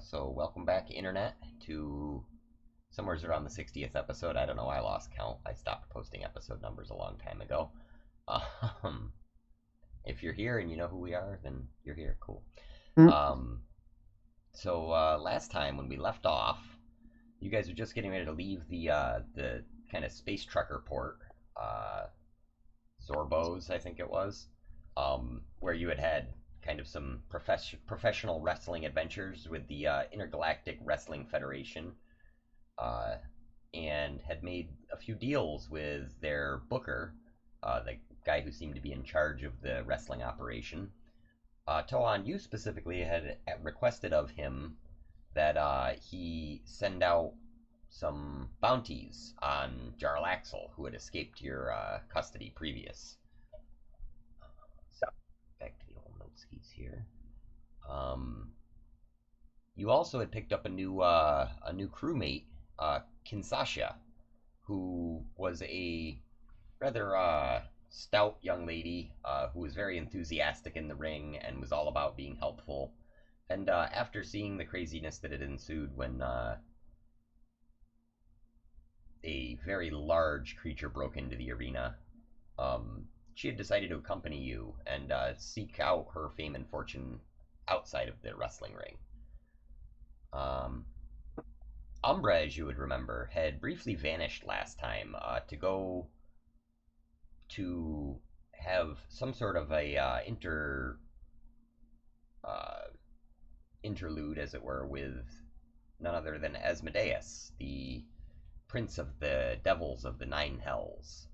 So welcome back, Internet, to somewhere's around the 60th episode. I don't know, I lost count. I stopped posting episode numbers a long time ago. Um, if you're here and you know who we are, then you're here. Cool. Mm. Um, Last time when we left off, you guys were just getting ready to leave the kind of space trucker port, uh, Zorbos, I think it was, where you had kind of some professional wrestling adventures with the Intergalactic Wrestling Federation, uh, and had made a few deals with their booker, the guy who seemed to be in charge of the wrestling operation. Tohan, you specifically had requested of him that he send out some bounties on Jarl Axel, who had escaped your custody previous. So back to the old note skis here. Um, you also had picked up a new crewmate, Kinsasha, who was a rather stout young lady who was very enthusiastic in the ring and was all about being helpful. And after seeing the craziness that had ensued when a very large creature broke into the arena, she had decided to accompany you and seek out her fame and fortune outside of the wrestling ring. Um, Umbra, as you would remember, had briefly vanished last time to go to have some sort of a uh, interlude, as it were, with none other than Asmodeus, the prince of the devils of the nine hells.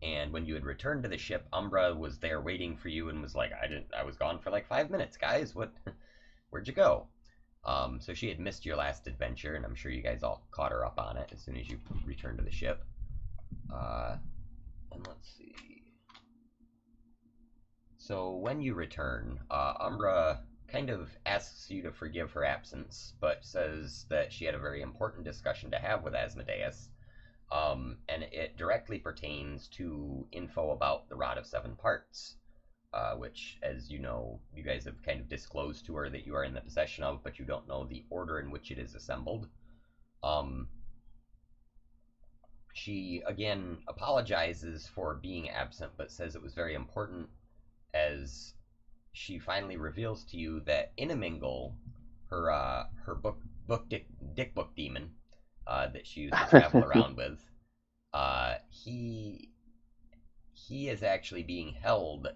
And when you had returned to the ship, Umbra was there waiting for you and was like, I was gone for like 5 minutes, guys. Where'd you go?" So she had missed your last adventure, and I'm sure you guys all caught her up on it as soon as you returned to the ship. Uh, and let's see. So when you return, Umbra kind of asks you to forgive her absence, but says that she had a very important discussion to have with Asmodeus, and it directly pertains to info about the Rod of Seven Parts, which, as you know, you guys have kind of disclosed to her that you are in the possession of, but you don't know the order in which it is assembled. Um, she again apologizes for being absent, but says it was very important as she finally reveals to you that Inamingle, her book dick book demon, that she used to travel around with, uh, he he is actually being held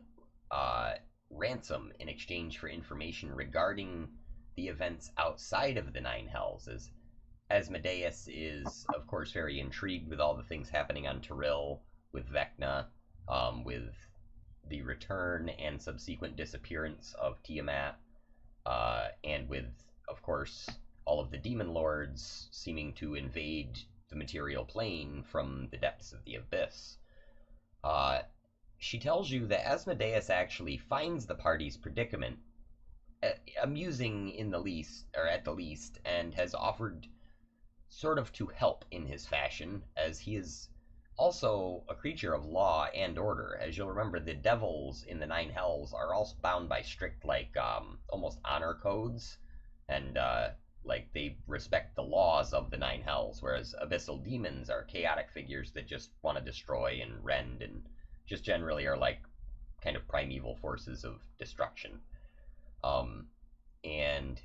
uh, ransom in exchange for information regarding the events outside of the Nine Hells. As Asmodeus is, of course, very intrigued with all the things happening on Tyrell, with Vecna, with the return and subsequent disappearance of Tiamat, and with, of course, all of the demon lords seeming to invade the material plane from the depths of the abyss. Uh, she tells you that Asmodeus actually finds the party's predicament amusing in the least, or at the least, and has offered sort of to help in his fashion, as he is also a creature of law and order. As you'll remember, the devils in the Nine Hells are also bound by strict, like, almost honor codes, and, like, they respect the laws of the Nine Hells, whereas abyssal demons are chaotic figures that just want to destroy and rend and just generally are like kind of primeval forces of destruction. Um, and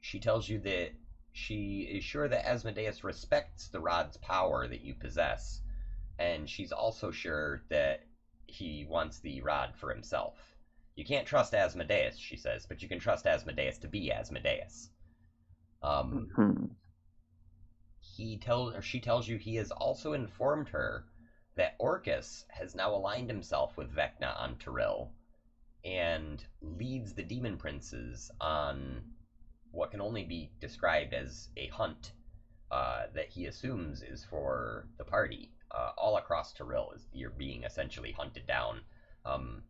she tells you that she is sure that Asmodeus respects the rod's power that you possess, and she's also sure that he wants the rod for himself. You can't trust Asmodeus, she says, but you can trust Asmodeus to be Asmodeus. Um, Mhm. she tells you he has also informed her that Orcus has now aligned himself with Vecna on Tyrell and leads the demon princes on what can only be described as a hunt that he assumes is for the party. All across Tyrell is you're being essentially hunted down. Um,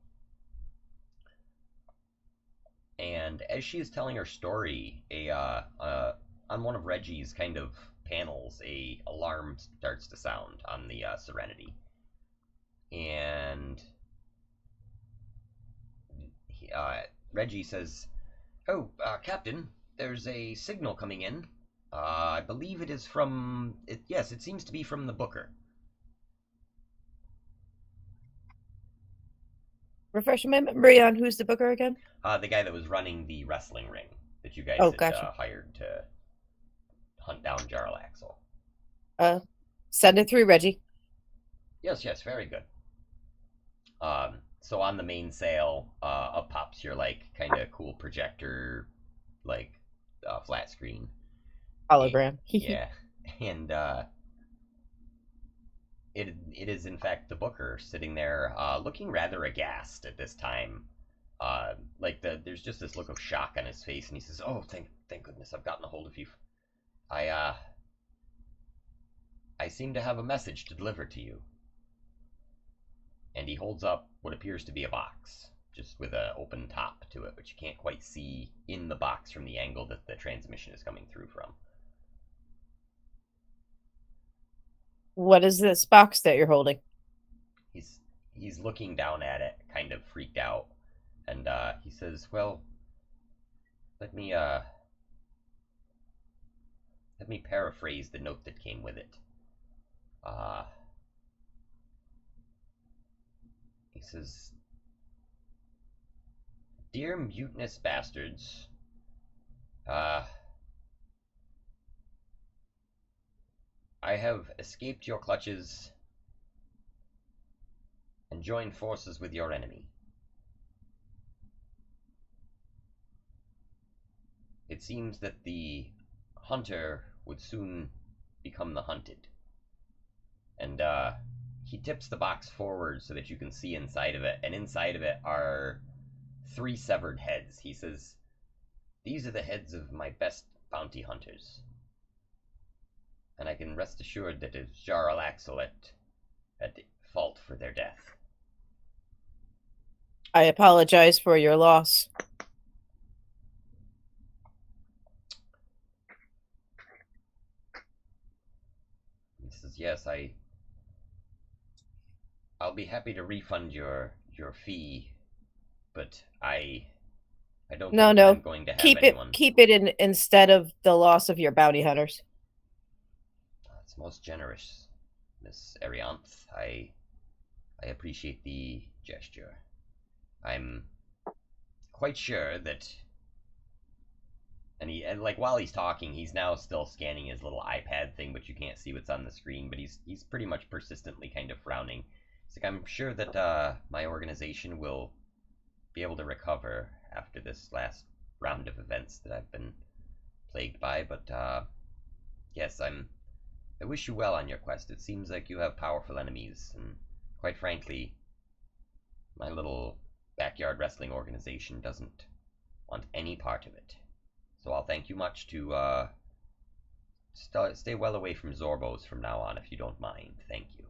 and as she is telling her story, on one of Reggie's kind of panels, a alarm starts to sound on the Serenity, and Reggie says, Oh, Captain, there's a signal coming in. I believe it is from. Yes, it seems to be from the Booker. Refresh my memory on who's the booker again? The guy that was running the wrestling ring that you guys Oh, had gotcha. hired to hunt down Jarl Axel. Uh, Send it through, Reggie. Yes, yes, very good. So on the main sail, up pops your like kind of cool projector, like flat screen. Hologram. Yeah, and it is in fact the Booker sitting there, looking rather aghast at this time. There's just this look of shock on his face, and he says, "Oh, thank goodness I've gotten a hold of you. I I seem to have a message to deliver to you." And he holds up what appears to be a box, just with an open top to it, which you can't quite see in the box from the angle that the transmission is coming through from. What is this box that you're holding? He's he's looking down at it, kind of freaked out, and he says, "Well, let me uh, let me paraphrase the note that came with it." Uh, he says, "Dear mutinous bastards, uh, I have escaped your clutches and joined forces with your enemy. It seems that the hunter would soon become the hunted." And he tips the box forward so that you can see inside of it, and inside of it are 3 severed heads. He says, "These are the heads of my best bounty hunters, and I can rest assured that it is Jarl Axel at fault for their death." I apologize for your loss. He says, "Yes, I'll be happy to refund your fee, but I don't No, think that I'm no. going to have Keep it anyone." keep it in instead of the loss of your bounty hunters. It's most generous, Miss Arianth. I appreciate the gesture. I'm quite sure that, and like while he's talking, he's now still scanning his little iPad thing, but you can't see what's on the screen. But he's pretty much persistently kind of frowning. He's like, "I'm sure that my organization will be able to recover after this last round of events that I've been plagued by. But yes, I wish you well on your quest. It seems like you have powerful enemies, and quite frankly, my little backyard wrestling organization doesn't want any part of it. So I'll thank you much to stay well away from Zorbos from now on, if you don't mind. Thank you."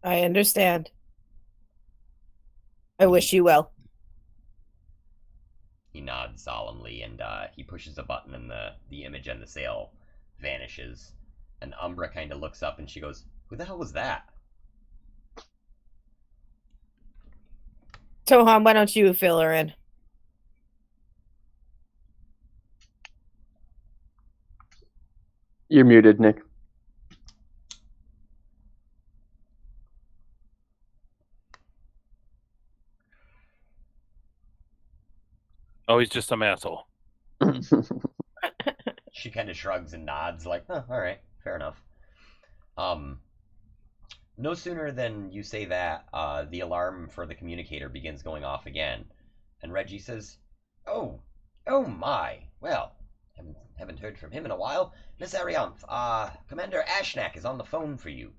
I understand. I And wish you well. he nods solemnly, and he pushes a button, and the image on the sail vanishes. And Umbra kind of looks up, and she goes, "Who the hell was that?" Tohan, why don't you fill her in? You're muted, Nick. Oh, he's just some asshole. She kind of shrugs and nods, like, "Oh, all right, fair enough." Um, no sooner than you say that, the alarm for the communicator begins going off again, and Reggie says, "Oh, oh my! Well, haven't heard from him in a while. Miss Arianth, Commander Ashnak is on the phone for you."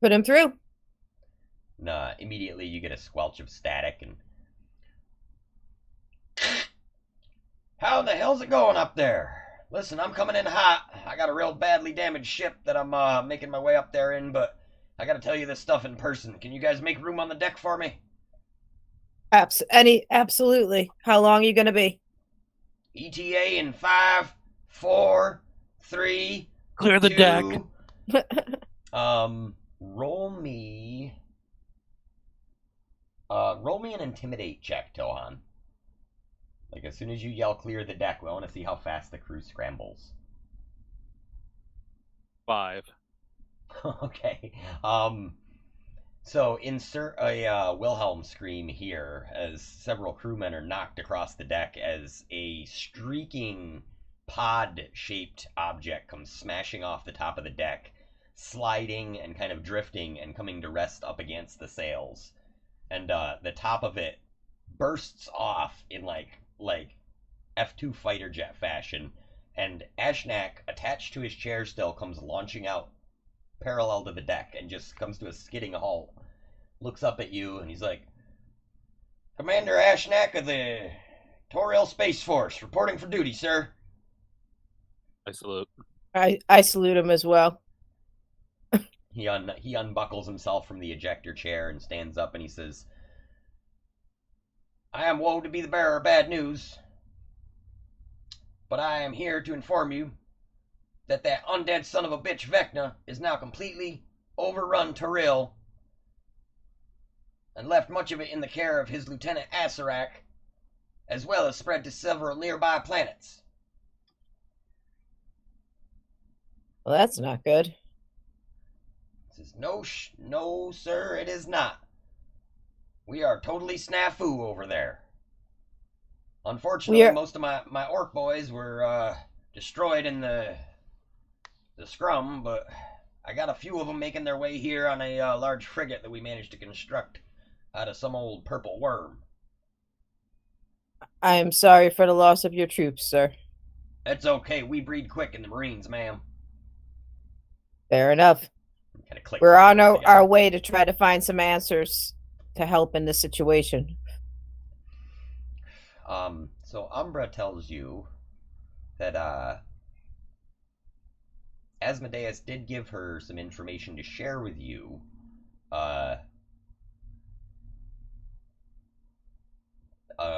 Put him through. And immediately you get a squelch of static, and "How in the hell's it going up there? Listen, I'm coming in hot. I got a real badly damaged ship that I'm making my way up there in, but I gotta tell you this stuff in person. Can you guys make room on the deck for me?" Absolutely. How long are you gonna be? ETA in 5, 4, 3, Clear the 2. deck. Roll me. Roll me an intimidate check, Tohan. Like, as soon as you yell clear the deck, we want to see how fast the crew scrambles. 5. Okay. So insert a Wilhelm scream here as several crewmen are knocked across the deck as a streaking pod-shaped object comes smashing off the top of the deck, sliding and kind of drifting and coming to rest up against the sails. And the top of it bursts off in like F2 fighter jet fashion, and Ashnak, attached to his chair still, comes launching out parallel to the deck and just comes to a skidding halt. Looks up at you and he's like, Commander Ashnak of the Toril Space Force, reporting for duty, sir. I salute. I salute him as well. He unbuckles himself from the ejector chair and stands up and he says, I am woe to be the bearer of bad news, but I am here to inform you that undead son of a bitch Vecna is now completely overrun Toril and left much of it in the care of his Lieutenant Asarak, as well as spread to several nearby planets. Well, that's not good. He says, no, sir, it is not. We are totally snafu over there. Unfortunately, most of my orc boys were destroyed in the scrum, but I got a few of them making their way here on a large frigate that we managed to construct out of some old purple worm. I am sorry for the loss of your troops, sir. It's okay. We breed quick in the Marines, ma'am. Fair enough. Kind of We're on our way to try to find some answers to help in this situation. So Umbra tells you that Asmodeus did give her some information to share with you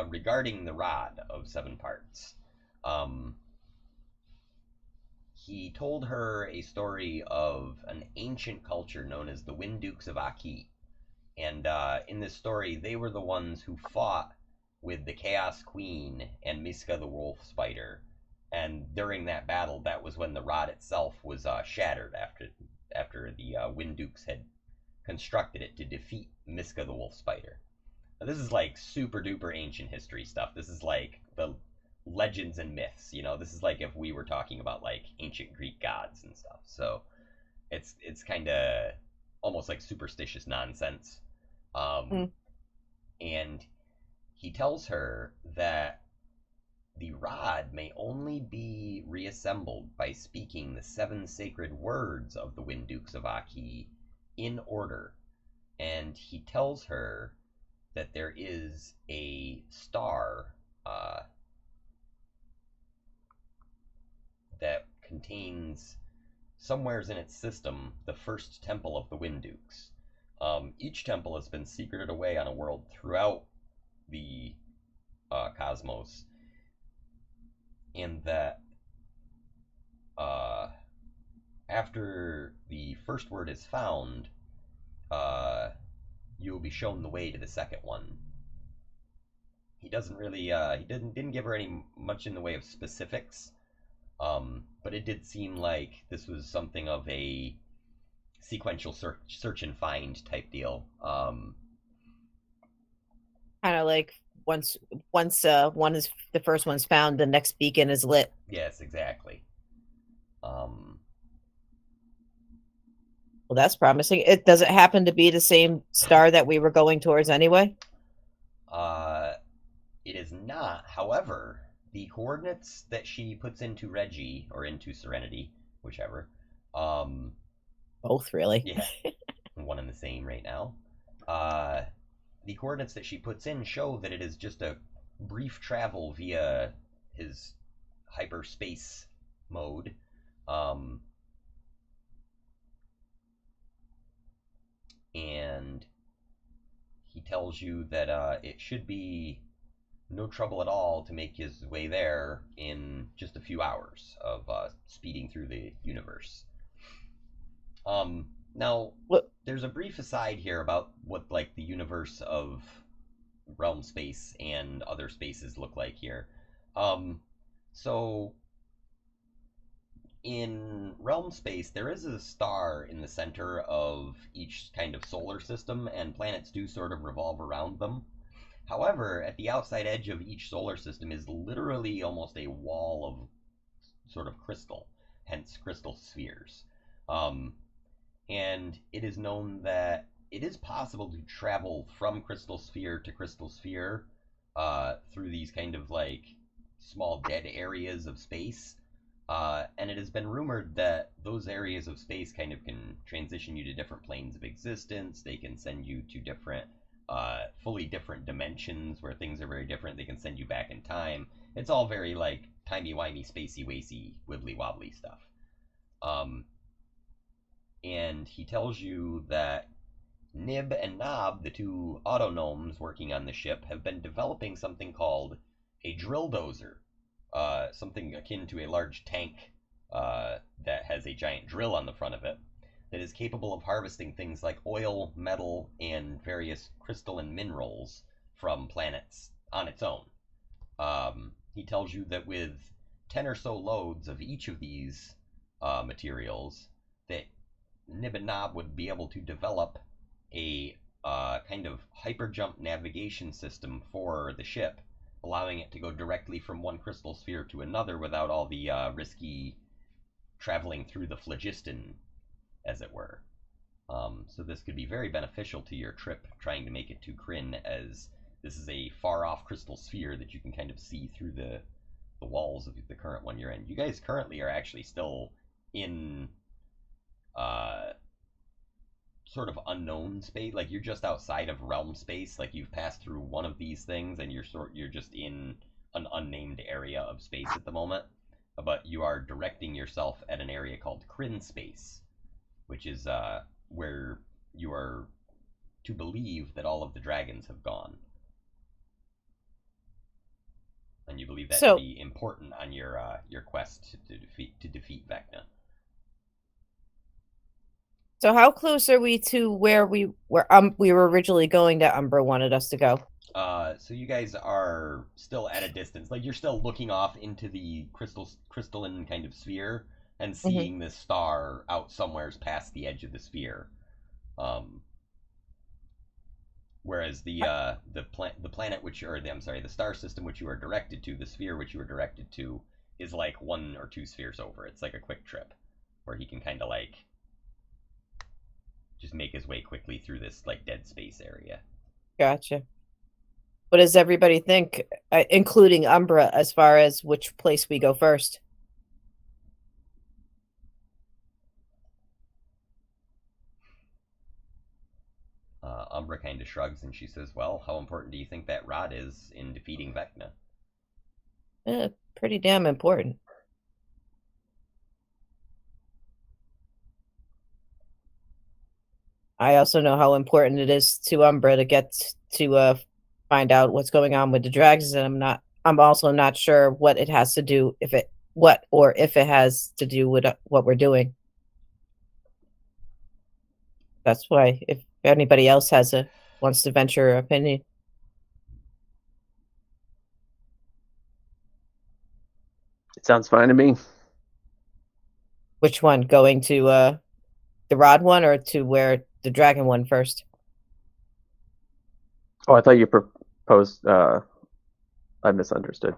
regarding the rod of 7 parts. He told her a story of an ancient culture known as the Windukes of Aki. And in this story, they were the ones who fought with the Chaos Queen and Miska the Wolf Spider. And during that battle, that was when the rod itself was shattered after the Windukes had constructed it to defeat Miska the Wolf Spider. Now, this is like super duper ancient history stuff. This is like the legends and myths, you know. This is like if we were talking about like ancient Greek gods and stuff. So it's kind of almost like superstitious nonsense. And he tells her that the rod may only be reassembled by speaking the 7 sacred words of the Windukes of Aki in order. And he tells her that there is a star that contains, somewheres in its system, the first temple of the Windukes. Each temple has been secreted away on a world throughout the cosmos, and that after the first word is found, you will be shown the way to the second one. He doesn't really, he didn't give her much in the way of specifics, but it did seem like this was something of a sequential search and find type deal. Kind of like once one is the first one's found, the next beacon is lit. Yes, exactly. Well, that's promising. Does it happen to be the same star that we were going towards anyway? It is not. However, the coordinates that she puts into Reggie or into Serenity, whichever. Both, really. Yeah, one and the same right now. The coordinates that she puts in show that it is just a brief travel via his hyperspace mode. And he tells you that it should be no trouble at all to make his way there in just a few hours of speeding through the universe. Now, there's a brief aside here about what, like, the universe of realm space and other spaces look like here. So in realm space, there is a star in the center of each kind of solar system, and planets do sort of revolve around them. However, at the outside edge of each solar system is literally almost a wall of sort of crystal, hence crystal spheres. Um, and it is known that it is possible to travel from crystal sphere to crystal sphere through these kind of like small dead areas of space. And it has been rumored that those areas of space kind of can transition you to different planes of existence. They can send you to different, fully different dimensions where things are very different. They can send you back in time. It's all very like timey-wimey, spacey-wacy, wibbly-wobbly stuff. And he tells you that Nib and Nob, the two autonomes working on the ship, have been developing something called a drill dozer, something akin to a large tank that has a giant drill on the front of it, that is capable of harvesting things like oil, metal, and various crystalline minerals from planets on its own. He tells you that with 10 or so loads of each of these materials, that Nib and Nob would be able to develop a kind of hyperjump navigation system for the ship, allowing it to go directly from one crystal sphere to another without all the risky traveling through the phlogiston, as it were. So this could be very beneficial to your trip trying to make it to Kryn, as this is a far-off crystal sphere that you can kind of see through the walls of the current one you're in. You guys currently are actually still in sort of unknown space. Like, you're just outside of realm space. Like, you've passed through one of these things and you're just in an unnamed area of space at the moment. But you are directing yourself at an area called Kryn space, which is where you are to believe that all of the dragons have gone. And you believe that to be important on your quest to defeat Vecna. So how close are we to where we were originally going that Umbra wanted us to go? So you guys are still at a distance. Like, you're still looking off into the crystalline kind of sphere and seeing this star out somewheres past the edge of the sphere. Whereas the planet the star system which you are directed to, the sphere which you are directed to, is like 1 or 2 spheres over. It's like a quick trip where he can kind of like just make his way quickly through this like dead space area. Gotcha. What does everybody think, including Umbra, as far as which place we go first? Umbra kind of shrugs and she says, well, how important do you think that rod is in defeating Vecna? Pretty damn important. I also know how important it is to Umbra to get to find out what's going on with the dragons, and I'm also not sure what it has to do, if it has to do with what we're doing. That's why, if anybody else wants to venture an opinion. It sounds fine to me. Which one? Going to the rod one or to where the dragon one first? Oh, I thought you proposed. I misunderstood.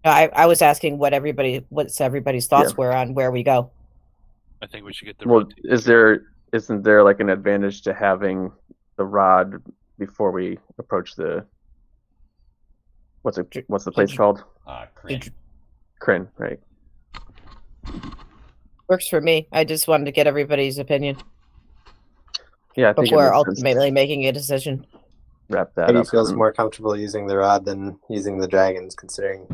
I was asking what everybody's thoughts were on where we go. I think we should get the Well, rod. isn't there like an advantage to having the rod before we approach the what's the place called? Kryn, right? Works for me. I just wanted to get everybody's opinion. Yeah, I think before ultimately making a decision. Wrap that up. He feels more comfortable using the rod than using the dragons, considering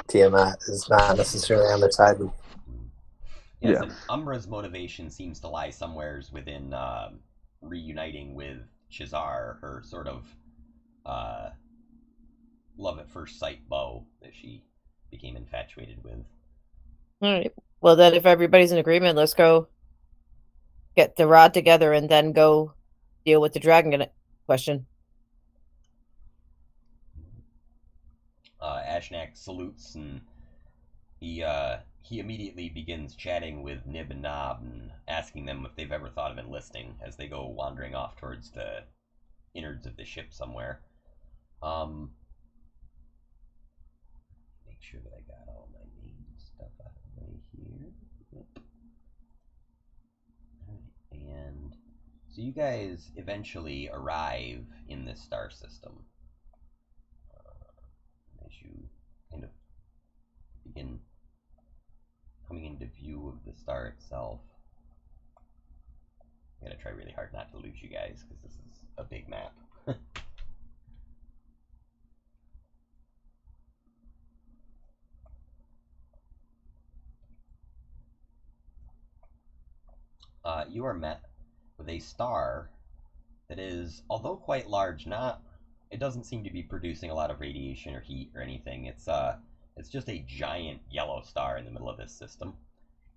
Tiamat is not necessarily on their side. Yes, and Umbra's motivation seems to lie somewheres within reuniting with Chazar, her sort of love at first sight beau that she became infatuated with. All right. Well, then, if everybody's in agreement, let's go get the rod together and then go deal with the dragon question. Ashnak salutes, and he immediately begins chatting with Nib and Nob and asking them if they've ever thought of enlisting as they go wandering off towards the innards of the ship somewhere. Make sure that I got all my main stuff out of the way here. Yep. Alright, and so you guys eventually arrive in this star system. As you kind of begin coming into view of the star itself. I'm gonna try really hard not to lose you guys because this is a big map. You are met with a star that is, although quite large, it doesn't seem to be producing a lot of radiation or heat or anything. It's just a giant yellow star in the middle of this system.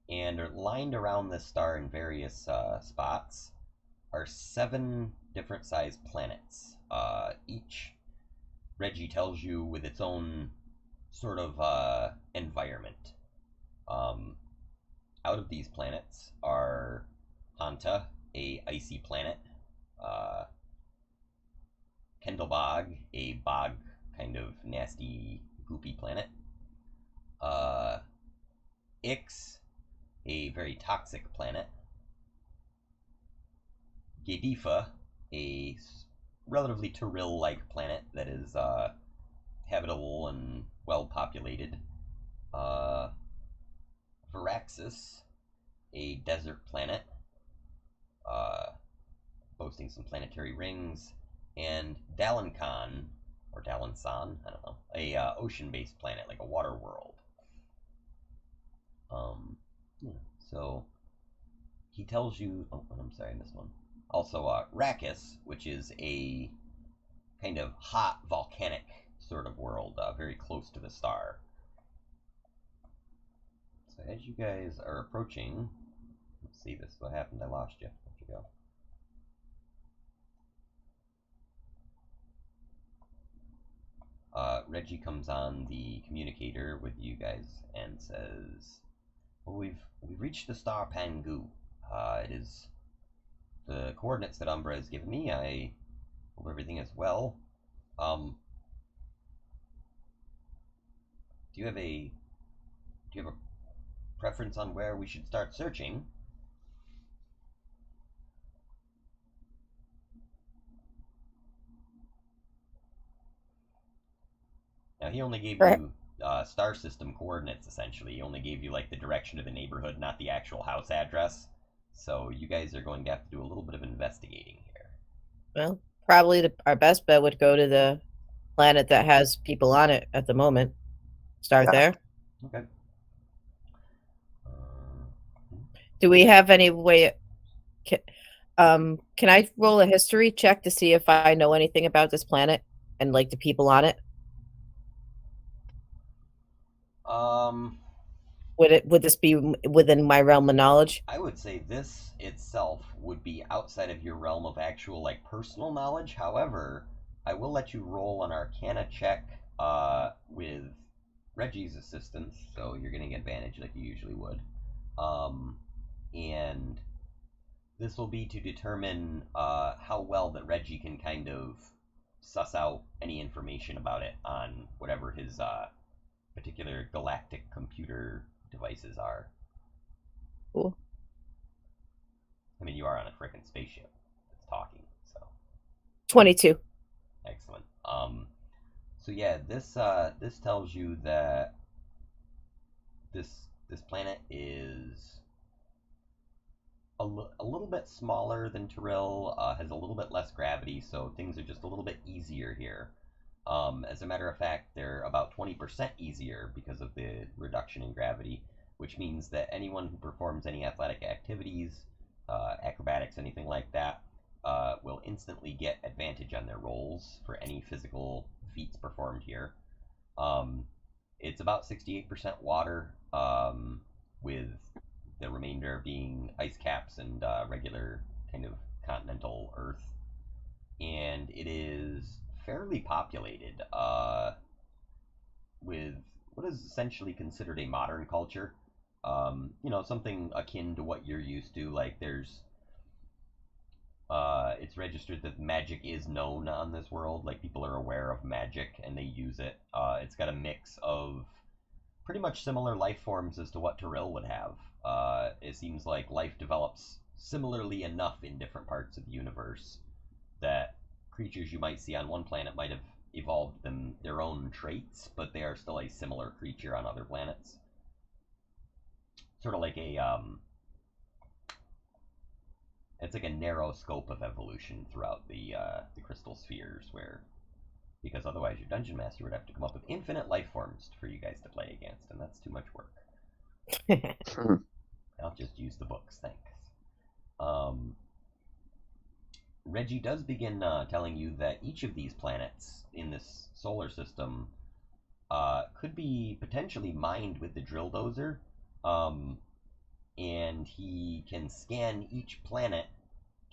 And lined around this star in various spots are 7 different sized planets. Each, Reggie tells you, with its own sort of environment. Out of these planets are Hanta, a icy planet, Kendallbog, a bog kind of nasty, goopy planet, Ix, a very toxic planet, Gedifa, a relatively Turil-like planet that is habitable and well populated, Varaxis, a desert planet, boasting some planetary rings, and Dalankan, or Dalansan, I don't know, a ocean-based planet, like a water world. So he tells you, oh, I'm sorry, I missed one. Also, Rakis, which is a kind of hot, volcanic sort of world, very close to the star. So as you guys are approaching, let's see this, what happened? I lost you. Where'd you go? Reggie comes on the communicator with you guys and says, well, we've reached the star Pangu. It is the coordinates that Umbra has given me. I hope everything is well. Do you have a preference on where we should start searching? Now, he only gave you star system coordinates, essentially. He only gave you, like, the direction of the neighborhood, not the actual house address. So you guys are going to have to do a little bit of investigating here. Well, probably our best bet would go to the planet that has people on it at the moment. Start there. Okay. Do we have any way... Can I roll a history check to see if I know anything about this planet and, like, the people on it? Would this be within my realm of knowledge? I would say this itself would be outside of your realm of actual, like, personal knowledge. However, I will let you roll an Arcana check with Reggie's assistance, so you're getting advantage like you usually would. And this will be to determine how well that Reggie can kind of suss out any information about it on whatever his particular galactic computer devices are. Cool. I mean, you are on a frickin' spaceship that's talking, so. 22. Excellent. So yeah, this tells you that this planet is a little bit smaller than Turil, has a little bit less gravity, so things are just a little bit easier here. As a matter of fact, they're about 20% easier because of the reduction in gravity, which means that anyone who performs any athletic activities, acrobatics, anything like that, will instantly get advantage on their rolls for any physical feats performed here. It's about 68% water, with the remainder being ice caps and regular kind of continental earth. And it is fairly populated. with what is essentially considered a modern culture. Something akin to what you're used to. Like it's registered that magic is known on this world. Like people are aware of magic and they use it. It's got a mix of pretty much similar life forms as to what Terrell would have. It seems like life develops similarly enough in different parts of the universe that creatures you might see on one planet might have evolved their own traits, but they are still a similar creature on other planets. Sort of like it's like a narrow scope of evolution throughout the crystal spheres, where because otherwise your dungeon master would have to come up with infinite life forms for you guys to play against, and that's too much work. I'll just use the books, thanks. Reggie does begin telling you that each of these planets in this solar system could be potentially mined with the drill dozer, and he can scan each planet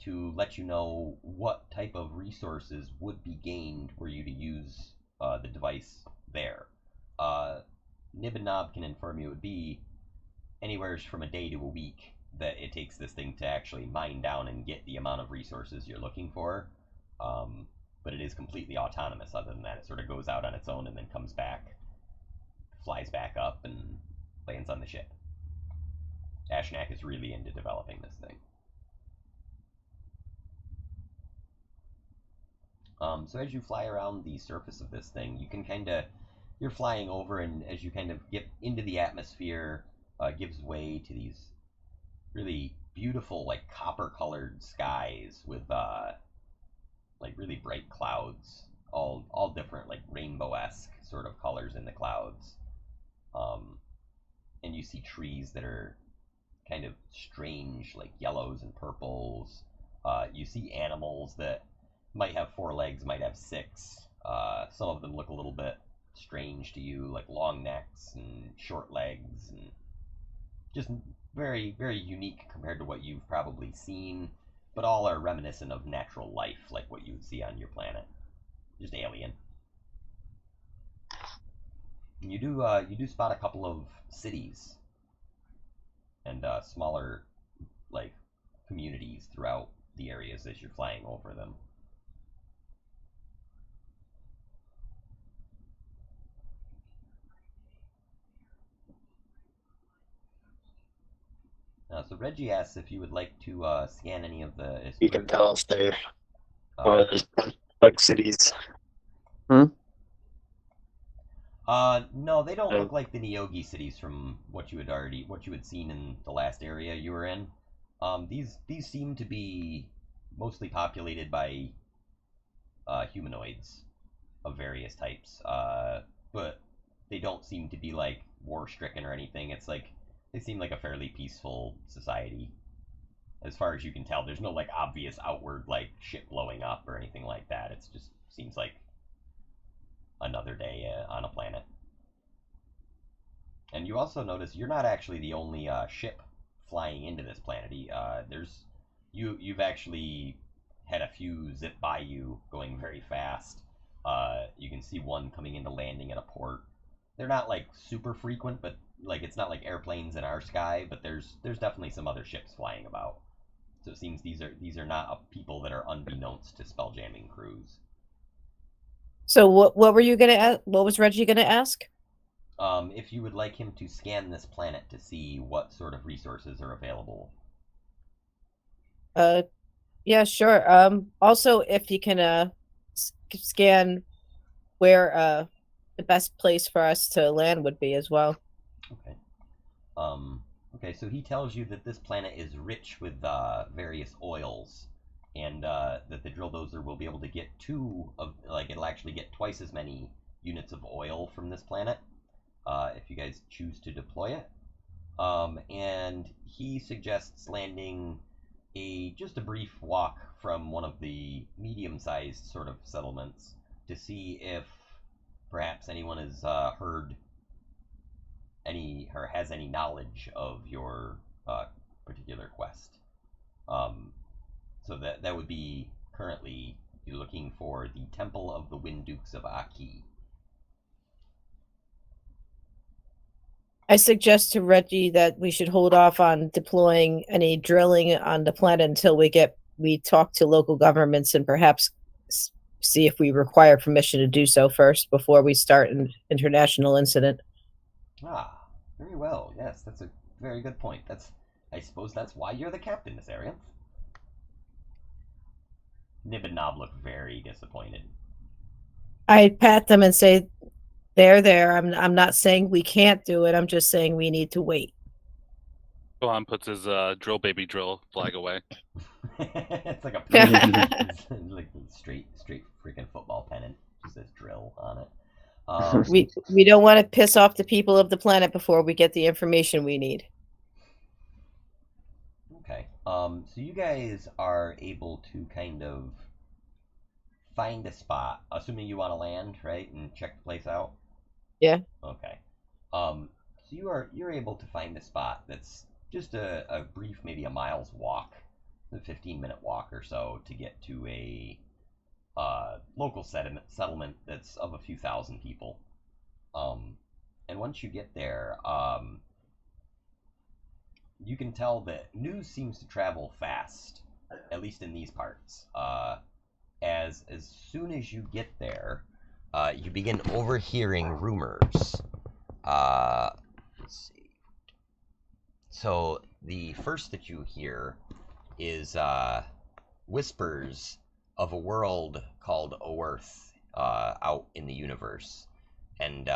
to let you know what type of resources would be gained were you to use the device there. Nib and Nob can inform you it would be anywhere from a day to a week that it takes this thing to actually mine down and get the amount of resources you're looking for. But it is completely autonomous. Other than that, it sort of goes out on its own and then comes back, flies back up, and lands on the ship. Ashnak is really into developing this thing. So as you fly around the surface of this thing, you can you're flying over, and as you kind of get into the atmosphere, gives way to these really beautiful, like copper-colored skies with like really bright clouds, all different, like rainbow-esque sort of colors in the clouds. And you see trees that are kind of strange, like yellows and purples. You see animals that might have 4 legs, might have 6. Some of them look a little bit strange to you, like long necks and short legs, and just very, very unique compared to what you've probably seen, but all are reminiscent of natural life, like what you would see on your planet. Just alien. You do spot a couple of cities and smaller, like, communities throughout the areas as you're flying over them. So Reggie asks if you would like to scan any of the... You can tell us they're one Uh, of those bug cities. no, they don't look like the Neogi cities from what you had seen in the last area you were in. These seem to be mostly populated by humanoids of various types, but they don't seem to be like war-stricken or anything. It's like they seem like a fairly peaceful society, as far as you can tell. There's no like obvious outward like shit blowing up or anything like that. It just seems like another day on a planet. And you also notice you're not actually the only ship flying into this planet. You've actually had a few zip by you going very fast. You can see one coming into landing at a port. They're not like super frequent, but like it's not like airplanes in our sky. But there's definitely some other ships flying about. So it seems these are not people that are unbeknownst to spelljamming crews. So what were you gonna ask? What was Reggie gonna ask? If you would like him to scan this planet to see what sort of resources are available. Yeah, sure. Also, if you can scan where the best place for us to land would be as well. Okay. Okay, so he tells you that this planet is rich with various oils, and that the drill dozer will be able to get it'll actually get twice as many units of oil from this planet, if you guys choose to deploy it. And he suggests landing just a brief walk from one of the medium-sized sort of settlements to see if perhaps anyone has heard or has any knowledge of your particular quest. So that would be currently you're looking for the Temple of the Wind Dukes of Aki. I suggest to Reggie that we should hold off on deploying any drilling on the planet until we talk to local governments and perhaps see if we require permission to do so first before we start an international incident. Ah, very well. Yes, that's a very good point. I suppose that's why you're the captain, Miss Arian. Nib and Nob look very disappointed. I pat them and say, there. I'm not saying we can't do it. I'm just saying we need to wait. Tohan puts his drill baby drill flag away. It's like a like straight freaking football pennant. Just says drill on it. We don't want to piss off the people of the planet before we get the information we need. Okay. So you guys are able to kind of find a spot, assuming you want to land, right, and check the place out. Yeah. Okay. So you're able to find a spot that's just a brief, maybe a mile's walk, a 15-minute walk or so to get to a local settlement that's of a few thousand people. And once you get there, you can tell that news seems to travel fast, at least in these parts. As soon as you get there, you begin overhearing rumors. Let's see. So the first that you hear is whispers of a world called Oerth out in the universe. And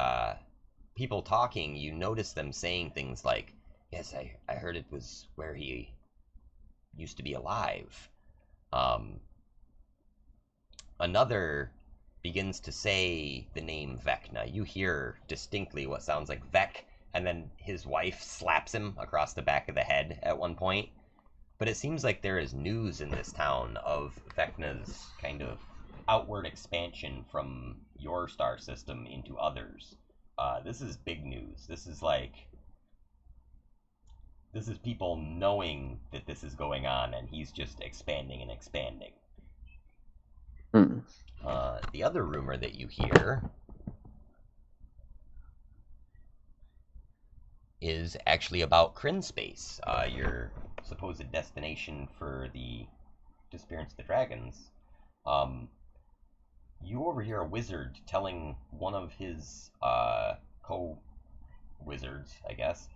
people talking, you notice them saying things like, yes, I heard it was where he used to be alive. Another begins to say the name Vecna. You hear distinctly what sounds like Vec, and then his wife slaps him across the back of the head at one point. But it seems like there is news in this town of Vecna's kind of outward expansion from your star system into others. This is big news. This is people knowing that this is going on, and he's just expanding and expanding. The other rumor that you hear is actually about Kryn Space, your supposed destination for the disappearance of the dragons. You overhear a wizard telling one of his co-wizards, I guess,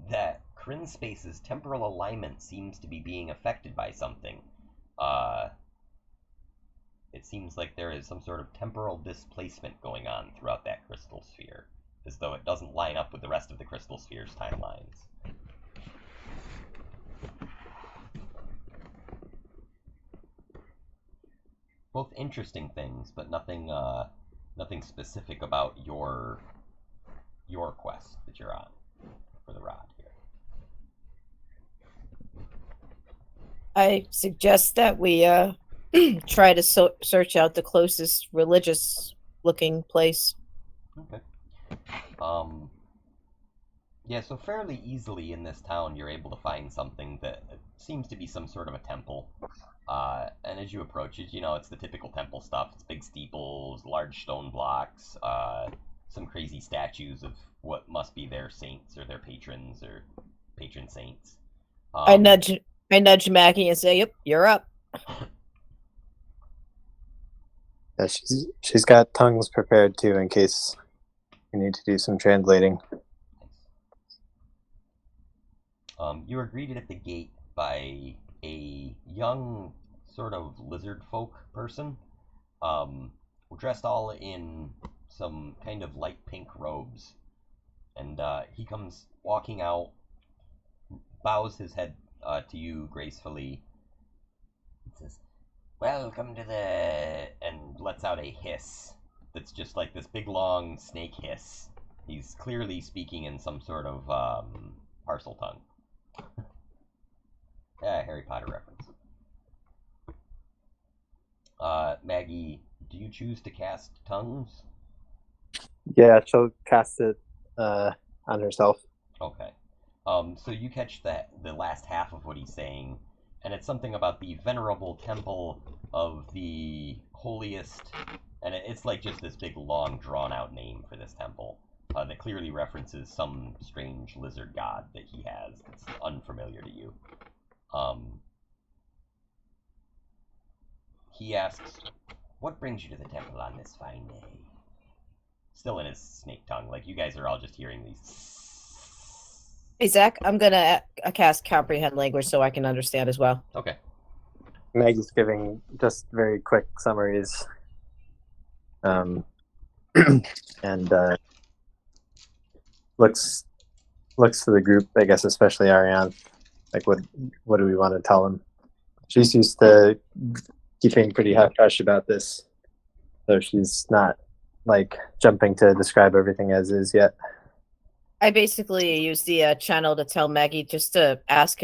that Kryn Space's temporal alignment seems to be being affected by something. It seems like there is some sort of temporal displacement going on throughout that crystal sphere, as though it doesn't line up with the rest of the crystal sphere's timelines. Both interesting things, but nothing specific about your quest that you're on for the rod here. I suggest that we try to search out the closest religious-looking place. Okay. Yeah, so fairly easily in this town, you're able to find something that seems to be some sort of a temple. And as you approach it, it's the typical temple stuff. It's big steeples, large stone blocks, some crazy statues of what must be their saints or their patrons or patron saints. I nudge Mackie and say, "Yep, you're up." Yeah, she's got tongues prepared too in case we need to do some translating. You are greeted at the gate by a young sort of lizard folk person, dressed all in some kind of light pink robes, and he comes walking out, bows his head to you gracefully, and says, "Welcome to and lets out a hiss that's just like this big long snake hiss. He's clearly speaking in some sort of parcel tongue. Yeah, Harry Potter reference. Maggie, do you choose to cast tongues? Yeah, she'll cast it on herself. Okay. So you catch the last half of what he's saying, and it's something about the venerable temple of the holiest, and it's like just this big long drawn out name for this temple. that clearly references some strange lizard god that he has that's unfamiliar to you. He asks, "What brings you to the temple on this fine day?" Still in his snake tongue, like you guys are all just hearing these. Hey, Zach, I'm gonna cast comprehend language so I can understand as well. Okay. Maggie's giving just very quick summaries. And looks to the group, I guess, especially Ariane. Like, what do we want to tell them? She's used to keeping pretty hush about this, so she's not like jumping to describe everything as is yet. I basically use the channel to tell Maggie just to ask,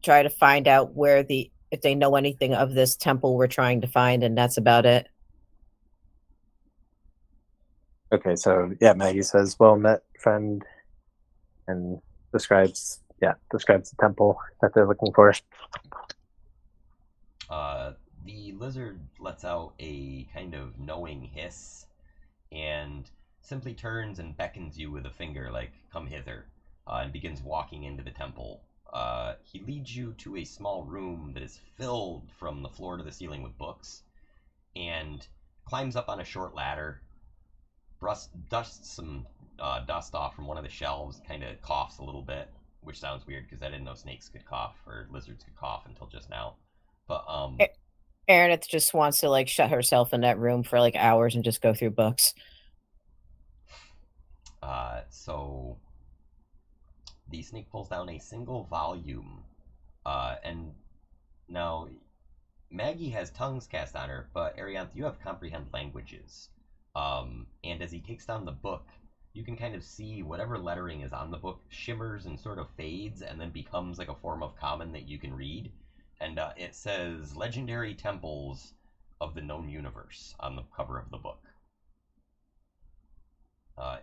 try to find out if they know anything of this temple we're trying to find, and that's about it. Okay, so yeah, Maggie says, "Well met, friend," and describes the temple that they're looking for. The lizard lets out a kind of knowing hiss and simply turns and beckons you with a finger, like, "Come hither," and begins walking into the temple. He leads you to a small room that is filled from the floor to the ceiling with books, and climbs up on a short ladder, dusts some dust off from one of the shelves, kind of coughs a little bit, which sounds weird because I didn't know snakes could cough or lizards could cough until just now. But Aaron just wants to like shut herself in that room for like hours and just go through books. So the snake pulls down a single volume, and now Maggie has tongues cast on her, but Arianth, you have comprehend languages. And as he takes down the book, you can kind of see whatever lettering is on the book shimmers and sort of fades and then becomes like a form of common that you can read. And it says "Legendary Temples of the Known Universe" on the cover of the book.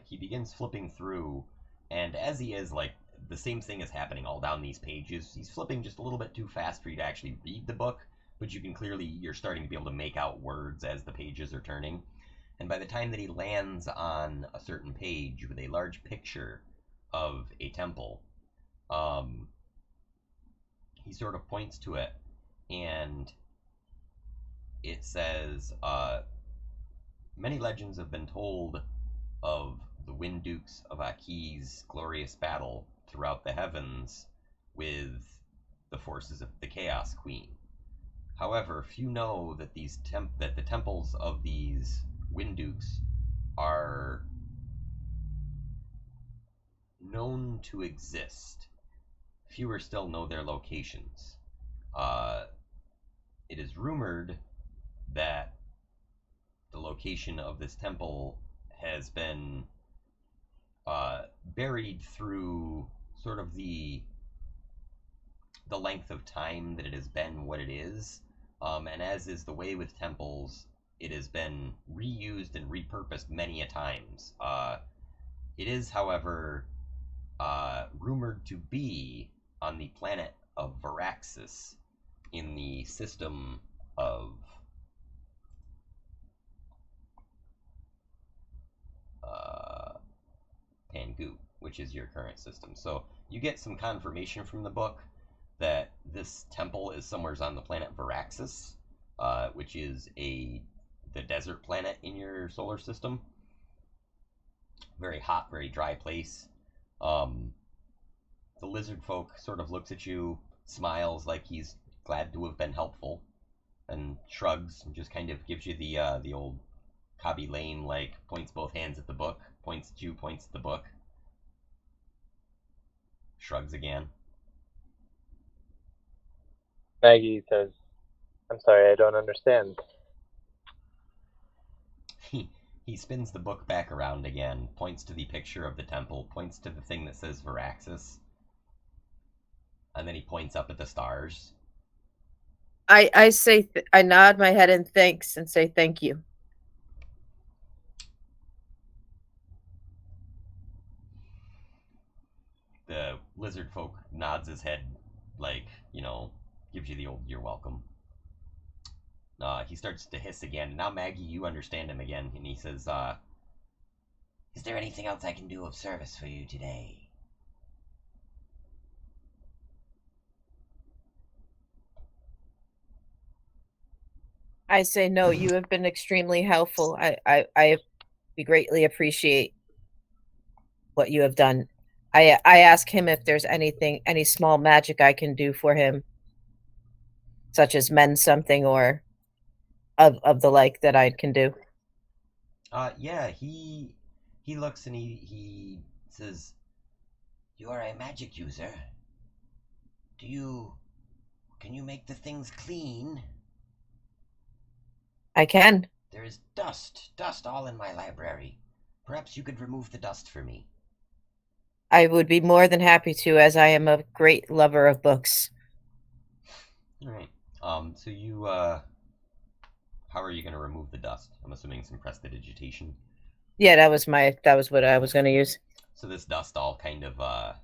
He begins flipping through, and as he is, like, the same thing is happening all down these pages. He's flipping just a little bit too fast for you to actually read the book, but you're starting to be able to make out words as the pages are turning. And by the time that he lands on a certain page with a large picture of a temple, he sort of points to it, and it says, "Many legends have been told of the Wind Dukes of Aki's glorious battle throughout the heavens with the forces of the Chaos Queen. However, few know that that the temples of these Wind Dukes are known to exist. Fewer still know their locations. It is rumored that the location of this temple has been buried through sort of the length of time that it has been what it is, and as is the way with temples, it has been reused and repurposed many a times. It is, however, rumored to be on the planet of Varaxis in the system of Pangu, which is your current system. So you get some confirmation from the book that this temple is somewhere on the planet Varaxis, which is the desert planet in your solar system. Very hot, very dry place. The lizard folk sort of looks at you, smiles like he's glad to have been helpful, and shrugs and just kind of gives you the old Cobby Lane, like, points both hands at the book, points at you, points at the book, shrugs again. Maggie says, "I'm sorry, I don't understand." He spins the book back around again, points to the picture of the temple, points to the thing that says Varaxis, and then he points up at the stars. I say I nod my head in thanks and say thank you. The lizard folk nods his head, like, gives you the old "you're welcome." He starts to hiss again. Now, Maggie, you understand him again, and he says, Is there anything else I can do of service for you today? I say no. You have been extremely helpful. We greatly appreciate what you have done. I ask him if there's any small magic I can do for him, such as mend something or of the like that I can do. Yeah, he looks and he says, "You are a magic user. Can you make the things clean?" I can. "There is dust all in my library. Perhaps you could remove the dust for me." I would be more than happy to, as I am a great lover of books. All right. So how are you going to remove the dust? I'm assuming some prestidigitation. Yeah, that was what I was going to use. So this dust all kind of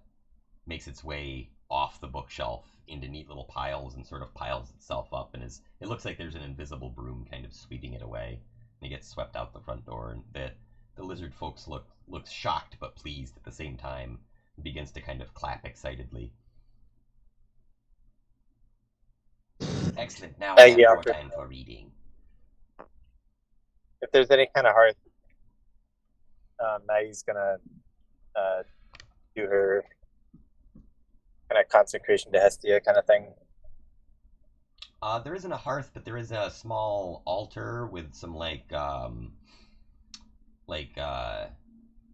makes its way off the bookshelf into neat little piles and sort of piles itself up, and it looks like there's an invisible broom kind of sweeping it away, and it gets swept out the front door, and the lizard folks looks shocked but pleased at the same time, and begins to kind of clap excitedly. Excellent. Now I have more time for reading. If there's any kind of hearth, Maggie's gonna do her kind of consecration to Hestia kind of thing. There isn't a hearth, but there is a small altar with some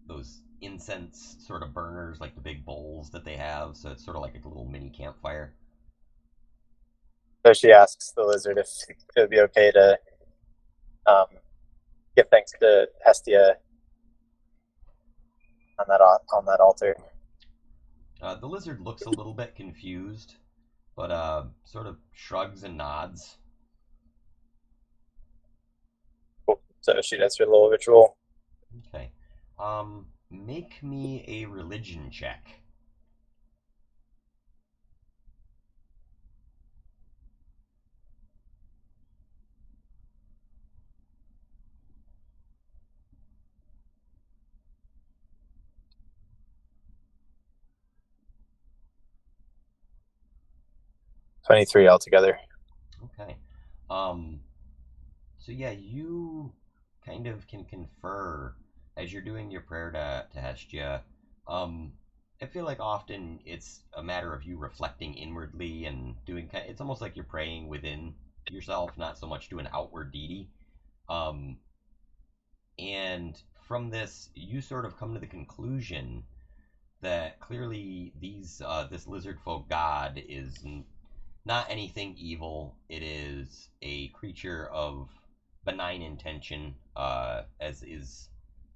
those incense sort of burners, like the big bowls that they have. So it's sort of like a little mini campfire. So she asks the lizard if it would be okay to give thanks to Hestia on that altar. The lizard looks a little bit confused, but sort of shrugs and nods. Cool. So she does her little ritual. Okay. Make me a religion check. $23 altogether. Okay. So yeah, you kind of can confer as you're doing your prayer to Hestia. I feel like often it's a matter of you reflecting inwardly and doing. It's almost like you're praying within yourself, not so much to an outward deity. Um, and from this, you sort of come to the conclusion that clearly this lizard folk god is not anything evil. It is a creature of benign intention, as is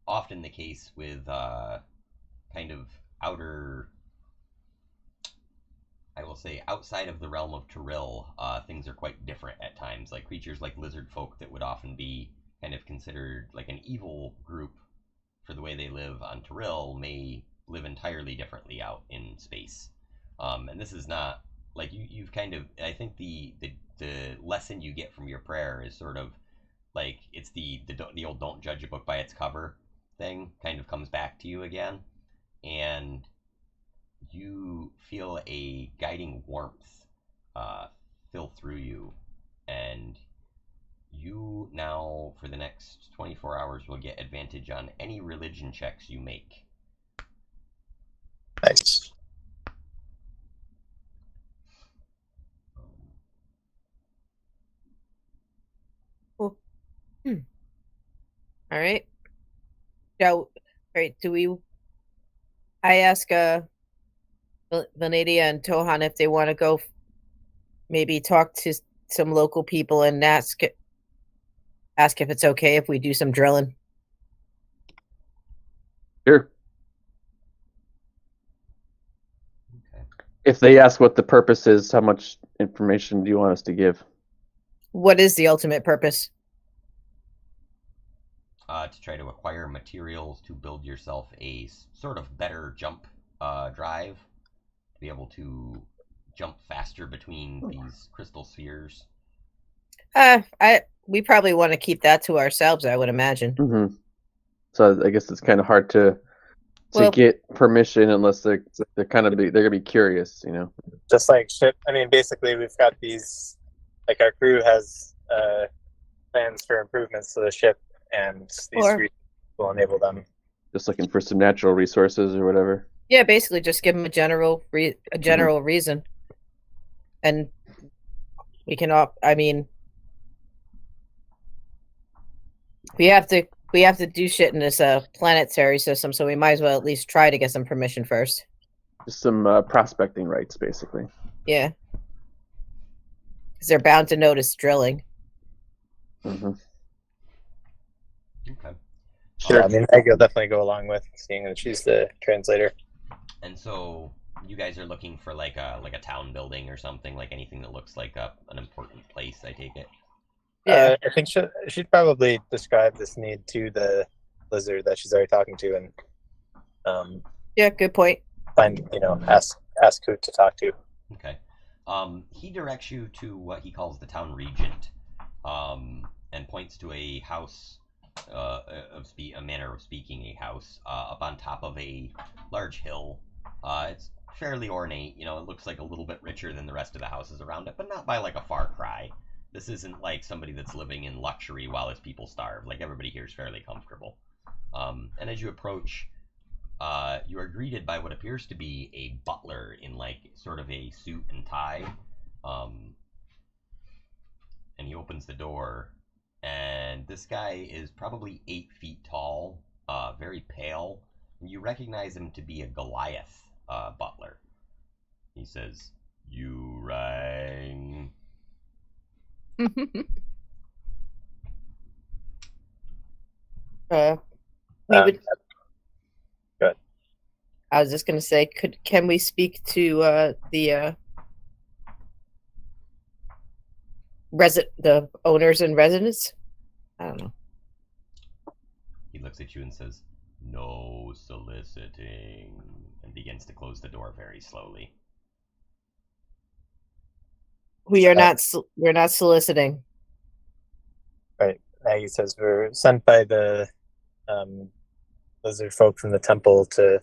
often the case with kind of outer, I will say, outside of the realm of Tyrell, things are quite different at times. Like creatures like lizard folk that would often be kind of considered like an evil group for the way they live on Tyrell may live entirely differently out in space. And this is not like you've kind of. I think the lesson you get from your prayer is sort of like it's the old "don't judge a book by its cover" thing kind of comes back to you again, and you feel a guiding warmth fill through you, and you now for the next 24 hours will get advantage on any religion checks you make. Nice. Cool. All right. Now, right, I ask Vanadia and Tohan if they want to go maybe talk to some local people and ask if it's okay if we do some drilling. Sure. Okay. If they ask what the purpose is, how much information do you want us to give? What is the ultimate purpose? To try to acquire materials to build yourself a sort of better jump drive, to be able to jump faster between these crystal spheres. We probably want to keep that to ourselves, I would imagine. Mm-hmm. So I guess it's kind of hard to get permission unless they're gonna be curious, you know. Just like ship. I mean, basically, we've got these. Like our crew has plans for improvements to the ship, and these will enable them. Just looking for some natural resources or whatever. Yeah, basically, just give them a general reason, and we can all. I mean, we have to do shit in this planetary system, so we might as well at least try to get some permission first. Just some prospecting rights, basically. Yeah, because they're bound to notice drilling. Okay. Sure. I mean, Meg will definitely go along with seeing that she's the translator. And so you guys are looking for like a town building or something, like anything that looks like an important place, I take it. Yeah, I think she'd probably describe this need to the lizard that she's already talking to, and yeah, good point. Find ask who to talk to. Okay. He directs you to what he calls the town regent, and points to a house, a manner of speaking, a house up on top of a large hill. It's fairly ornate. It looks like a little bit richer than the rest of the houses around it, but not by like a far cry. This isn't like somebody that's living in luxury while his people starve. Like, everybody here is fairly comfortable. And as you approach, you are greeted by what appears to be a butler in like sort of a suit and tie. And he opens the door, and this guy is probably 8 feet tall, very pale. And you recognize him to be a Goliath butler. He says, "You rang." Good. I was just gonna say, can we speak to the owners and residents? I don't know. He looks at you and says, "No soliciting," and begins to close the door very slowly. We're not soliciting. Right. Maggie says we're sent by the lizard folk from the temple to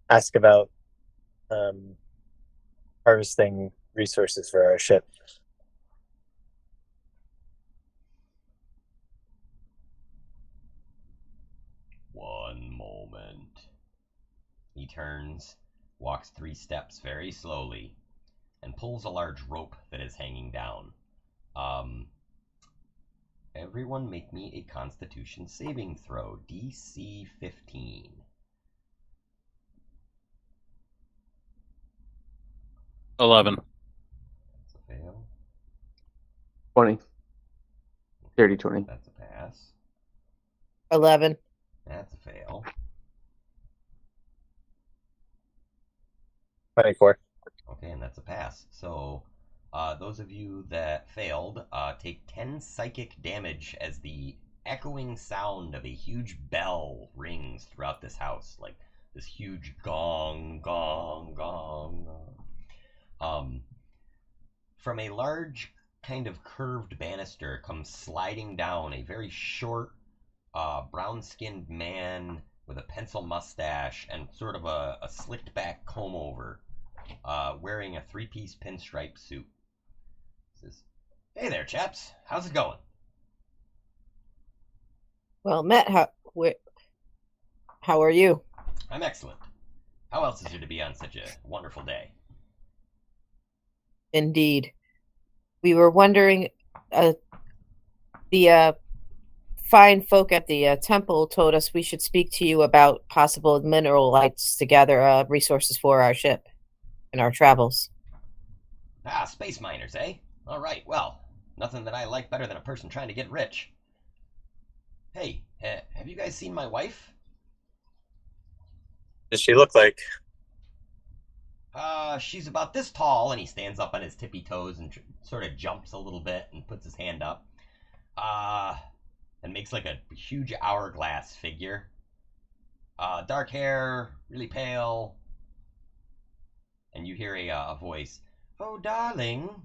ask about harvesting resources for our ship. One moment. He turns, walks 3 steps very slowly, and pulls a large rope that is hanging down. Everyone make me a Constitution saving throw, DC 15. 11. That's a fail. 20. 30, 20. That's a pass. 11. That's a fail. 24. Okay, and that's a pass. So, those of you that failed take 10 psychic damage as the echoing sound of a huge bell rings throughout this house, like this huge gong, gong, gong, gong. From a large, kind of curved banister comes sliding down a very short, brown-skinned man with a pencil mustache and sort of a slicked back comb over, wearing a 3-piece pinstripe suit. Says, "Hey there, chaps. How's it going?" Well, Matt, how are you? I'm excellent. How else is there to be on such a wonderful day? Indeed. We were wondering, the fine folk at the temple told us we should speak to you about possible mineral lights to gather resources for our ship and our travels. Ah, space miners, eh? All right, well, nothing that I like better than a person trying to get rich. Hey, have you guys seen my wife? Does she look like? She's about this tall, and he stands up on his tippy toes and sort of jumps a little bit and puts his hand up. And makes like a huge hourglass figure. Dark hair, really pale. And you hear a voice. "Oh, darling,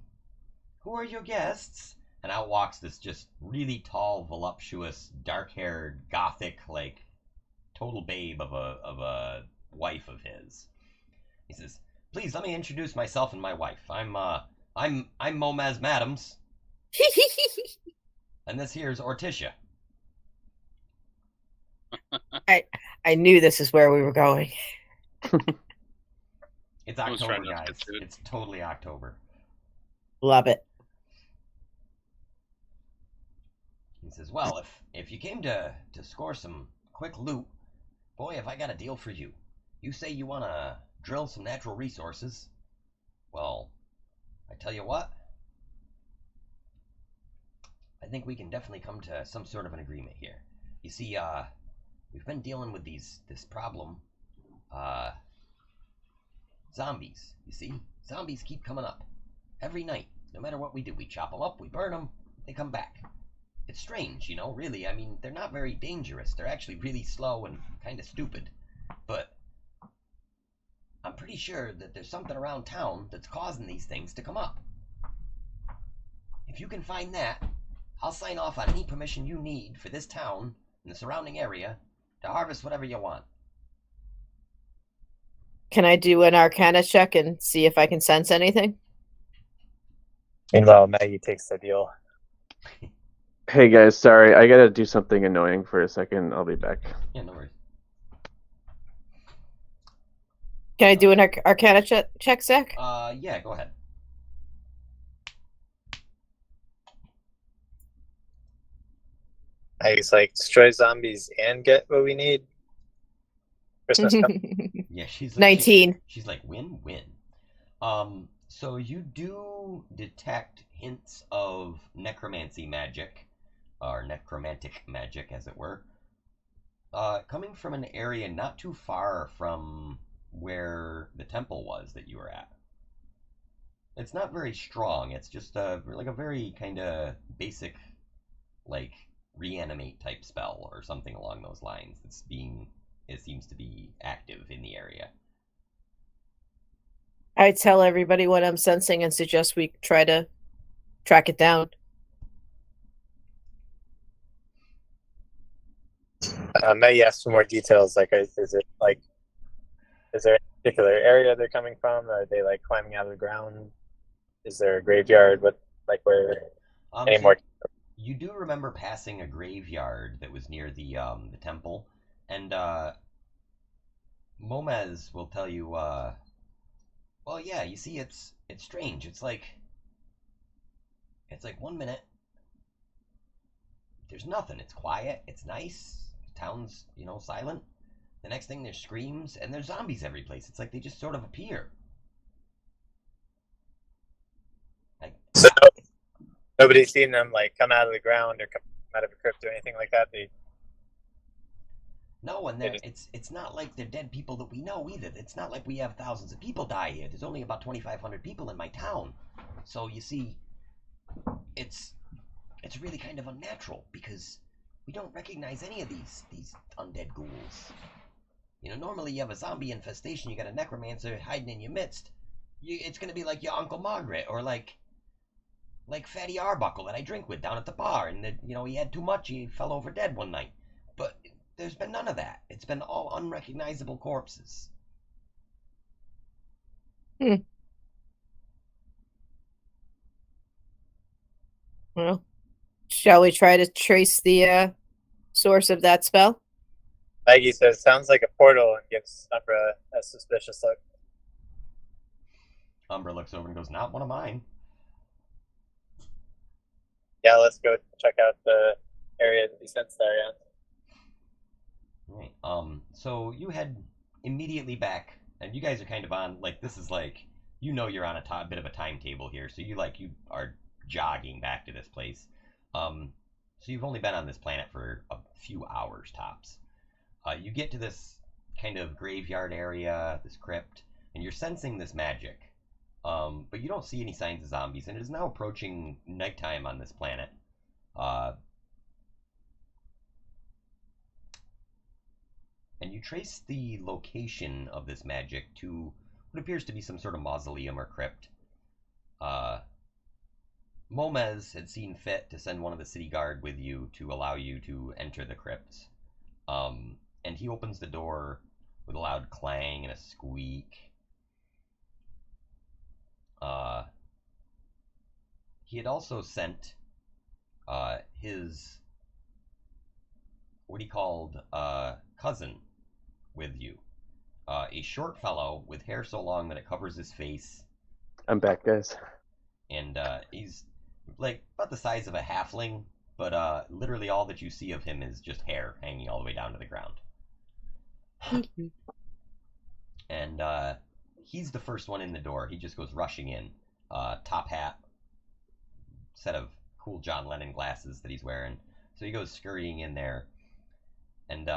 who are your guests? and out walks this just really tall, voluptuous, dark-haired, gothic, like total babe of a wife of his. He says, "Please let me introduce myself and my wife. I'm Momaz Madams, and this here's Orticia." I knew this is where we were going. It's October, guys. It's totally October. Love it. He says, "Well, if you came to score some quick loot, boy, have I got a deal for you. You say you want to drill some natural resources. Well, I tell you what, I think we can definitely come to some sort of an agreement here. You see, we've been dealing with this problem, zombies. You see, zombies keep coming up every night. No matter what we do, we chop them up, we burn them, they come back. It's strange, you know, really. I mean, they're not very dangerous. They're actually really slow and kind of stupid. But I'm pretty sure that there's something around town that's causing these things to come up. If you can find that, I'll sign off on any permission you need for this town and the surrounding area to harvest whatever you want." Can I do an Arcana check and see if I can sense anything? Meanwhile, Maggie takes the deal. Hey guys, sorry, I gotta do something annoying for a second. I'll be back. Yeah, no worries. Can I do an Arcana check, Zach? Yeah, go ahead. Maggie's like, destroy zombies and get what we need. Christmas coming. Yeah, she's like, 19. She's like, win. So you do detect hints of necromancy magic, or necromantic magic, as it were, coming from an area not too far from where the temple was that you were at. It's not very strong. It's just like a very kind of basic, like reanimate type spell or something along those lines. It seems to be active in the area. I tell everybody what I'm sensing and suggest we try to track it down. Maggie asked for more details. Like, is there a particular area they're coming from? Are they like climbing out of the ground? Is there a graveyard? Where? Any more? You do remember passing a graveyard that was near the temple, and Momez will tell you, well, yeah, you see, it's strange. It's like 1 minute there's nothing. It's quiet. It's nice. The town's, silent. The next thing, there's screams and there's zombies every place. It's like they just sort of appear. So nobody's seen them like come out of the ground or come out of a crypt or anything like that. No, and it's not like they're dead people that we know either. It's not like we have thousands of people die here. There's only about 2,500 people in my town. So you see, it's really kind of unnatural because we don't recognize any of these undead ghouls. Normally you have a zombie infestation, you got a necromancer hiding in your midst. It's gonna be like your Uncle Margaret or like Fatty Arbuckle that I drink with down at the bar, and he had too much, he fell over dead one night. But there's been none of that. It's been all unrecognizable corpses. Well, shall we try to trace the source of that spell? Maggie says, sounds like a portal, and gives Umbra a suspicious look. Umbra looks over and goes, not one of mine. Yeah, let's go check out the area that we sensed there, yeah. Right. So you head immediately back, and you guys are kind of on, this is you're on a bit of a timetable here, so you are jogging back to this place. So you've only been on this planet for a few hours tops. You get to this kind of graveyard area, this crypt, and you're sensing this magic. But you don't see any signs of zombies, and it is now approaching nighttime on this planet. And you trace the location of this magic to what appears to be some sort of mausoleum or crypt. Momez had seen fit to send one of the city guard with you to allow you to enter the crypt. And he opens the door with a loud clang and a squeak. He had also sent his, what he called, cousin with you. A short fellow with hair so long that it covers his face. I'm back, guys. And he's like about the size of a halfling, but literally all that you see of him is just hair hanging all the way down to the ground. And he's the first one in the door. He just goes rushing in. Top hat, set of cool John Lennon glasses that he's wearing. So he goes scurrying in there, and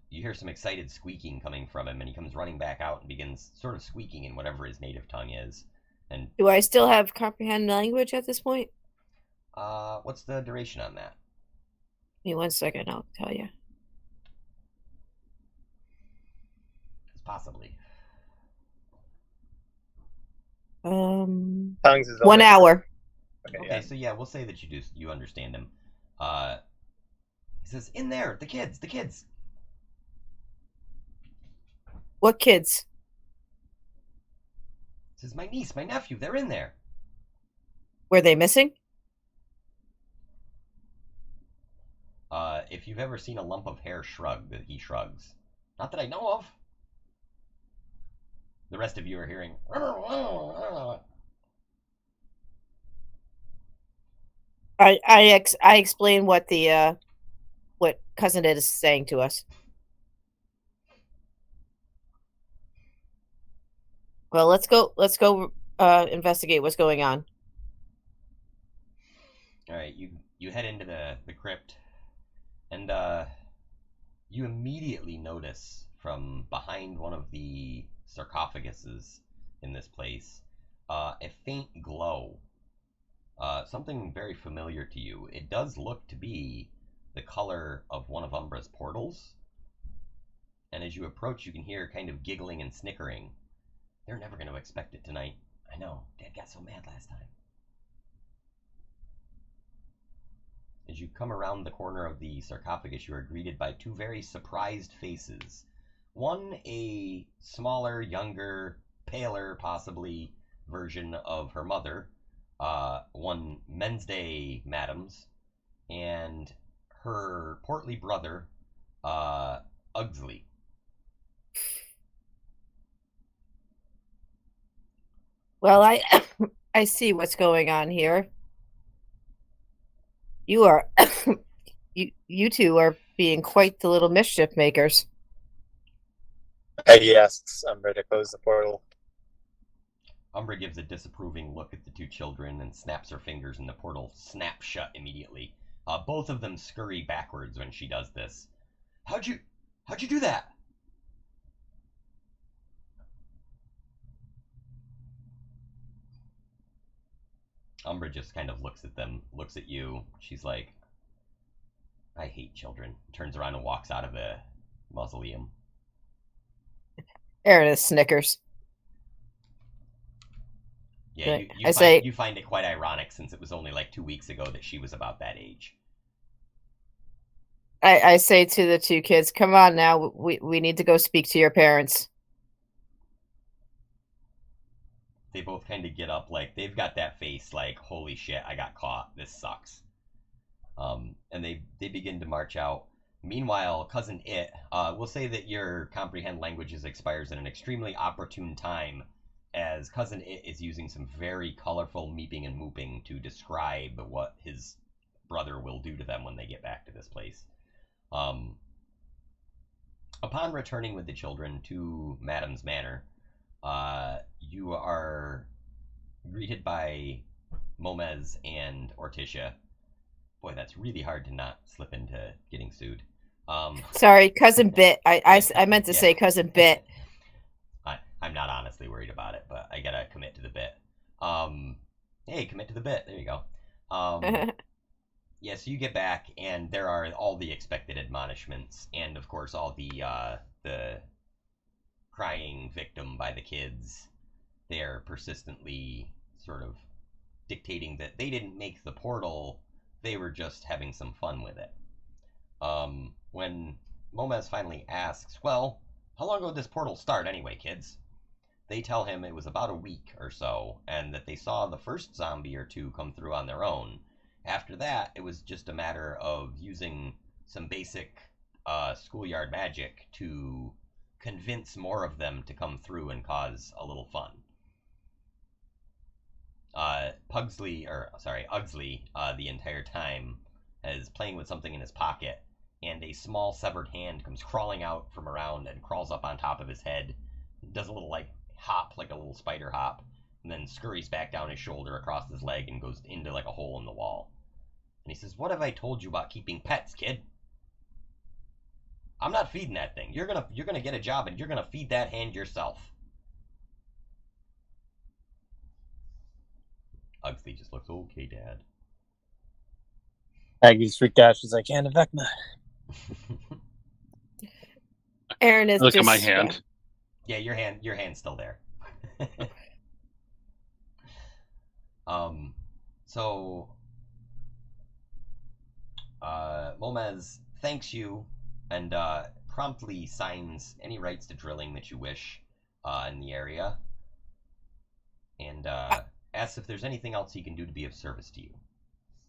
you hear some excited squeaking coming from him, and he comes running back out and begins sort of squeaking in whatever his native tongue is. And do I still have comprehend language at this point? what's the duration on that? Give me 1 second, I'll tell you. Possibly. Tongues is 1 only- hour. Okay, Okay, so yeah, we'll say that you understand him. He says, "In there, the kids, the kids." What kids? He says, "My niece, my nephew, they're in there." Were they missing? If you've ever seen a lump of hair shrug, that he shrugs. Not that I know of. The rest of you are hearing. I explain what the what cousin Ed is saying to us. Well, let's go investigate what's going on. All right, you head into the crypt, and you immediately notice from behind one of the sarcophaguses in this place a faint glow. Something very familiar to you. It does look to be the color of one of Umbra's portals. And as you approach, you can hear kind of giggling and snickering. They're never going to expect it tonight. I know. Dad got so mad last time. As you come around the corner of the sarcophagus, you are greeted by two very surprised faces. One, a smaller, younger, paler, possibly, version of her mother. One Wednesday Madams, and her portly brother, Ugsley. Well, I see what's going on here. You are you two are being quite the little mischief makers. He asks Umbra to close the portal. Umbra gives a disapproving look at the two children and snaps her fingers, and the portal snaps shut immediately. Both of them scurry backwards when she does this. How'd you do that? Umbra just kind of looks at them, looks at you. She's like, "I hate children." Turns around and walks out of the mausoleum. Aaron snickers. Yeah, you find it quite ironic since it was only like 2 weeks ago that she was about that age. I say to the two kids, "Come on now, we need to go speak to your parents." They both kind of get up, like they've got that face like, "Holy shit, I got caught. This sucks." And they begin to march out. Meanwhile, cousin It, we'll say that your comprehend languages expires at an extremely opportune time, as cousin It is using some very colorful meeping and mooping to describe what his brother will do to them when they get back to this place. Upon returning with the children to Madam's Manor, you are greeted by Momez and Orticia. Boy, that's really hard to not slip into getting sued. Sorry, cousin Bit. I meant to say cousin Bit. I'm not honestly worried about it, but I gotta commit to the bit. Hey, commit to the bit. There you go. Yeah, so you get back, and there are all the expected admonishments, and of course all the crying victim by the kids. They are persistently sort of dictating that they didn't make the portal, they were just having some fun with it. When Momez finally asks, well, how long ago did this portal start anyway, kids? They tell him it was about a week or so, and that they saw the first zombie or two come through on their own. After that, it was just a matter of using some basic schoolyard magic to convince more of them to come through and cause a little fun. Ugsley, the entire time, is playing with something in his pocket, and a small severed hand comes crawling out from around and crawls up on top of his head, does a little hop, like a little spider hop, and then scurries back down his shoulder across his leg and goes into a hole in the wall. And he says, what have I told you about keeping pets, kid? I'm not feeding that thing. You're gonna get a job and you're gonna feed that hand yourself. Ugsley just looks, okay, Dad. Aggie's freaked out. She's like, Anna Vecna. Aaron is Look at my hand. Yeah, your hand's still there. So Momez thanks you and promptly signs any rights to drilling that you wish in the area, and asks if there's anything else he can do to be of service to you.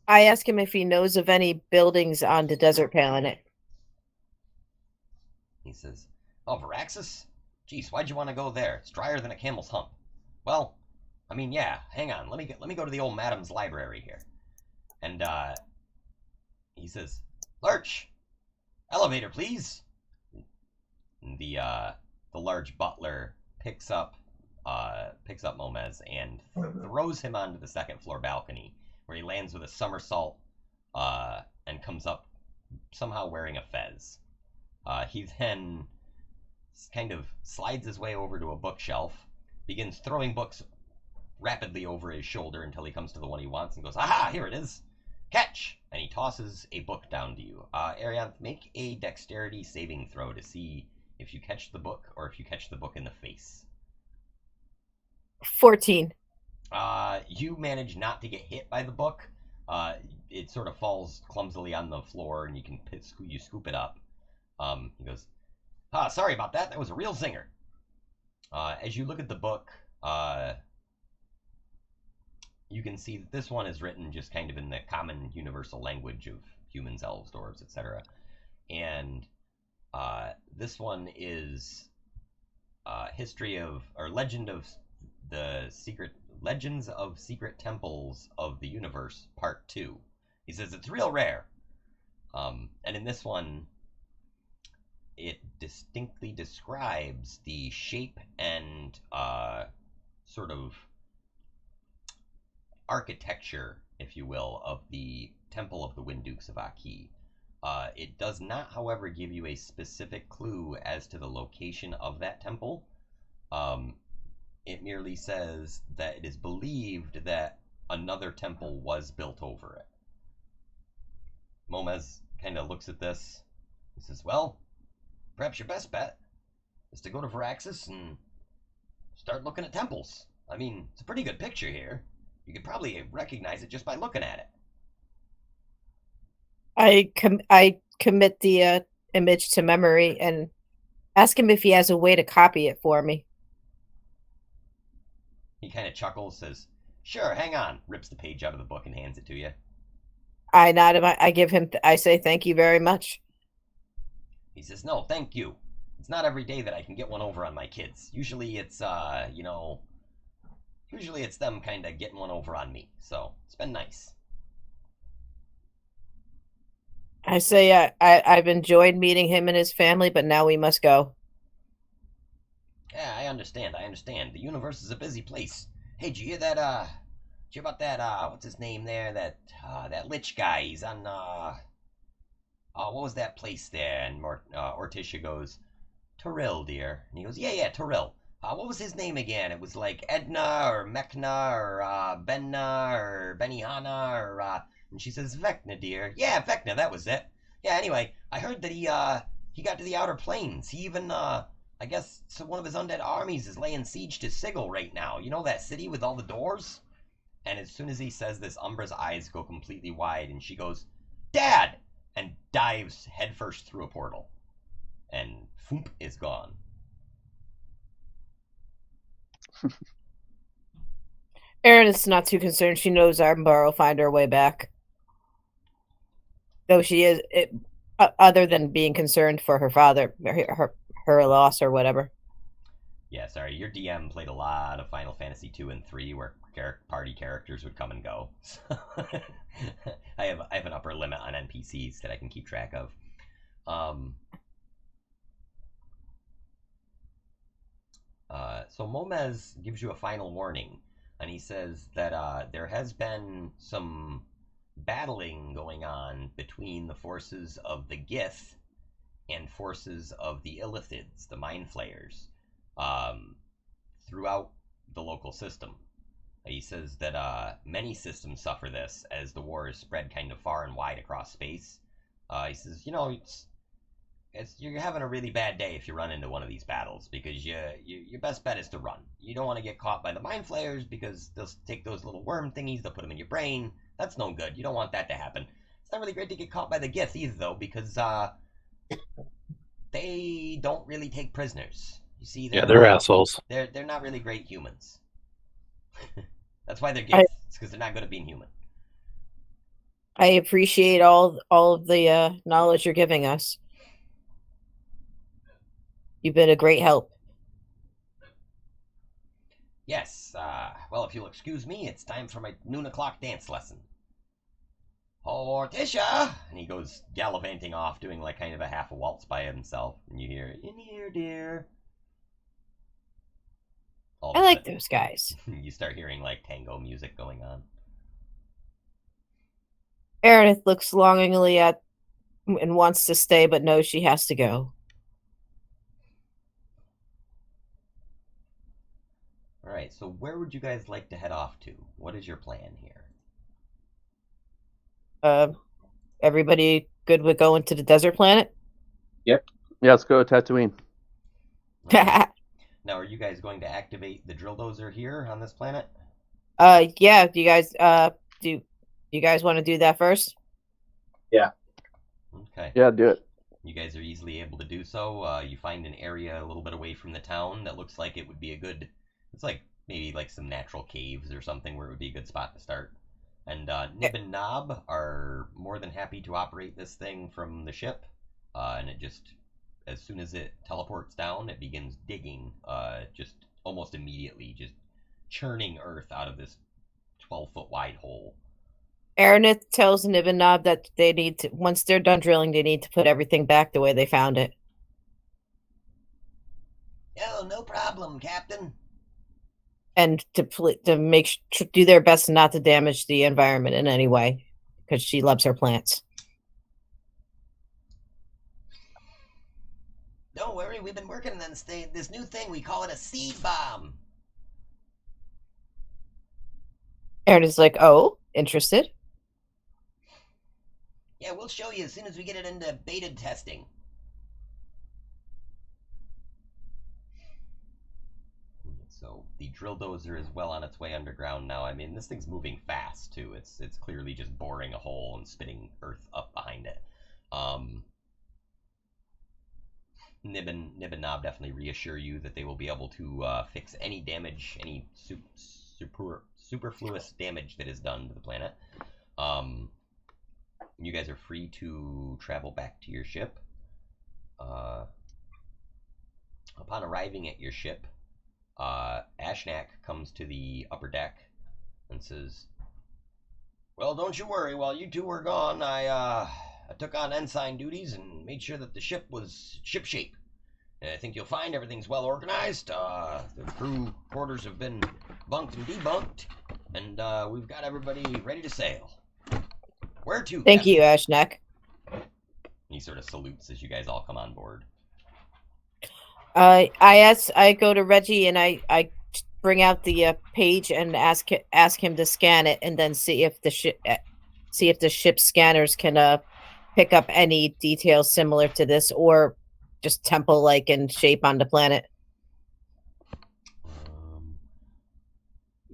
I ask him if he knows of any buildings on the desert planet. He says, oh, Varaxis? Geez, why'd you want to go there? It's drier than a camel's hump. Well, I mean, yeah, hang on. Let me go to the old madam's library here. And he says, Lurch, elevator, please. And the large butler picks up Momez and throws him onto the second floor balcony, where he lands with a somersault and comes up somehow wearing a fez. He then kind of slides his way over to a bookshelf, begins throwing books rapidly over his shoulder until he comes to the one he wants and goes, aha, here it is. Catch! And he tosses a book down to you. Arianth, make a dexterity saving throw to see if you catch the book or if you catch the book in the face. 14. You manage not to get hit by the book. It sort of falls clumsily on the floor, and you scoop it up. He goes, sorry about that. That was a real zinger. As you look at the book, you can see that this one is written just kind of in the common universal language of humans, elves, dwarves, etc. And this one is Legends of Secret Temples of the Universe, Part 2. He says it's real rare. And in this one, it distinctly describes the shape and sort of architecture, if you will, of the Temple of the Windukes of Aki. It does not, however, give you a specific clue as to the location of that temple. It merely says that it is believed that another temple was built over it. Momez kind of looks at this. He says, well, perhaps your best bet is to go to Varaxis and start looking at temples. I mean, it's a pretty good picture here. You could probably recognize it just by looking at it. I commit the image to memory and ask him if he has a way to copy it for me. He kind of chuckles, says, sure, hang on, rips the page out of the book and hands it to you. I nod him. I say thank you very much. He says, no, thank you. It's not every day that I can get one over on my kids. Usually it's, usually it's them kind of getting one over on me. So it's been nice. I say I've enjoyed meeting him and his family, but now we must go. Yeah, I understand. The universe is a busy place. Hey, did you hear that, did you hear about that, what's his name there? That lich guy. He's on, what was that place there? And Orticia goes, Toril, dear. And he goes, yeah, Toril. What was his name again? It was like Edna or Mechna or Benna or Benihana or and she says Vecna, dear. Yeah, Vecna, that was it. Yeah, anyway, I heard that he got to the outer planes. He even I guess so one of his undead armies is laying siege to Sigil right now. You know that city with all the doors? And as soon as he says this, Umbra's eyes go completely wide, and she goes, "Dad!" and dives headfirst through a portal. And Foomp is gone. Erin is not too concerned. She knows Umbra will find her way back. Though she is, other than being concerned for her father, her loss or whatever. Yeah, sorry, your DM played a lot of Final Fantasy 2 and 3 where party characters would come and go. So I have an upper limit on NPCs that I can keep track of. So Momez gives you a final warning, and he says that there has been some battling going on between the forces of the Gith and forces of the Illithids, the Mind Flayers, throughout the local system. He says that many systems suffer this as the war is spread kind of far and wide across space. He says, you're having a really bad day if you run into one of these battles, because your best bet is to run. You don't want to get caught by the Mind Flayers, because they'll take those little worm thingies, they'll put them in your brain. That's no good. You don't want that to happen. It's not really great to get caught by the Gith either, though, because they don't really take prisoners. You see, they're assholes. They're not really great humans. That's why they're Gith. It's because they're not good at being human. I appreciate all of the knowledge you're giving us. You've been a great help. Yes. Well, if you'll excuse me, it's time for my noon o'clock dance lesson. Horticia! And he goes gallivanting off, doing like kind of a half a waltz by himself. And you hear, "In here, dear." I like those guys. You start hearing like tango music going on. Aerith looks longingly at and wants to stay, but knows she has to go. All right, so where would you guys like to head off to? What is your plan here? Everybody good with going to the desert planet? Yep. Yeah, let's go to Tatooine. Okay. Now, are you guys going to activate the drill dozer here on this planet? Yeah. Do you guys you guys want to do that first? Yeah. Okay. Yeah, do it. You guys are easily able to do so. You find an area a little bit away from the town that looks like it would be a good. It's like maybe like some natural caves or something where it would be a good spot to start. And Nib and Nob are more than happy to operate this thing from the ship. And it just, as soon as it teleports down, it begins digging just almost immediately, just churning earth out of this 12-foot wide hole. Aranith tells Nib and Nob that they need to, once they're done drilling, they need to put everything back the way they found it. Oh, no problem, Captain. And to do their best not to damage the environment in any way, because she loves her plants. Don't worry, we've been working on this new thing. We call it a seed bomb. Aaron is like, "Oh, interested?" Yeah, we'll show you as soon as we get it into beta testing. So the drill dozer is well on its way underground now. I mean, this thing's moving fast too. It's clearly just boring a hole and spitting earth up behind it. Nib and Nob definitely reassure you that they will be able to fix any damage, any superfluous damage that is done to the planet. You guys are free to travel back to your ship. Upon arriving at your ship, Ashnak comes to the upper deck and says, "Well, don't you worry. While you two were gone, I took on ensign duties and made sure that the ship was shipshape. I think you'll find everything's well organized. The crew quarters have been bunked and debunked, and we've got everybody ready to sail. Where to? Thank you, Ashnak." He sort of salutes as you guys all come on board. I go to Reggie and I bring out the page and ask him to scan it, and then see if the ship scanners can pick up any details similar to this or just temple-like in shape on the planet.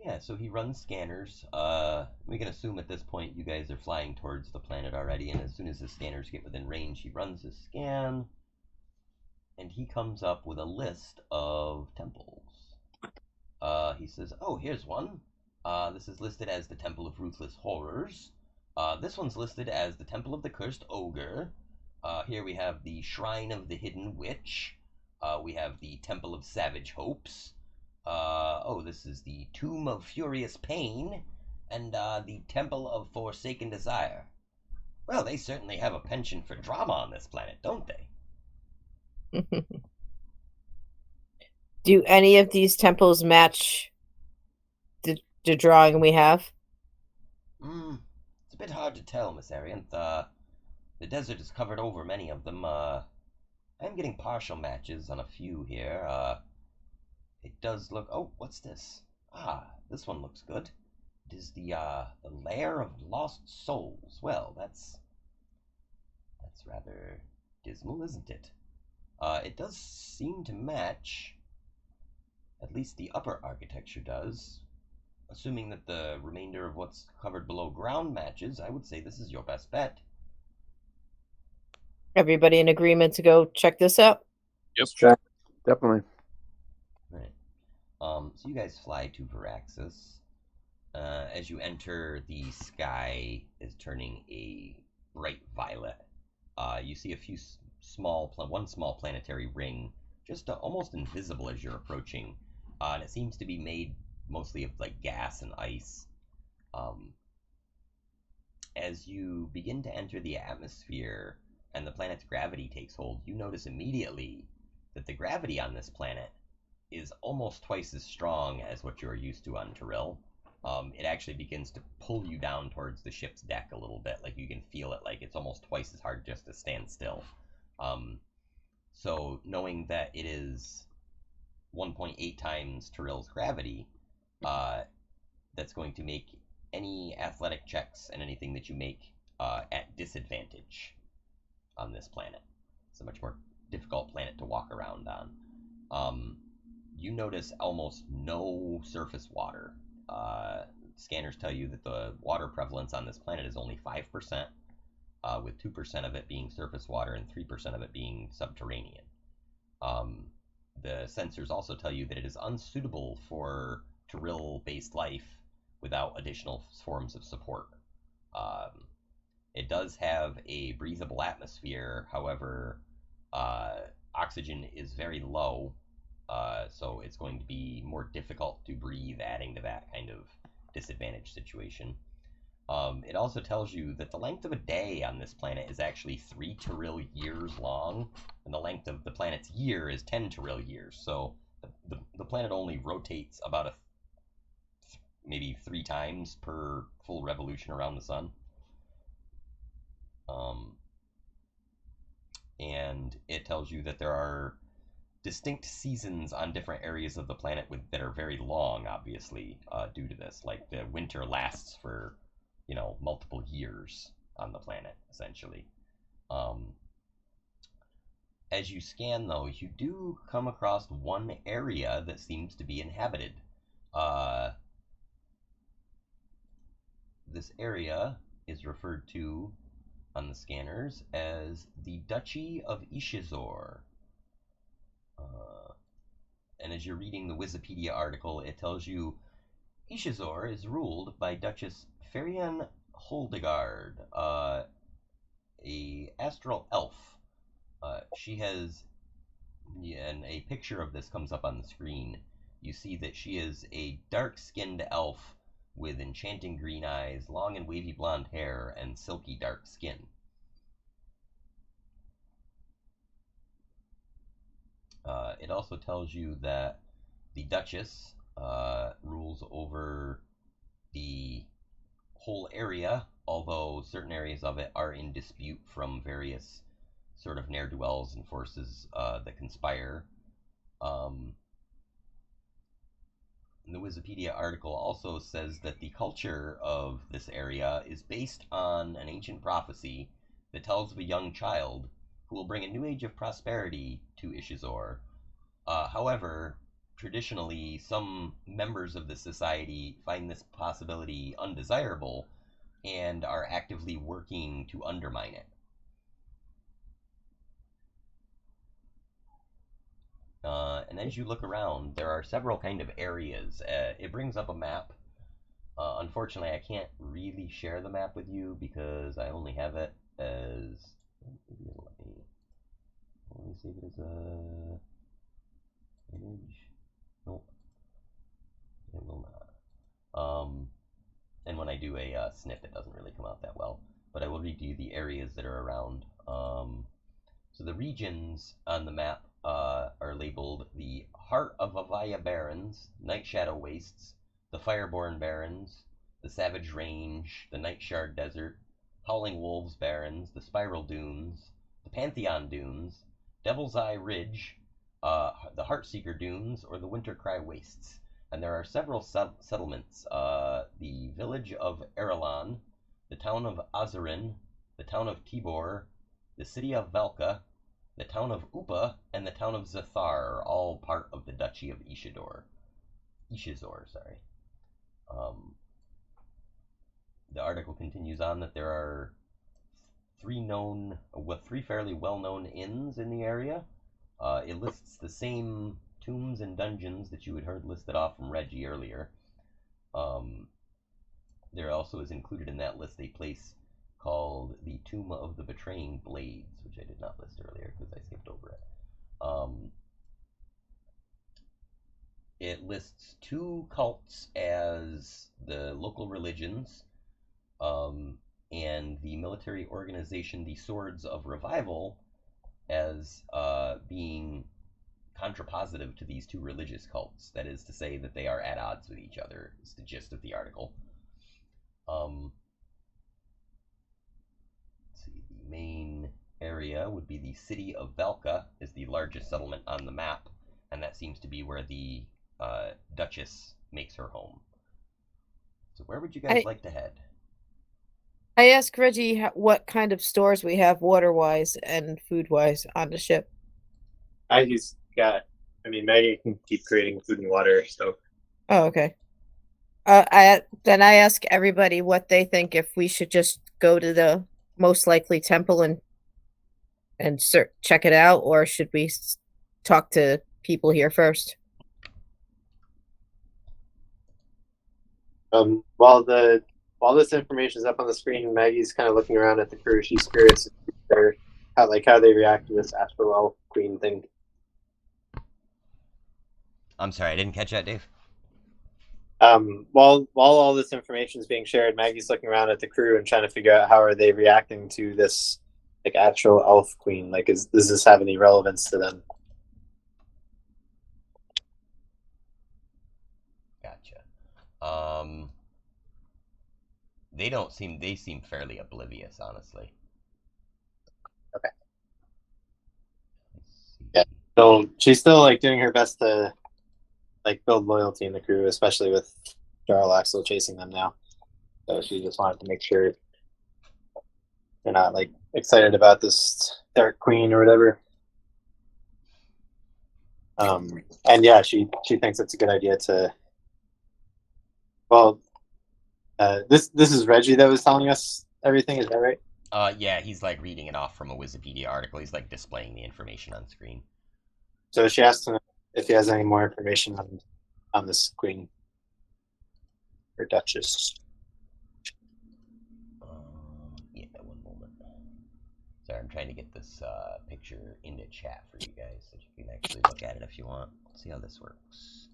Yeah, so he runs scanners. We can assume at this point you guys are flying towards the planet already, and as soon as the scanners get within range, he runs a scan, and he comes up with a list of temples. He says, oh, here's one. This is listed as the Temple of Ruthless Horrors. This one's listed as the Temple of the Cursed Ogre. Here we have the Shrine of the Hidden Witch. We have the Temple of Savage Hopes. Oh, this is the Tomb of Furious Pain. And the Temple of Forsaken Desire. Well, they certainly have a penchant for drama on this planet, don't they? Do any of these temples match the drawing we have? It's a bit hard to tell, Miss Arianth. The desert is covered over many of them. I'm getting partial matches on a few here. It does look... Oh, what's this? This one looks good. It is the Lair of Lost Souls. Well, that's rather dismal, isn't it? It does seem to match... At least the upper architecture does. Assuming that the remainder of what's covered below ground matches, I would say this is your best bet. Everybody in agreement to go check this out? Yep. Check. Definitely. Right. So you guys fly to Veraxis. As you enter, the sky is turning a bright violet. You see a few one small planetary ring, just almost invisible as you're approaching, and it seems to be made mostly of like gas and ice. As you begin to enter the atmosphere and the planet's gravity takes hold, you notice immediately that the gravity on this planet is almost twice as strong as what you're used to on Tyrell. It actually begins to pull you down towards the ship's deck a little bit. Like you can feel it, like it's almost twice as hard just to stand still. So knowing that it is 1.8 times Tyrell's gravity, that's going to make any athletic checks and anything that you make at disadvantage on this planet. It's a much more difficult planet to walk around on. You notice almost no surface water. Scanners tell you that the water prevalence on this planet is only 5%, with 2% of it being surface water and 3% of it being subterranean. The sensors also tell you that it is unsuitable for Tyrell-based life without additional forms of support. It does have a breathable atmosphere, however, oxygen is very low, so it's going to be more difficult to breathe, adding to that kind of disadvantaged situation. It also tells you that the length of a day on this planet is actually 3 Tyrell years long, and the length of the planet's year is 10 Tyrell years. So the planet only rotates about maybe 3 times per full revolution around the sun. And it tells you that there are distinct seasons on different areas of the planet that are very long, obviously, due to this. Like the winter lasts for, multiple years on the planet, essentially. As you scan, though, you do come across one area that seems to be inhabited. This area is referred to on the scanners as the Duchy of Ishizor. And as you're reading the Wikipedia article, it tells you Ishizor is ruled by Duchess Ferian Holdegard, a astral elf. She has, and a picture of this comes up on the screen. You see that she is a dark-skinned elf with enchanting green eyes, long and wavy blonde hair, and silky dark skin. It also tells you that the Duchess rules over the whole area, although certain areas of it are in dispute from various sort of ne'er-do-wells and forces that conspire. The Wikipedia article also says that the culture of this area is based on an ancient prophecy that tells of a young child who will bring a new age of prosperity to Ishizor. However, traditionally, some members of the society find this possibility undesirable and are actively working to undermine it. And as you look around, there are several kind of areas. It brings up a map. Unfortunately, I can't really share the map with you because I only have it as... Let me see if it is a image. Nope, it will not. And when I do a snip, it doesn't really come out that well. But I will read you the areas that are around. So the regions on the map are labeled the Heart of Avaya Barrens, Night Shadow Wastes, the Fireborn Barrens, the Savage Range, the Night Shard Desert, Howling Wolves Barrens, the Spiral Dunes, the Pantheon Dunes, Devil's Eye Ridge, the Heartseeker Dunes, or the Wintercry Wastes. And there are several settlements, the village of Erelon, the town of Azarin, the town of Tibor, the city of Velka, the town of Upa, and the town of Zathar are all part of the Duchy of Ishizor. The article continues on that there are three fairly well-known inns in the area. It lists the same tombs and dungeons that you had heard listed off from Reggie earlier. There also is included in that list a place called the Tomb of the Betraying Blades, which I did not list earlier because I skipped over it. It lists two cults as the local religions, and the military organization, the Swords of Revival, as being contrapositive to these two religious cults. That is to say that they are at odds with each other, is the gist of the article. Let's see, the main area would be the city of Velka, is the largest settlement on the map, and that seems to be where the Duchess makes her home. So where would you guys like to head? I asked Reggie what kind of stores we have water-wise and food-wise on the ship. Maggie can keep creating food and water, so. Oh, okay. Then I ask everybody what they think, if we should just go to the most likely temple and check it out, or should we talk to people here first? While this information is up on the screen, Maggie's kind of looking around at the crew. She's curious how they react to this Astral Elf Queen thing. I'm sorry, I didn't catch that, Dave. While all this information is being shared, Maggie's looking around at the crew and trying to figure out how are they reacting to this Astral Elf Queen. Does this have any relevance to them? Gotcha. They seem fairly oblivious, honestly. Okay. Yeah. So she's still doing her best to build loyalty in the crew, especially with Jarlaxle chasing them now. So she just wanted to make sure they're not excited about this Dark Queen or whatever. And yeah, she thinks it's a good idea to. Well, this is Reggie that was telling us everything. Is that right? Yeah, he's reading it off from a Wikipedia article. He's displaying the information on screen. So she asked him if he has any more information on this queen or duchess. Yeah, one moment. Sorry, I'm trying to get this picture into chat for you guys so you can actually look at it if you want. Let's see how this works.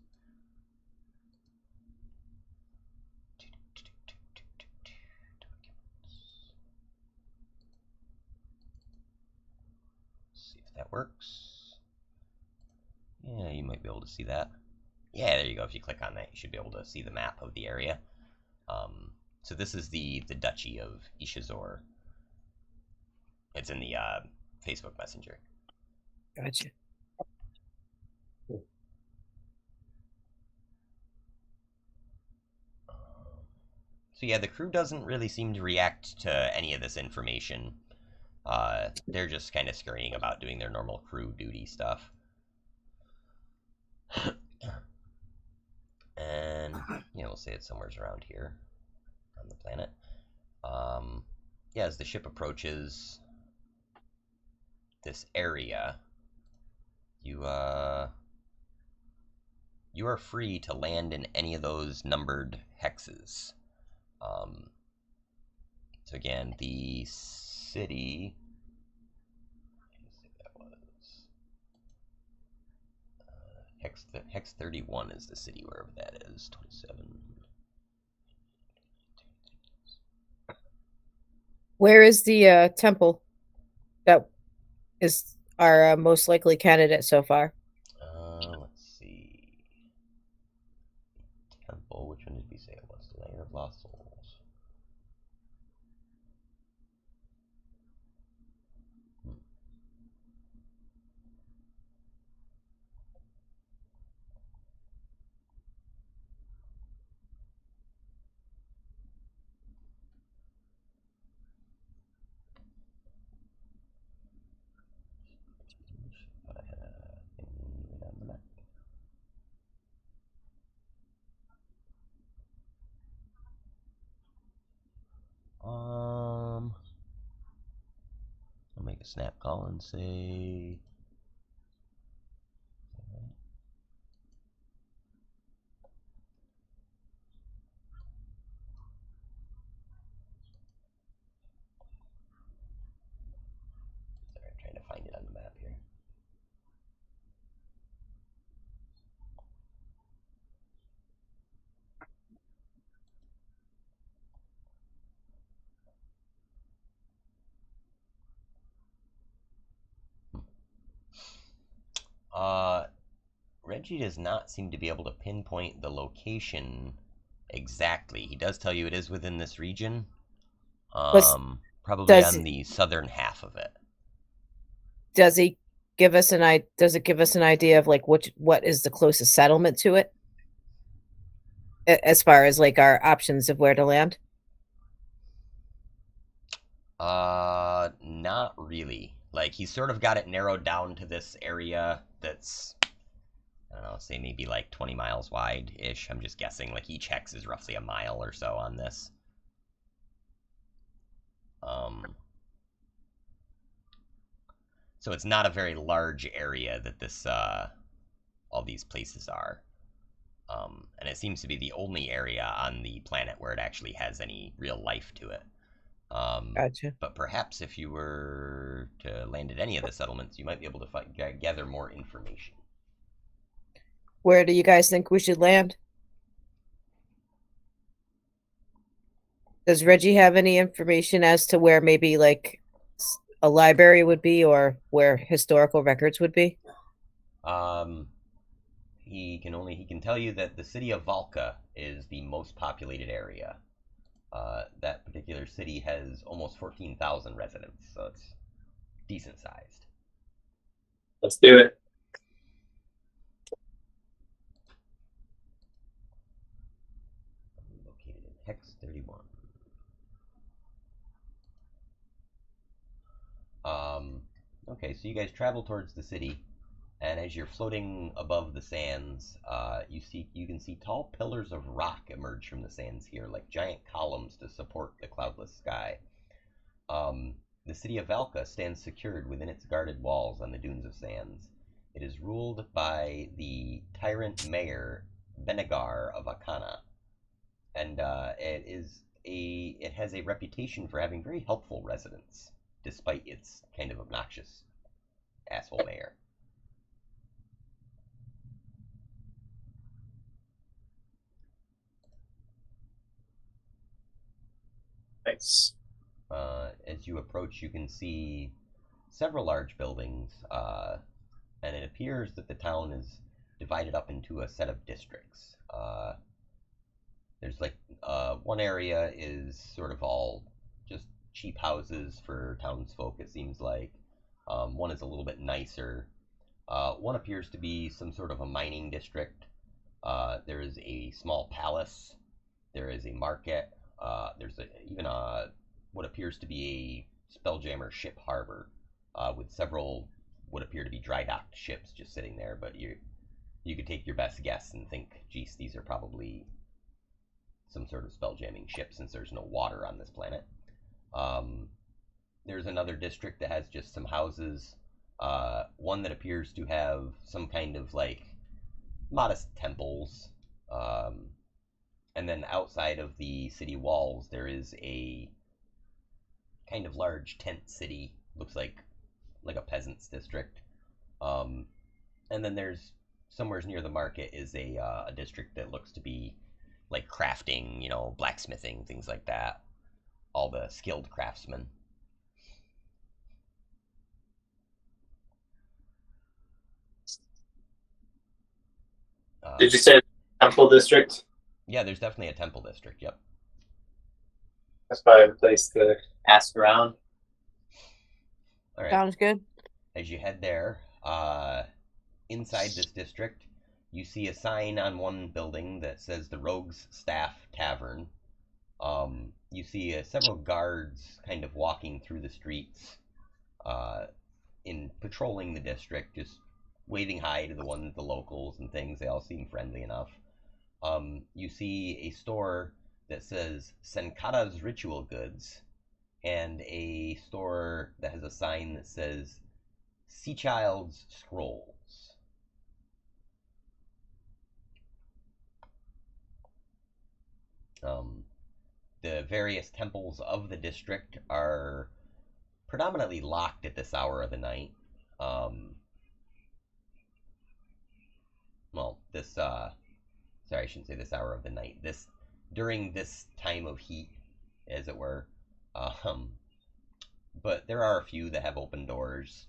That works. Yeah, you might be able to see that. Yeah, there you go. If you click on that, you should be able to see the map of the area. So this is the Duchy of Ishizor. It's in the Facebook Messenger. Gotcha. So yeah, the crew doesn't really seem to react to any of this information. They're just kind of scurrying about doing their normal crew duty stuff. we'll say it's somewhere around here on the planet. Yeah, as the ship approaches this area, you are free to land in any of those numbered hexes. So again, the city. That was hex 31 is the city, wherever that is. 27. Where is the temple that is our most likely candidate so far? Let's see. Temple, which one did we say it was? The Lair of Lost Souls. I'll make a snap call and say. Sorry, I'm trying to find it on the map here. Reggie does not seem to be able to pinpoint the location exactly. He does tell you it is within this region. Probably on the southern half of it. Does he give us does it give us an idea of like what is the closest settlement to it? As far as like our options of where to land? Not really. Like, he's sort of got it narrowed down to this area that's, I don't know, say maybe like 20 miles wide-ish. I'm just guessing. Like, each hex is roughly a mile or so on this. So it's not a very large area that this, all these places are. And it seems to be the only area on the planet where it actually has any real life to it. Gotcha. But perhaps if you were to land at any of the settlements, you might be able to gather more information. Where do you guys think we should land? Does Reggie have any information as to where maybe like a library would be or where historical records would be? He can tell you that the city of Valka is the most populated area. That particular city has almost 14,000 residents, so it's decent sized. Let's do it. Located in Hex 31. Okay, so you guys travel towards the city, and as you're floating above the sands, you can see tall pillars of rock emerge from the sands here, like giant columns to support the cloudless sky. The city of Valka stands secured within its guarded walls on the dunes of sands. It is ruled by the tyrant mayor Benegar of Akana, and it has a reputation for having very helpful residents, despite its kind of obnoxious asshole mayor. Nice. As you approach, you can see several large buildings, and it appears that the town is divided up into a set of districts. There's like one area is sort of all just cheap houses for townsfolk, it seems like. One is a little bit nicer. One appears to be some sort of a mining district. There is a small palace. There is a market. There's even what appears to be a Spelljammer ship harbor with several what appear to be dry docked ships just sitting there. But you could take your best guess and think, geez, these are probably some sort of spell jamming ship since there's no water on this planet. There's another district that has just some houses. One that appears to have some kind of like modest temples. And then outside of the city walls, there is a kind of large tent city. Looks like a peasant's district. And then there's somewhere near the market is a district that looks to be like crafting, blacksmithing, things like that. All the skilled craftsmen. Did you say temple district? Yeah, there's definitely a temple district. Yep. That's probably a place to ask around. All right. Sounds good. As you head there, inside this district, you see a sign on one building that says the Rogue's Staff Tavern. You see several guards kind of walking through the streets, in patrolling the district, just waving hi to the locals and things. They all seem friendly enough. You see a store that says Senkata's Ritual Goods, and a store that has a sign that says Sea Child's Scrolls. The various temples of the district are predominantly locked at this hour of the night. Sorry, I shouldn't say this hour of the night. During this time of heat, as it were. But there are a few that have open doors,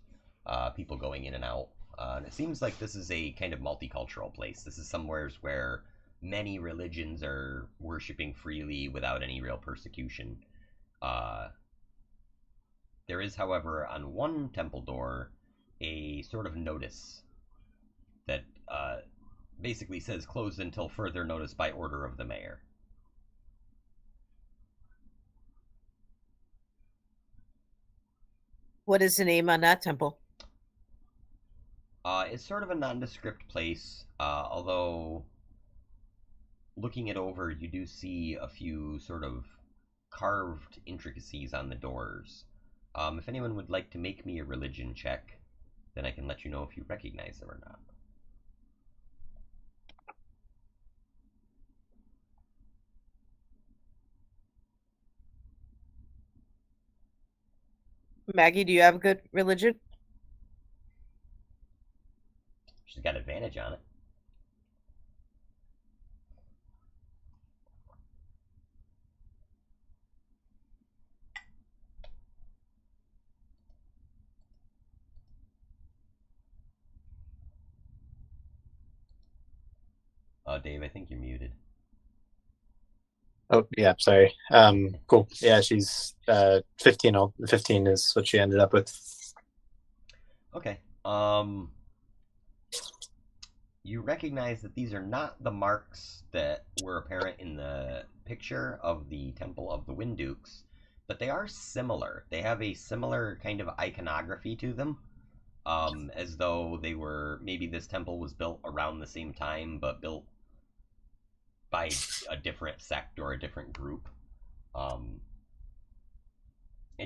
people going in and out. And it seems like this is a kind of multicultural place. This is somewhere where many religions are worshiping freely without any real persecution. There is, however, on one temple door, a sort of notice that basically says closed until further notice by order of the mayor. What is the name on that temple? It's sort of a nondescript place, although looking it over, you do see a few sort of carved intricacies on the doors. If anyone would like to make me a religion check, then I can let you know if you recognize them or not. Maggie, do you have a good religion? She's got advantage on it. Dave, I think you're muted. Oh yeah, sorry. Cool. Yeah, she's 15. 15 is what she ended up with. Okay. You recognize that these are not the marks that were apparent in the picture of the Temple of the Winddukes, but they are similar. They have a similar kind of iconography to them, as though maybe this temple was built around the same time, but built by a different sect or a different group. And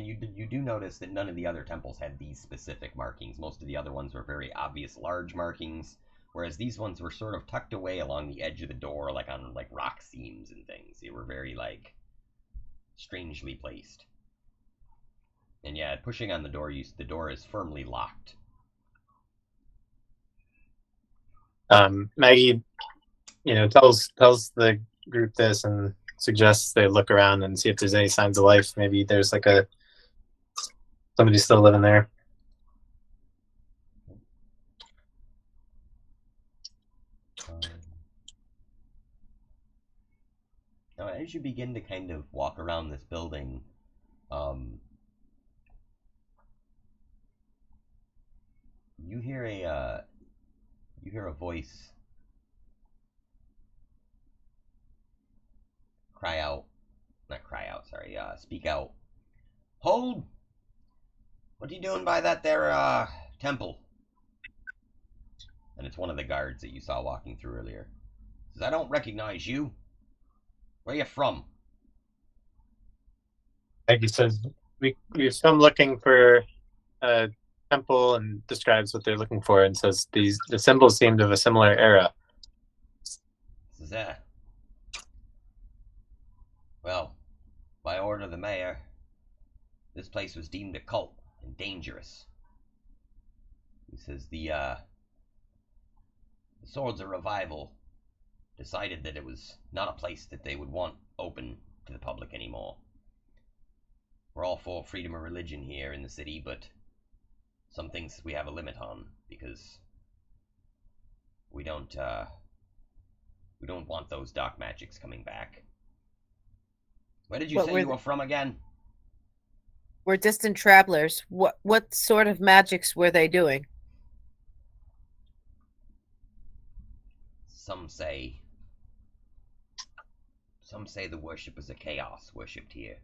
you do notice that none of the other temples had these specific markings. Most of the other ones were very obvious large markings, whereas these ones were sort of tucked away along the edge of the door, like on like rock seams and things. They were very like strangely placed. And yeah, pushing on the door, the door is firmly locked. Maggie, tells the group this and suggests they look around and see if there's any signs of life. Maybe there's like somebody still living there. Now, as you begin to kind of walk around this building, you hear a voice speak out. Hold! What are you doing by that there, temple? And it's one of the guards that you saw walking through earlier. Says, I don't recognize you. Where you from? Maggie says, we've come looking for a temple and describes what they're looking for and says the symbols seemed of a similar era. Says, well, by order of the mayor, this place was deemed a cult and dangerous. He says the Swords of Revival decided that it was not a place that they would want open to the public anymore. We're all for freedom of religion here in the city, but some things we have a limit on because we don't want those dark magics coming back. Where did you say you were from again? We're distant travelers. What sort of magics were they doing? Some say the worship was a chaos worshipped here.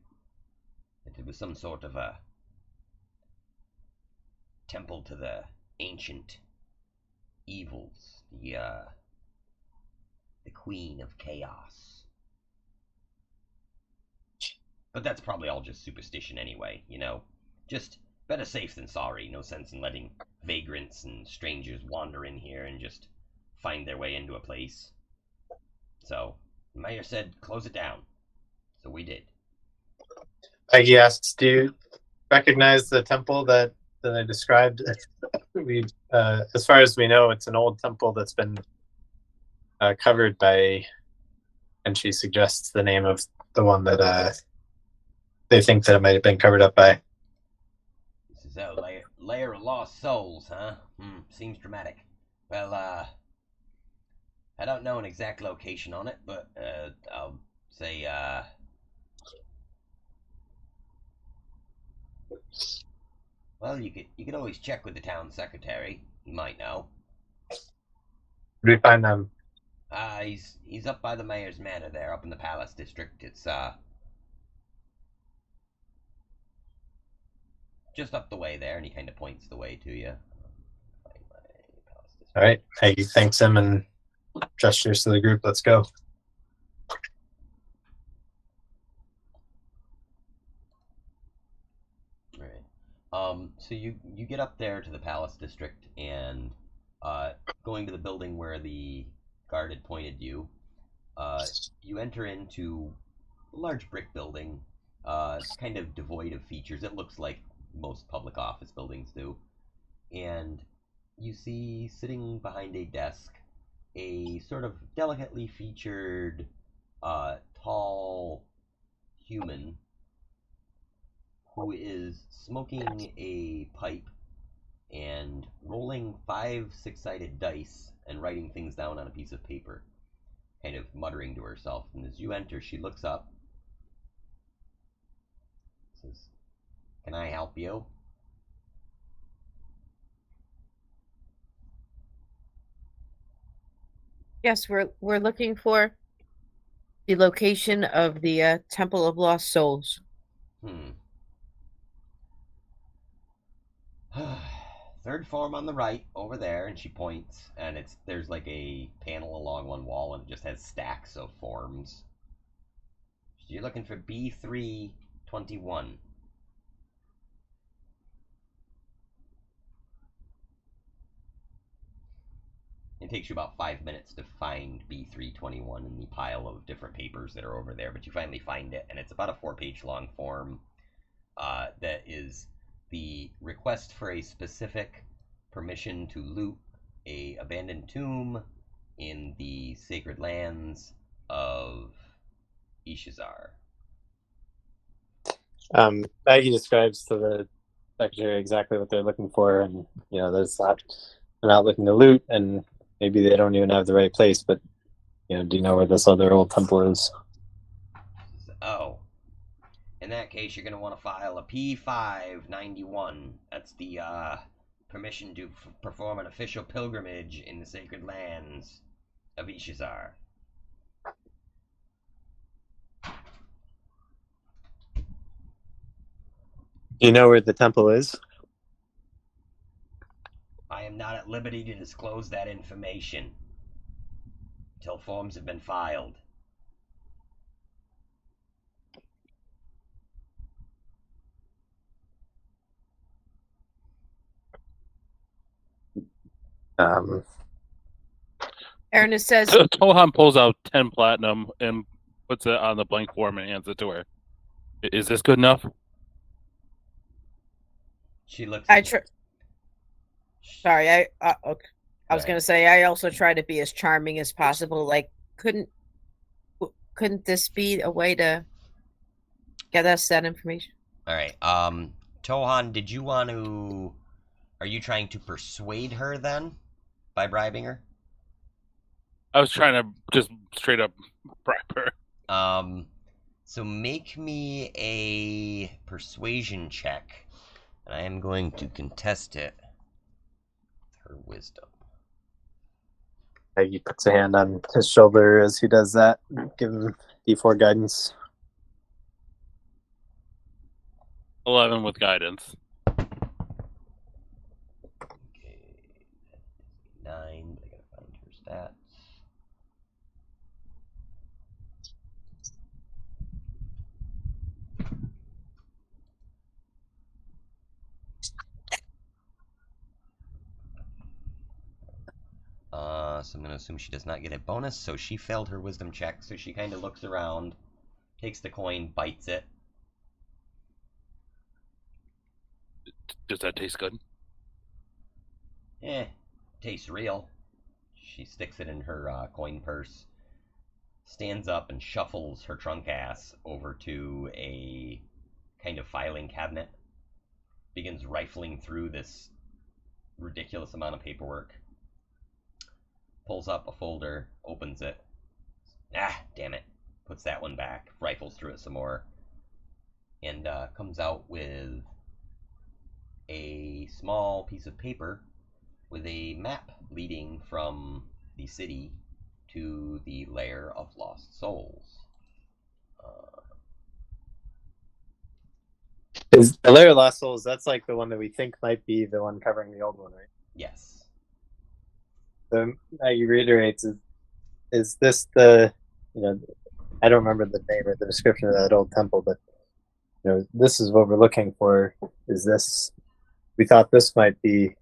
That it was some sort of a temple to the ancient evils, the queen of chaos. But that's probably all just superstition anyway, you know? Just better safe than sorry. No sense in letting vagrants and strangers wander in here and just find their way into a place. So, the mayor said, close it down. So we did. Maggie asks, do you recognize the temple that I described? As far as we know, it's an old temple that's been covered by, and she suggests the name of the one that they think that it might have been covered up by. This is a layer of lost souls, huh? Seems dramatic. Well, I don't know an exact location on it, but I'll say well, you could always check with the town secretary. He might know. Where do we find them? He's up by the mayor's manor there, up in the Palace District. It's just up the way there, and he kind of points the way to you. All right, Maggie thanks him and gestures to the group. Let's go. So you get up there to the Palace District, and going to the building where the guard had pointed you, you enter into a large brick building, kind of devoid of features. It looks like most public office buildings do. And you see sitting behind a desk a sort of delicately featured, tall human who is smoking a pipe and rolling 5 six-sided dice and writing things down on a piece of paper, kind of muttering to herself. And as you enter, she looks up, says, "Can I help you?" Yes, we're looking for the location of the Temple of Lost Souls. Third form on the right over there, and she points, and there's like a panel along one wall, and it just has stacks of forms. You're looking for B321. It takes you about 5 minutes to find B321 in the pile of different papers that are over there, but you finally find it, and it's about a 4-page long form that is the request for a specific permission to loot a abandoned tomb in the sacred lands of Ishazar. Maggie describes to the secretary exactly what they're looking for, and they're not looking to loot, and maybe they don't even have the right place, but do you know where this other old temple is? Oh, in that case, you're going to want to file a P591. That's the permission to perform an official pilgrimage in the sacred lands of Ishazar. Do you know where the temple is? I am not at liberty to disclose that information until forms have been filed. Aaron, it says Tohan pulls out 10 platinum and puts it on the blank form and hands it to her. Is this good enough? She looks. Sorry, okay. I was gonna say I also try to be as charming as possible. Like, couldn't this be a way to get us that information? All right. Tohan, did you want to? Are you trying to persuade her then by bribing her? I was trying to just straight up bribe her. So make me a persuasion check, and I am going to contest it with her wisdom. He puts a hand on his shoulder as he does that. Give him D4 guidance. 11 with guidance. Okay, 9. I gotta find her stats. So I'm going to assume she does not get a bonus, so she failed her wisdom check, so she kind of looks around, takes the coin, bites it. Does that taste good? Tastes real. She sticks it in her coin purse, stands up and shuffles her trunk ass over to a kind of filing cabinet, begins rifling through this ridiculous amount of paperwork. Pulls up a folder, opens it. Damn it. Puts that one back, rifles through it some more, and comes out with a small piece of paper with a map leading from the city to the lair of lost souls. Is the lair of lost souls? That's like the one that we think might be the one covering the old one, right? Yes. So Maggie reiterates: is this the? I don't remember the name or the description of that old temple, but this is what we're looking for. Is this? We thought this might be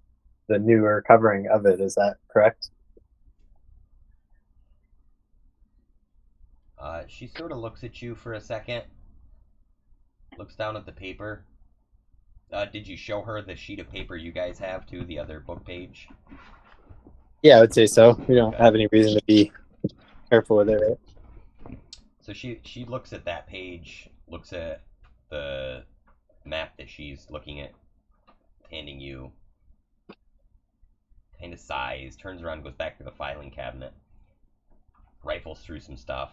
the newer covering of it. Is that correct? She sort of looks at you for a second, looks down at the paper. Did you show her the sheet of paper you guys have too, the other book page? Yeah, I would say so. We don't have any reason to be careful with it, right? So she looks at that page, looks at the map that she's looking at, handing you, kind of sighs, turns around, goes back to the filing cabinet, rifles through some stuff.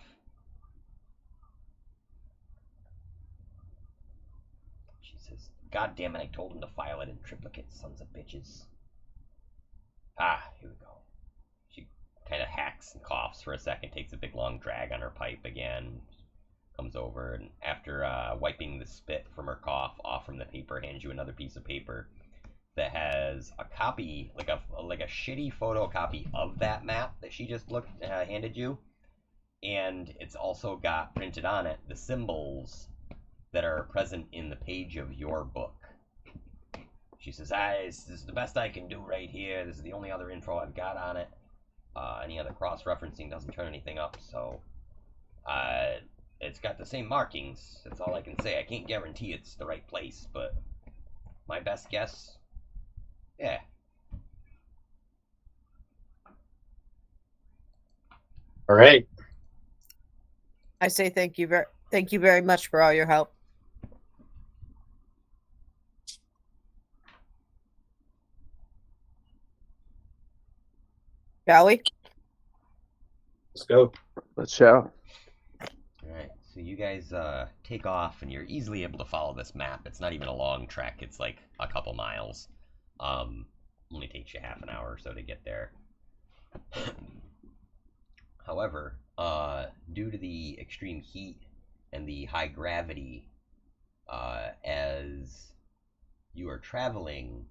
She says, "God damn it, I told him to file it in triplicate, sons of bitches." Here we go. She kind of hacks and coughs for a second, takes a big long drag on her pipe again, comes over, and after wiping the spit from her cough off from the paper, hands you another piece of paper that has a copy, like a shitty photocopy of that map that she just handed you, and it's also got printed on it the symbols that are present in the page of your book. She says, this is the best I can do right here. This is the only other info I've got on it. Any other cross-referencing doesn't turn anything up, so it's got the same markings. That's all I can say. I can't guarantee it's the right place, but my best guess, yeah. All right. I say thank you very much for all your help. Shall we? Let's go. Let's shout. Alright, so you guys take off, and you're easily able to follow this map. It's not even a long trek, it's like a couple miles. Only takes you half an hour or so to get there. However, due to the extreme heat and the high gravity, as you are traveling,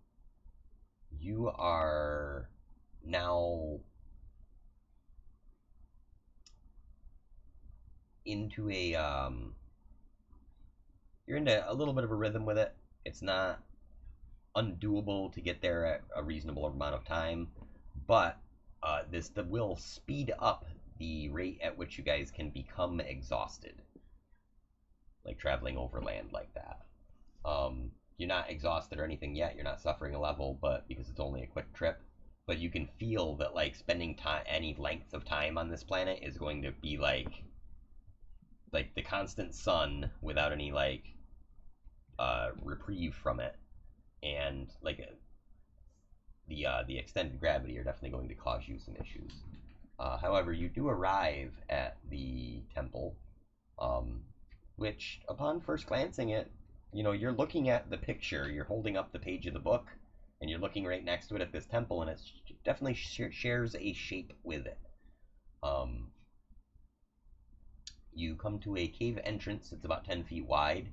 you are now into you're into a little bit of a rhythm with it. It's not undoable to get there at a reasonable amount of time, but this will speed up the rate at which you guys can become exhausted, like traveling overland like that. You're not exhausted or anything yet. You're not suffering a level, but because it's only a quick trip. But you can feel that like spending time, any length of time on this planet is going to be like the constant sun without any like reprieve from it, and like the extended gravity are definitely going to cause you some issues. However, you do arrive at the temple, which upon first glancing at, you're looking at the picture, you're holding up the page of the book, and you're looking right next to it at this temple, and it definitely shares a shape with it. You come to a cave entrance. It's about 10 feet wide,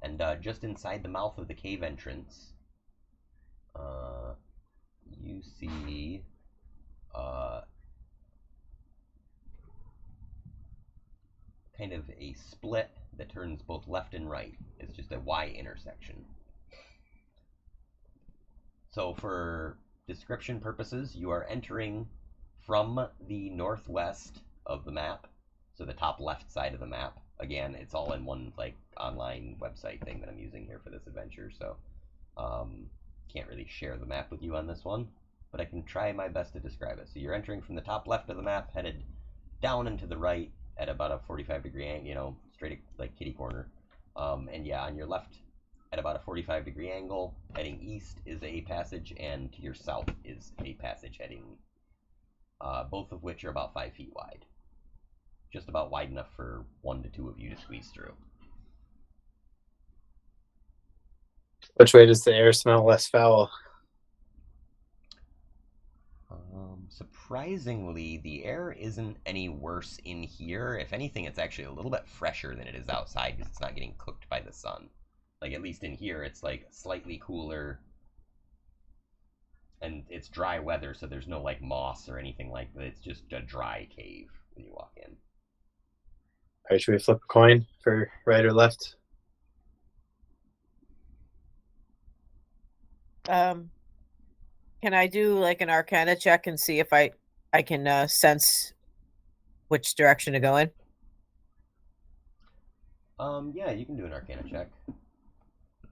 and just inside the mouth of the cave entrance, you see kind of a split that turns both left and right. It's just a Y intersection. So for description purposes, you are entering from the northwest of the map, so the top left side of the map. Again, it's all in one like online website thing that I'm using here for this adventure, so can't really share the map with you on this one, but I can try my best to describe it. So you're entering from the top left of the map, headed down and to the right at about a 45-degree angle, straight like kitty corner. And yeah, on your left at about a 45-degree angle, heading east is a passage, and to your south is a passage heading, both of which are about 5 feet wide. Just about wide enough for 1 to 2 of you to squeeze through. Which way does the air smell less foul? Surprisingly, the air isn't any worse in here. If anything, it's actually a little bit fresher than it is outside because it's not getting cooked by the sun. Like, at least in here, it's like slightly cooler. And it's dry weather, so there's no like moss or anything like that. It's just a dry cave when you walk in. All right, should we flip a coin for right or left? Can I do like an Arcana check and see if I can sense which direction to go in? Yeah, you can do an Arcana check.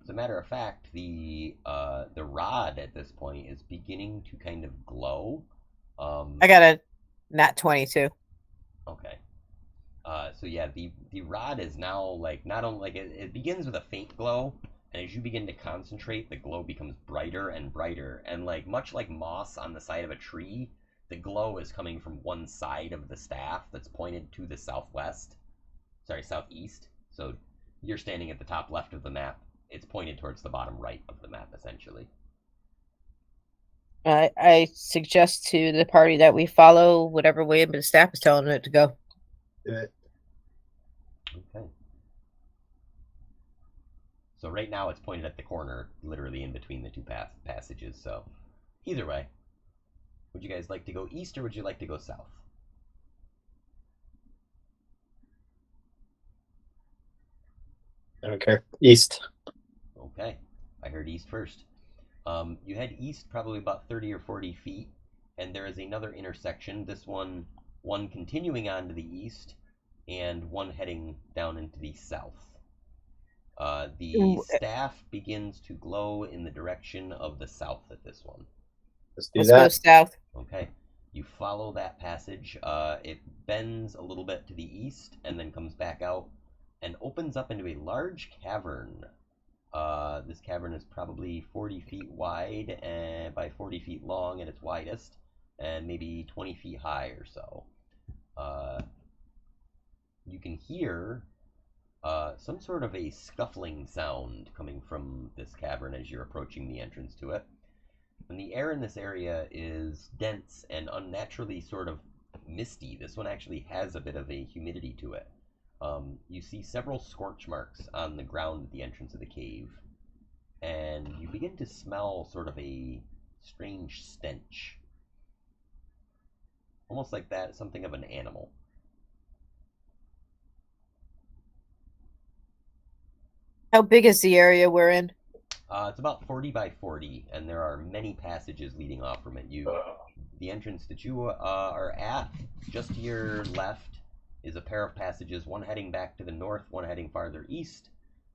As a matter of fact, the rod at this point is beginning to kind of glow. I got a nat 22. Okay. So yeah, the rod is now like not only like it begins with a faint glow, and as you begin to concentrate, the glow becomes brighter and brighter, and like much like moss on the side of a tree, the glow is coming from one side of the staff that's pointed to the southeast. So you're standing at the top left of the map. It's pointed towards the bottom right of the map, essentially. I suggest to the party that we follow whatever way the staff is telling it to go. Do it. Okay. So right now it's pointed at the corner, literally in between the two passages. So either way, would you guys like to go east or would you like to go south? I don't care. East. Okay, I heard east first. You head east probably about 30 or 40 feet, and there is another intersection. This one continuing on to the east, and one heading down into the south. The staff begins to glow in the direction of the south at this one. Let's go south. Okay, you follow that passage. It bends a little bit to the east, and then comes back out, and opens up into a large cavern. This cavern is probably 40 feet wide and by 40 feet long at its widest, and maybe 20 feet high or so. You can hear some sort of a scuffling sound coming from this cavern as you're approaching the entrance to it. And the air in this area is dense and unnaturally sort of misty. This one actually has a bit of a humidity to it. You see several scorch marks on the ground at the entrance of the cave, and you begin to smell sort of a strange stench. Almost like that, something of an animal. How big is the area we're in? It's about 40 by 40, and there are many passages leading off from it. the entrance that you are at, just to your left, is a pair of passages, one heading back to the north, one heading farther east.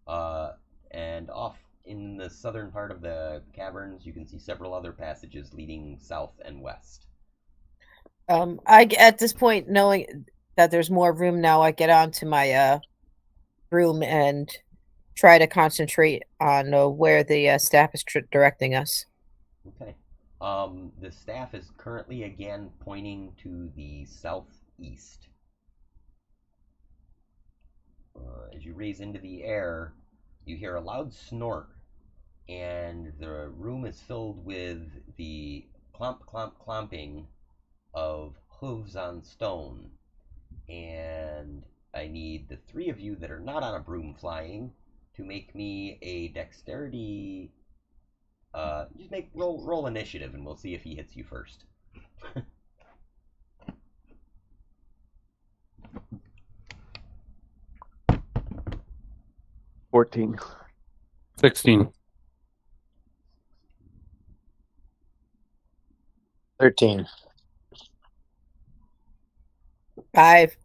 And off in the southern part of the caverns, you can see several other passages leading south and west. At this point, knowing that there's more room now, I get onto my room and try to concentrate on where the staff is directing us. Okay. The staff is currently again pointing to the southeast. As you raise into the air, you hear a loud snort, and the room is filled with the clomp, clomp, clomping of hooves on stone. And I need the three of you that are not on a broom flying to make me a dexterity. Just roll initiative, and we'll see if he hits you first. 14. 16. 13. 5.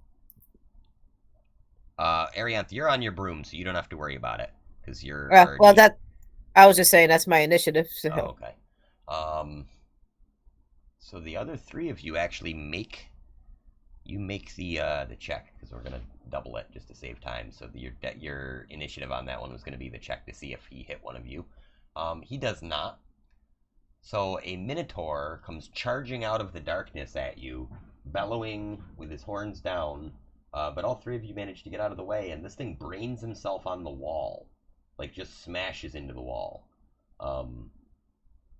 Arianth, you're on your broom, so you don't have to worry about it because you're. Well, I was just saying that's my initiative. So. Oh, okay. So the other three of you actually make the check, because we're gonna double it just to save time. So your initiative on that one was gonna be the check to see if he hit one of you. He does not. So a minotaur comes charging out of the darkness at you, bellowing with his horns down. But all three of you manage to get out of the way, and this thing brains himself on the wall, like just smashes into the wall.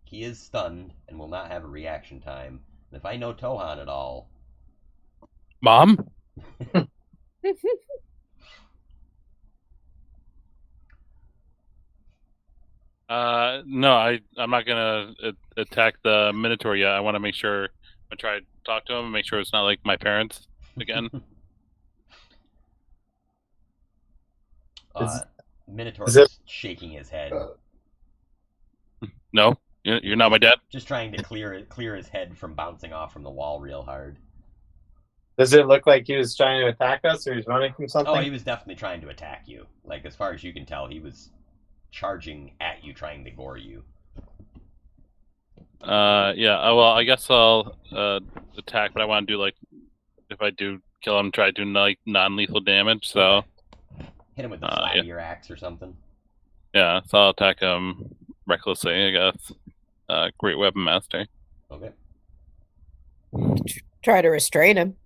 He is stunned and will not have a reaction time. And if I know Tohan at all, Mom? No, I'm not gonna attack the Minotaur yet. I want to make sure. I try to talk to him and make sure it's not like my parents again. Minotaur is shaking his head. No, you're not my dad. Just trying to clear his head from bouncing off from the wall real hard. Does it look like he was trying to attack us, or he's running from something? Oh, he was definitely trying to attack you. Like, as far as you can tell, he was charging at you, trying to gore you. Yeah. Well, I guess I'll attack, but I want to do, like, if I do kill him, try to do like non-lethal damage. So okay. Hit him with the flat of your axe or something. Yeah, so I'll attack him recklessly, I guess. Great weapon master. Okay. Try to restrain him.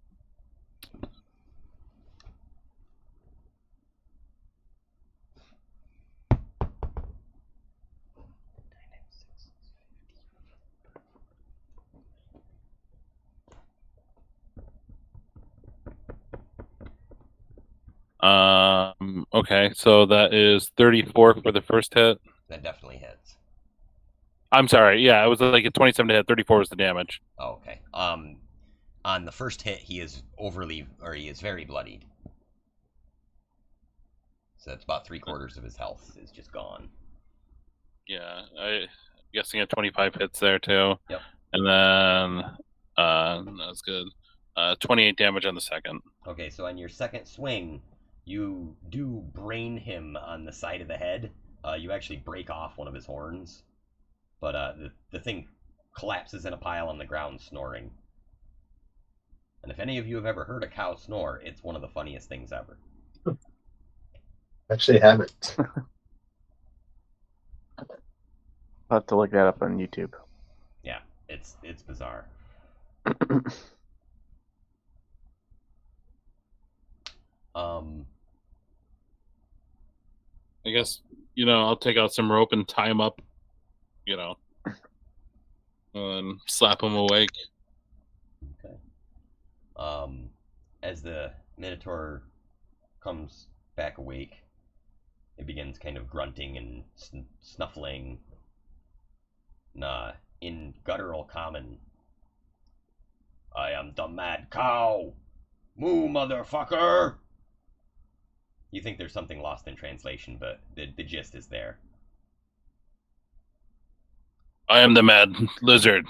Okay, so that is 34 for the first hit. That definitely hits. I'm sorry, yeah, it was like a 27 to hit, 34 was the damage. Oh, okay. On the first hit, he is very bloodied. So that's about 3/4 of his health is just gone. Yeah, I'm guessing a 25 hits there too. Yep. And then, that's good. 28 damage on the second. Okay, so on your second swing, you do brain him on the side of the head. You actually break off one of his horns. But the thing collapses in a pile on the ground, snoring. And if any of you have ever heard a cow snore, it's one of the funniest things ever. Actually haven't. I'll have to look that up on YouTube. Yeah, it's bizarre. I guess, I'll take out some rope and tie him up, and slap him awake. Okay. As the Minotaur comes back awake, it begins kind of grunting and snuffling. In guttural common, I am the mad cow! Moo, motherfucker! You think there's something lost in translation, but the gist is there. I am the mad lizard.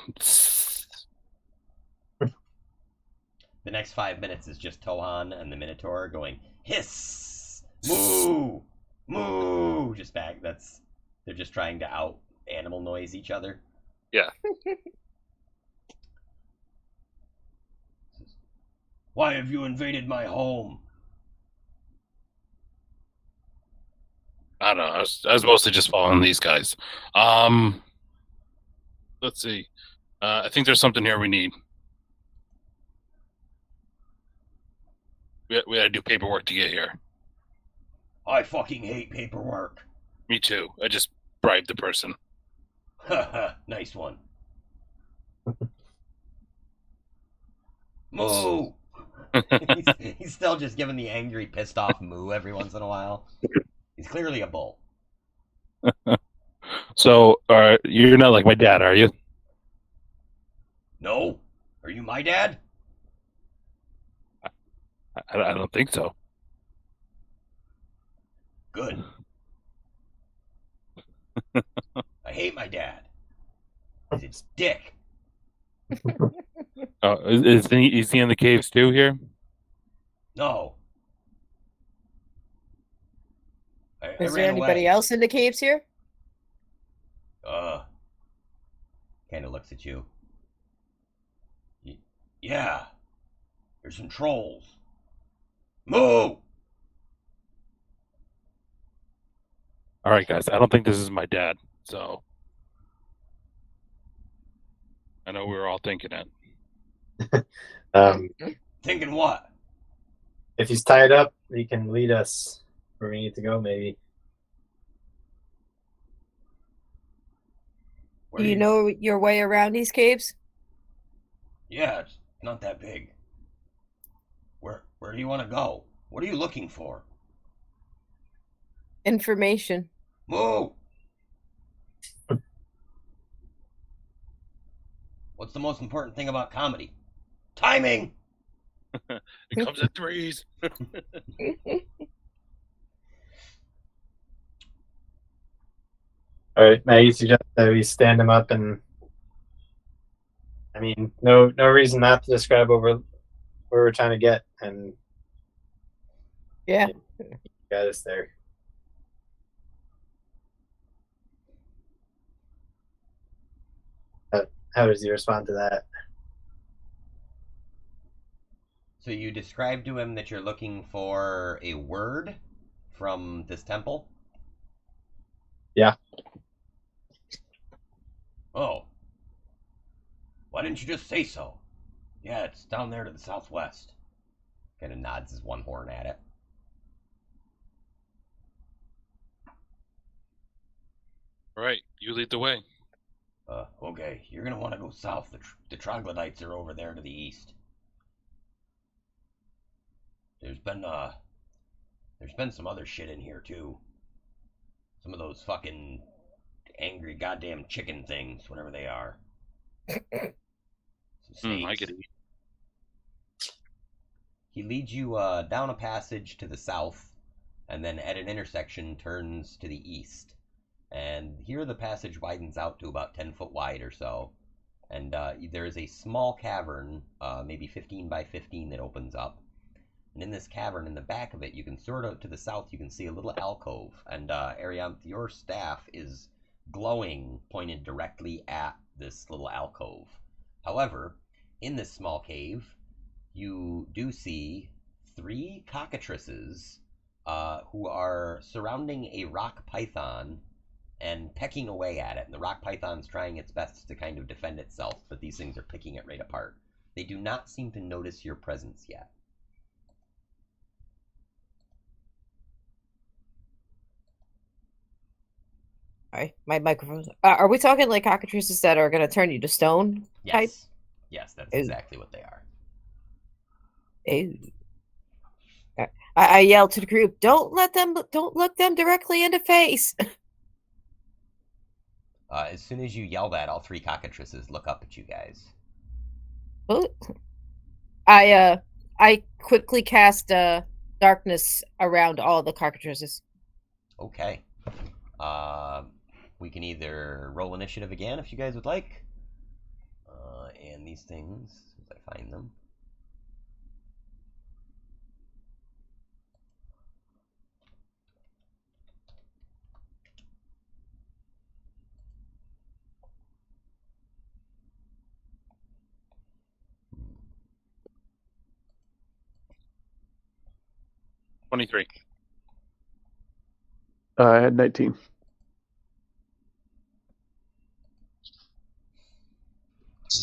The next 5 minutes is just Tohan and the Minotaur going hiss, moo, moo, just back. They're just trying to out animal noise each other. Yeah. Why have you invaded my home? I don't know. I was mostly just following these guys. Let's see. I think there's something here we need. We had to do paperwork to get here. I fucking hate paperwork. Me too. I just bribed the person. Haha, nice one. Moo! he's still just giving the angry, pissed off moo every once in a while. He's clearly a bull. So, you're not like my dad, are you? No? Are you my dad? I don't think so. Good. I hate my dad. He's a dick. Is he in the caves too here? No. Is there anybody else in the caves here? Kind of looks at you. Yeah. There's some trolls. Moo! All right, guys. I don't think this is my dad. So I know we were all thinking it. Thinking what? If he's tied up, he can lead us where we need to go, maybe. Do you know your way around these caves? Yeah, it's not that big. Where do you want to go? What are you looking for? Information. Moo! What's the most important thing about comedy? Timing! It comes in threes. All right, Maggie suggests that we stand him up, and I mean, no reason not to describe where we're trying to get, and yeah, got us there. How does he respond to that? So you describe to him that you're looking for a word from this temple? Yeah. Oh. Why didn't you just say so? Yeah, it's down there to the southwest. Kind of nods his one horn at it. All right, you lead the way. Okay, you're gonna want to go south. The troglodytes are over there to the east. There's been some other shit in here too. Some of those fucking angry goddamn chicken things, whatever they are. Some snakes. I get it. He leads you down a passage to the south, and then at an intersection turns to the east. And here the passage widens out to about 10 foot wide or so. And there is a small cavern, maybe 15 by 15, that opens up. And in this cavern, in the back of it, you can sort of, to the south, you can see a little alcove. And Arianth, your staff is glowing, pointed directly at this little alcove. However, in this small cave, you do see 3 cockatrices who are surrounding a rock python and pecking away at it. And the rock python's trying its best to kind of defend itself, but these things are picking it right apart. They do not seem to notice your presence yet. All right, my microphone. Are we talking like cockatrices that are going to turn you to stone? Yes. Type? Yes, that's exactly what they are. Ew. I yelled to the group, don't look them directly in the face. As soon as you yell that, all 3 cockatrices look up at you guys. I quickly cast darkness around all the cockatrices. Okay. We can either roll initiative again if you guys would like. And these things, as I find them. 23. I had 19.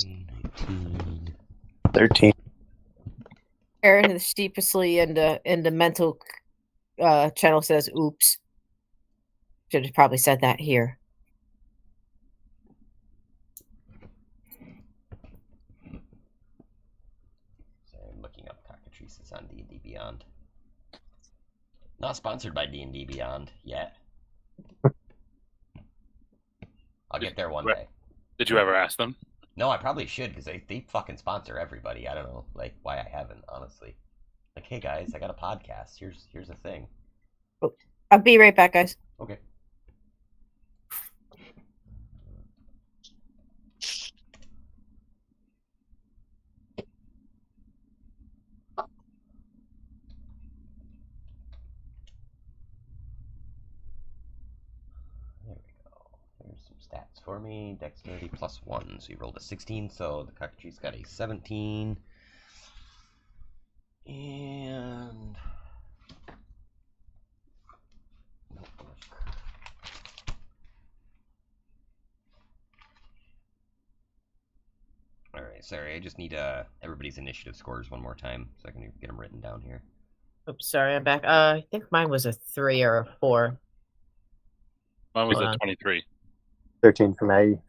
19. 13. Aaron sheepishly in the mental channel says, "Oops." Should have probably said that here. Sorry, I'm looking up cockatrices on D&D Beyond. Not sponsored by D&D Beyond yet. I'll get there one day. Did you ever ask them? No, I probably should, because they fucking sponsor everybody. I don't know, like, why I haven't, honestly. Like, hey guys, I got a podcast. Here's a thing. I'll be right back, guys. Okay. There we go. Here's some stats for me. Dexterity +1. So you rolled a 16, so the cockatrice got a 17. And Alright, sorry, I just need everybody's initiative scores one more time so I can get them written down here. Oops, sorry, I'm back. I think mine was a 3 or a 4. Mine was Hold a on. 23. 13 for Maggie.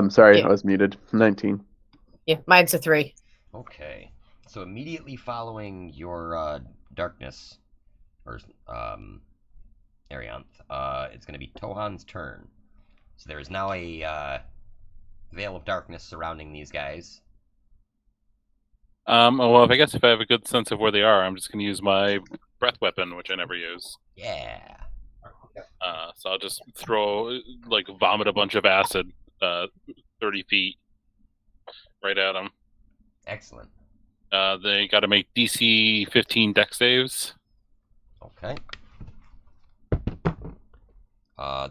Sorry, Yeah. I was muted. 19. Yeah, mine's a 3. Okay, so immediately following your darkness, or Arianth, it's going to be Tohan's turn. So there is now a veil of darkness surrounding these guys. Well, I guess if I have a good sense of where they are, I'm just going to use my breath weapon, which I never use. Yeah. So I'll just vomit a bunch of acid 30 feet right at them. Excellent. They got to make DC 15 dex saves. Okay.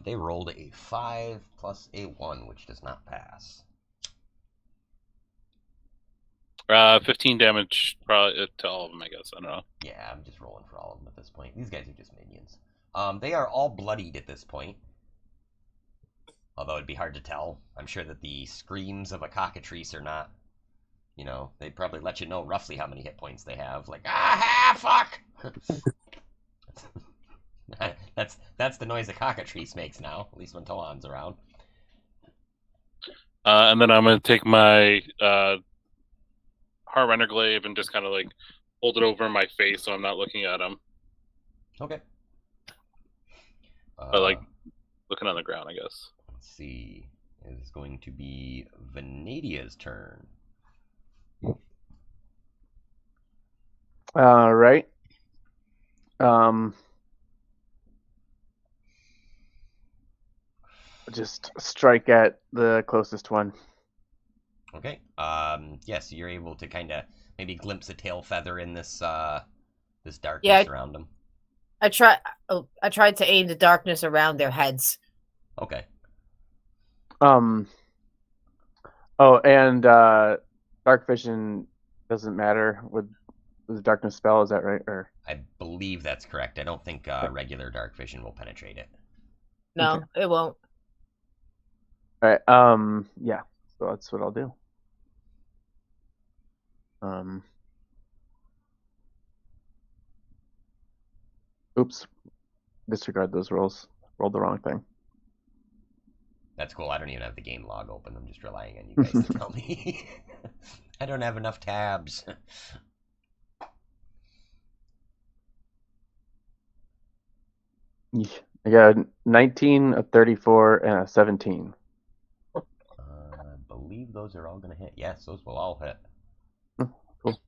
They rolled a 5 plus a 1, which does not pass. 15 damage probably to all of them, I guess. I don't know. Yeah, I'm just rolling for all of them at this point. These guys are just minions. They are all bloodied at this point. Although it'd be hard to tell. I'm sure that the screams of a cockatrice are not, they'd probably let you know roughly how many hit points they have. Like, fuck! That's the noise a cockatrice makes now, at least when Tohan's around. And then I'm going to take my Heartrender Glaive and just kind of hold it over my face so I'm not looking at him. Okay. But looking on the ground, I guess. Let's see. It is going to be Vanadia's turn. All right. Just strike at the closest one. Okay. Yes, you're able to kind of maybe glimpse a tail feather in this this darkness around them. I tried to aim the darkness around their heads. Okay. Oh, and dark vision doesn't matter with the darkness spell. Is that right? Or I believe that's correct. I don't think regular dark vision will penetrate it. No, Okay. it won't. all right. Yeah. So that's what I'll do. Oops. Disregard those rolls. Rolled the wrong thing. That's cool. I don't even have the game log open. I'm just relying on you guys to tell me. I don't have enough tabs. I got a 19, a 34, and a 17. I believe those are all going to hit. Yes, those will all hit. Cool.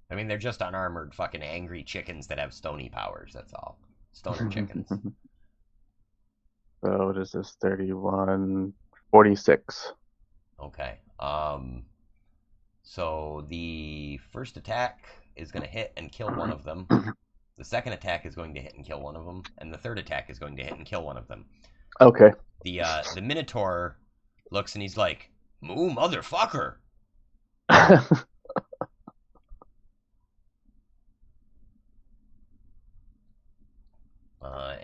I mean, they're just unarmored fucking angry chickens that have stony powers, that's all. Stoner chickens. So what is this? 31, 46. Okay. So the first attack is going to hit and kill one of them. The second attack is going to hit and kill one of them, and the third attack is going to hit and kill one of them. Okay. The Minotaur looks and he's like, "Moo, motherfucker!"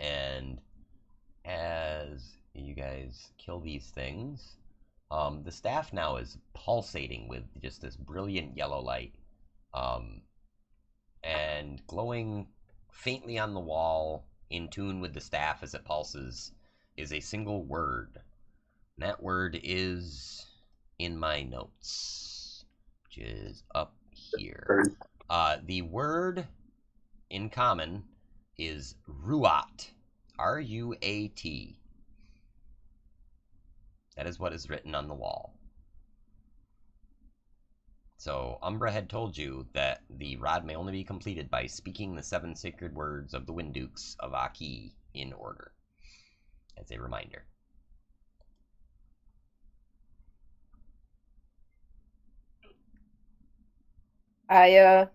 And as you guys kill these things, the staff now is pulsating with just this brilliant yellow light, and glowing faintly on the wall, in tune with the staff as it pulses, is a single word. And that word is in my notes, which is up here. The word in common is ruat. R-U-A-T. That is what is written on the wall. So Umbra had told you that the rod may only be completed by speaking the 7 sacred words of the Windukes of Aki in order, as a reminder. I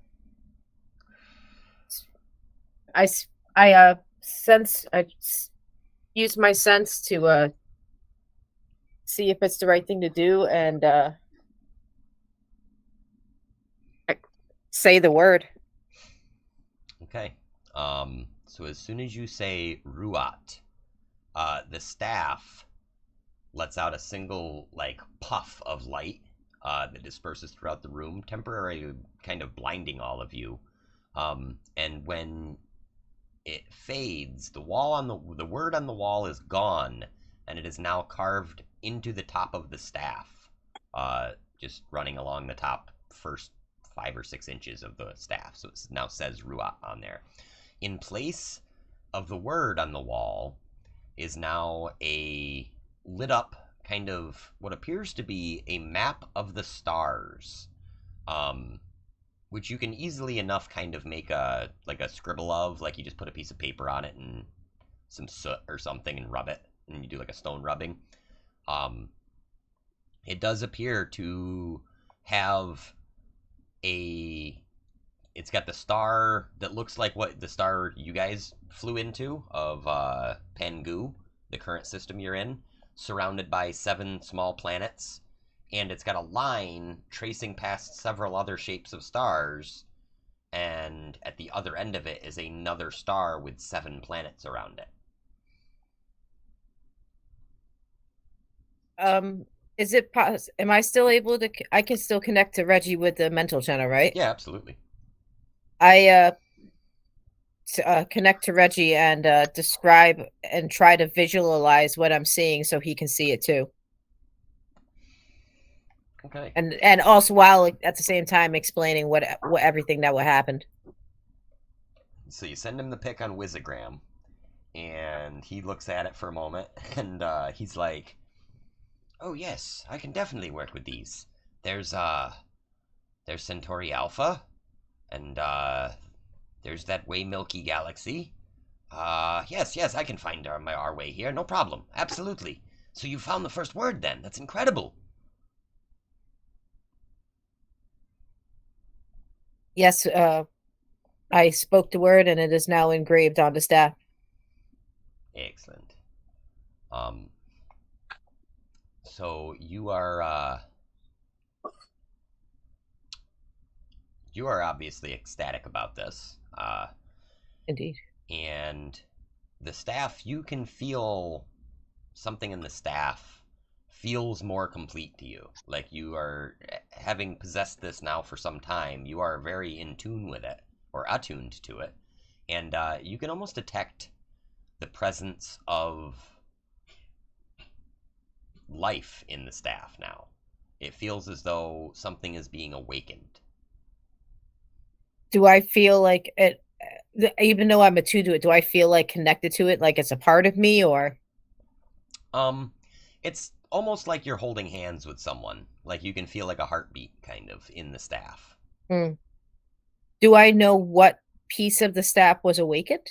use my sense to see if it's the right thing to do, and I say the word. Okay. So as soon as you say ruat, the staff lets out a single puff of light that disperses throughout the room, temporarily kind of blinding all of you. And when it fades, the word on the wall is gone, and it is now carved into the top of the staff, just running along the top first 5 or 6 inches of the staff. So it now says Ruat on there. In place of the word on the wall is now a lit up kind of what appears to be a map of the stars, which you can easily enough kind of make a scribble of, like you just put a piece of paper on it and some soot or something and rub it, and you do like a stone rubbing. It does appear to have it's got the star that looks like what the star you guys flew into of Pengu, the current system you're in, surrounded by 7 small planets, and it's got a line tracing past several other shapes of stars, and at the other end of it is another star with 7 planets around it. Is it am I still able to? I can still connect to Reggie with the mental channel, right? Yeah, absolutely. I connect to Reggie and describe and try to visualize what I'm seeing so he can see it too. Okay. And also while at the same time explaining what everything that what happened. So you send him the pic on Wizagram, and he looks at it for a moment, and he's like, "Oh yes, I can definitely work with these. There's Centauri Alpha, and there's that Way Milky Galaxy. Yes, I can find our way here, no problem, absolutely. So you found the first word then? That's incredible." Yes, I spoke the word, and it is now engraved on the staff. Excellent. So you are obviously ecstatic about this. Indeed. And the staff, you can feel something in the staff feels more complete to you. Like you are, having possessed this now for some time, you are very in tune with it, or attuned to it. And you can almost detect the presence of life in the staff now. It feels as though something is being awakened. Do I feel like it, even though I'm attuned to it, do I feel like connected to it, like it's a part of me, or? It's almost like you're holding hands with someone. Like you can feel like a heartbeat kind of in the staff. Do I know what piece of the staff was awakened?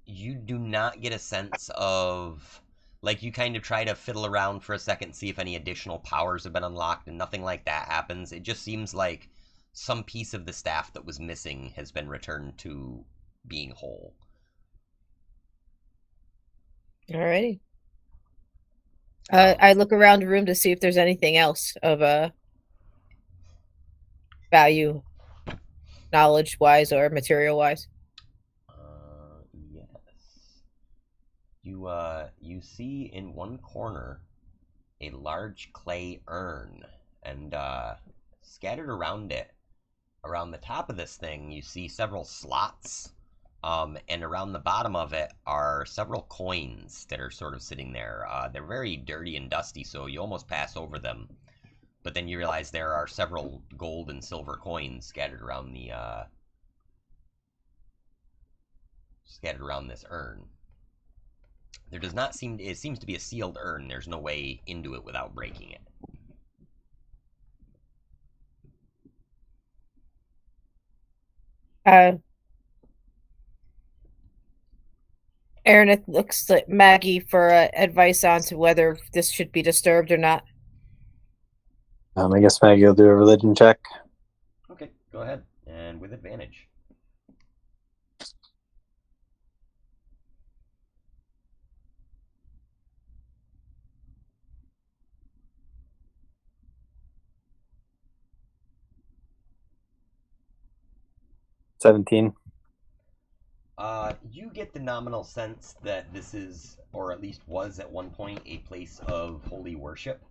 You do not get a sense of, like, you kind of try to fiddle around for a second, see if any additional powers have been unlocked, and nothing like that happens. It just seems like some piece of the staff that was missing has been returned to being whole. Alrighty. I look around the room to see if there's anything else of value, knowledge-wise or material-wise. Yes. You see in one corner a large clay urn, and scattered around it, around the top of this thing, you see several slots. And around the bottom of it are several coins that are sort of sitting there. They're very dirty and dusty, so you almost pass over them. But then you realize there are several gold and silver coins scattered around this urn. There does not seem... It seems to be a sealed urn. There's no way into it without breaking it. Aaron looks at Maggie for advice on to whether this should be disturbed or not. I guess Maggie will do a religion check. Okay, go ahead. And with advantage. $17. You get the nominal sense that this is, or at least was at one point, a place of holy worship,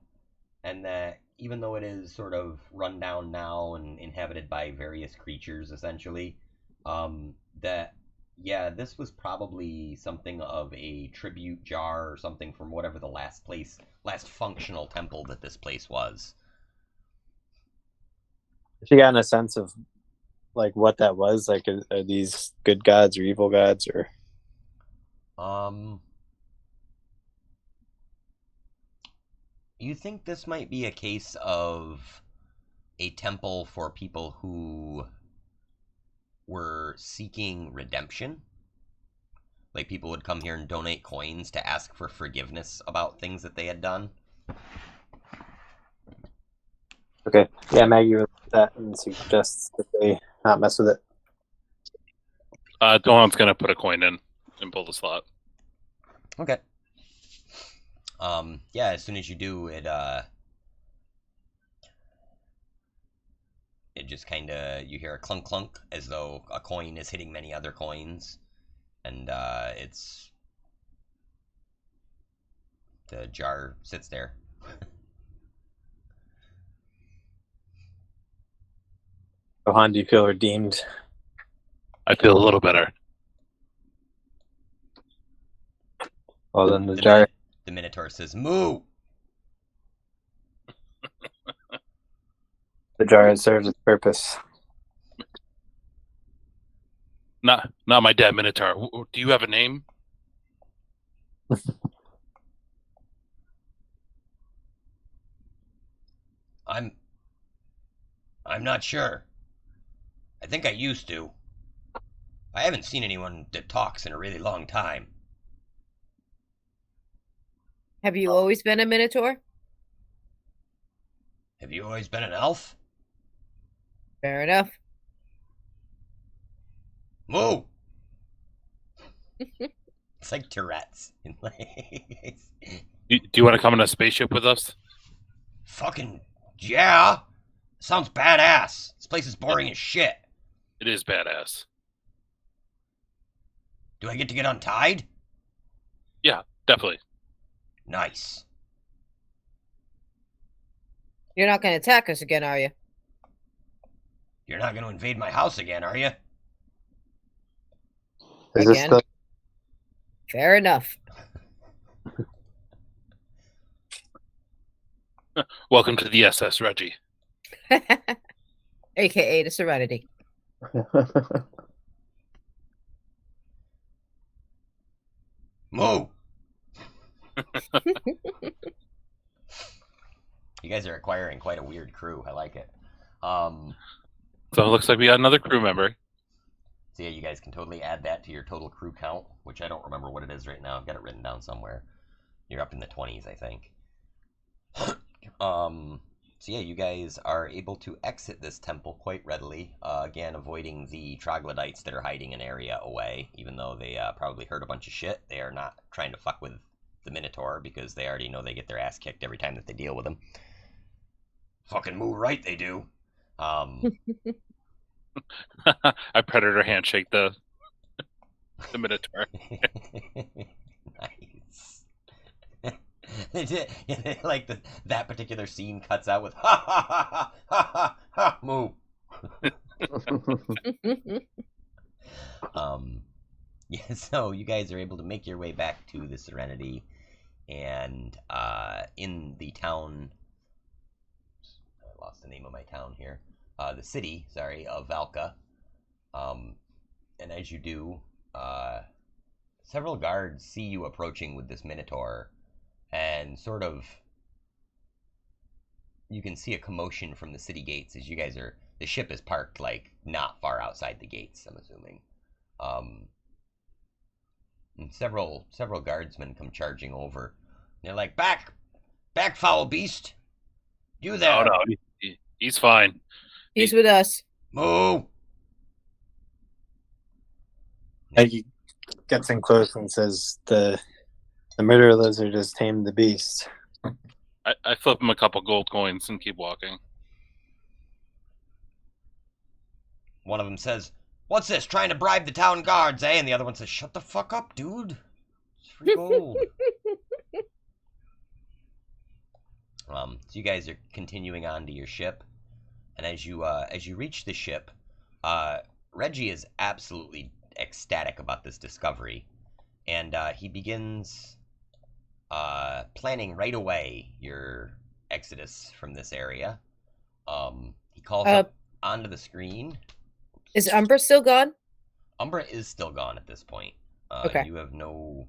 and that even though it is sort of run down now and inhabited by various creatures, essentially, that, yeah, this was probably something of a tribute jar or something from whatever the last functional temple that this place was. She got a sense of like what that was? Like, are these good gods or evil gods, or? You think this might be a case of a temple for people who were seeking redemption? Like, people would come here and donate coins to ask for forgiveness about things that they had done? Okay. Yeah, Maggie will do that and suggests that they not mess with it. Tohan's gonna put a coin in and pull the slot. Okay. Yeah, as soon as you do, it just kind of, you hear a clunk clunk as though a coin is hitting many other coins, and the jar sits there. Tohan, do you feel redeemed? I feel a little better. Well, then the jar. The Minotaur says, "Moo!" The jar has served its purpose. Not my dad, Minotaur. Do you have a name? I'm not sure. I think I used to. I haven't seen anyone that talks in a really long time. Have you always been a Minotaur? Have you always been an elf? Fair enough. Moo! It's like Tourette's. Do you want to come in a spaceship with us? Fucking yeah! Sounds badass. This place is boring as shit. It is badass. Do I get to get untied? Yeah, definitely. Nice. You're not going to attack us again, are you? You're not going to invade my house again, are you? Is this the... Fair enough. Welcome to the SS, Reggie. AKA the Serenity. Moo! You guys are acquiring quite a weird crew. I like it. So it looks like we got another crew member. So yeah, you guys can totally add that to your total crew count, which I don't remember what it is right now. I've got it written down somewhere. You're up in the 20s, I think. So yeah, you guys are able to exit this temple quite readily. Again, avoiding the troglodytes that are hiding an area away. Even though they probably heard a bunch of shit, they are not trying to fuck with the Minotaur because they already know they get their ass kicked every time that they deal with him. Fucking move right, they do. I predator handshake the Minotaur. Nice. Like that particular scene cuts out with ha ha ha ha ha ha ha move. Yeah, so you guys are able to make your way back to the Serenity, and in the town, I lost the name of my town here, the city, sorry, of Valka. And as you do, several guards see you approaching with this Minotaur, and sort of, you can see a commotion from the city gates as you guys are, the ship is parked like not far outside the gates, I'm assuming. And several guardsmen come charging over. They're like, back, foul beast. You there? Oh no, he's fine. He's with us. Moo. He gets in close and says, the murder lizard has tamed the beast. I flip him a couple gold coins and keep walking. One of them says, what's this, trying to bribe the town guards, eh? And the other one says, shut the fuck up, dude. It's free gold. So you guys are continuing on to your ship. And as you reach the ship, Reggie is absolutely ecstatic about this discovery. And he begins planning right away your exodus from this area. He calls up onto the screen. Is Umbra still gone? Umbra is still gone at this point. Okay. You have no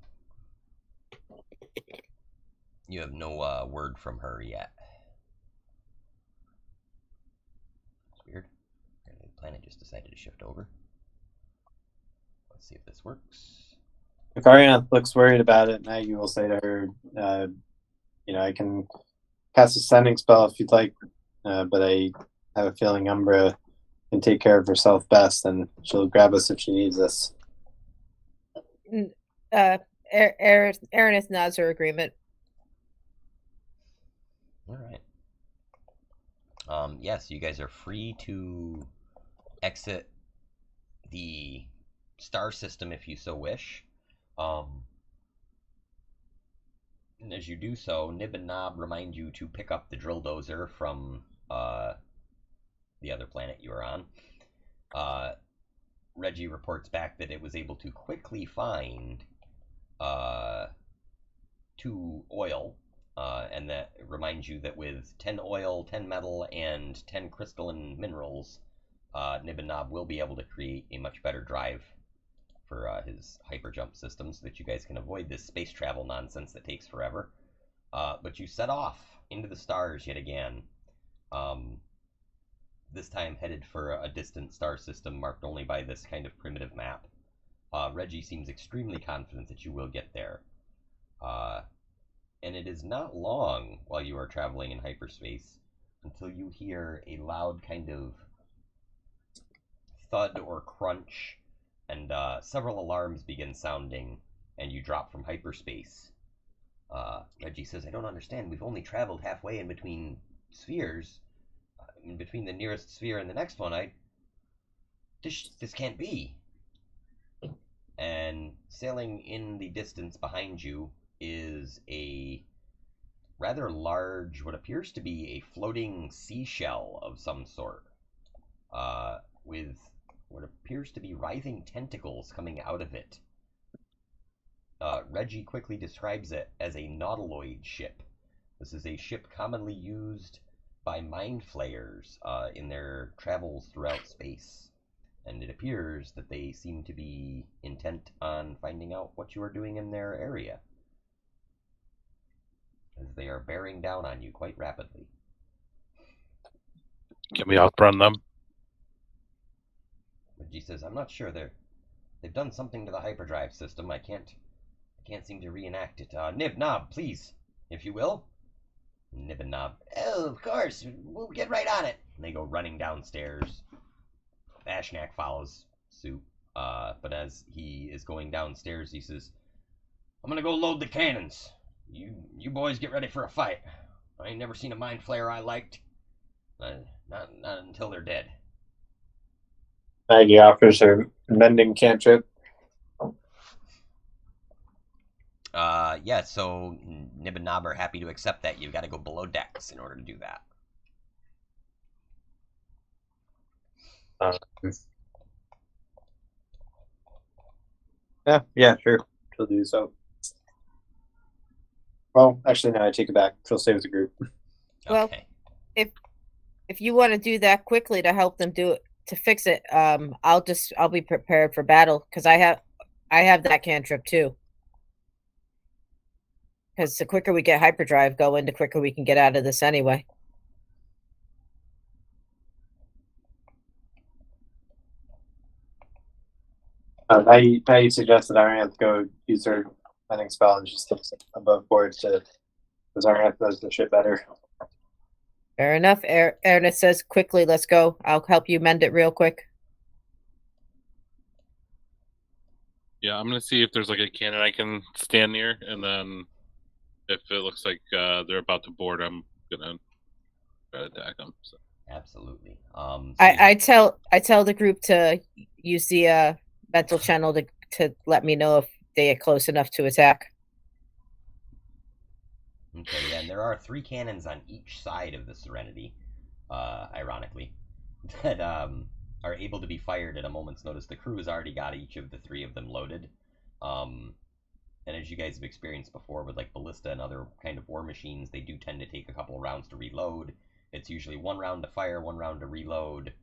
word from her yet. It's weird. The planet just decided to shift over. Let's see if this works. If Ariana looks worried about it, Maggie will say to her, I can cast a sending spell if you'd like, but I have a feeling Umbra can take care of herself best, and she'll grab us if she needs us. Aranith nods her agreement. All right. Yes, you guys are free to exit the star system if you so wish. And as you do so, Nib and Nob remind you to pick up the drill dozer from the other planet you were on. Reggie reports back that it was able to quickly find 2 oil, and that reminds you that with 10 oil, 10 metal, and 10 crystalline minerals, Nib and Nob will be able to create a much better drive for his hyperjump system so that you guys can avoid this space travel nonsense that takes forever. But you set off into the stars yet again. This time headed for a distant star system marked only by this kind of primitive map. Reggie seems extremely confident that you will get there. And it is not long while you are traveling in hyperspace until you hear a loud kind of thud or crunch, and several alarms begin sounding, and you drop from hyperspace. Reggie says, I don't understand. We've only traveled halfway in between spheres. In between the nearest sphere and the next one. This can't be. And sailing in the distance behind you is a rather large, what appears to be a floating seashell of some sort, with what appears to be writhing tentacles coming out of it. Reggie quickly describes it as a nautiloid ship. This is a ship commonly used by mind flayers in their travels throughout space, and it appears that they seem to be intent on finding out what you are doing in their area, as they are bearing down on you quite rapidly. Can we outrun them? Reggie says, I'm not sure. They've done something to the hyperdrive system. I can't seem to reenact it. Nib, Nob, please, if you will. Nib and Nob, oh, of course, we'll get right on it. And they go running downstairs. Ashnak follows suit, but as he is going downstairs, he says, I'm gonna go load the cannons. You boys get ready for a fight. I ain't never seen a mind flayer I liked. Not until they're dead. Maggie offers her mending cantrip. Yeah, so Nib and Nob are happy to accept that. You've got to go below decks in order to do that. Yeah, sure. She'll do so. Well, actually, no, I take it back. She'll stay with the group. Well, Okay. if you want to do that quickly to help them do it to fix it, I'll be prepared for battle because I have that cantrip too. Because the quicker we get hyperdrive going, the quicker we can get out of this anyway. Maggie suggested Arianth go use her mending spell and just looks above board to because Arianth knows the shit better. Fair enough. Ernest says, quickly, let's go. I'll help you mend it real quick. Yeah, I'm gonna see if there's like a cannon I can stand near, and then if it looks like they're about to board, I'm gonna try to attack them. So. Absolutely. I tell the group to use the mental channel to let me know if they get close enough to attack. Okay, yeah, and there are 3 cannons on each side of the Serenity, ironically, that are able to be fired at a moment's notice. The crew has already got each of the 3 of them loaded. And as you guys have experienced before with like ballista and other kind of war machines, they do tend to take a couple of rounds to reload. It's usually 1 round to fire, 1 round to reload,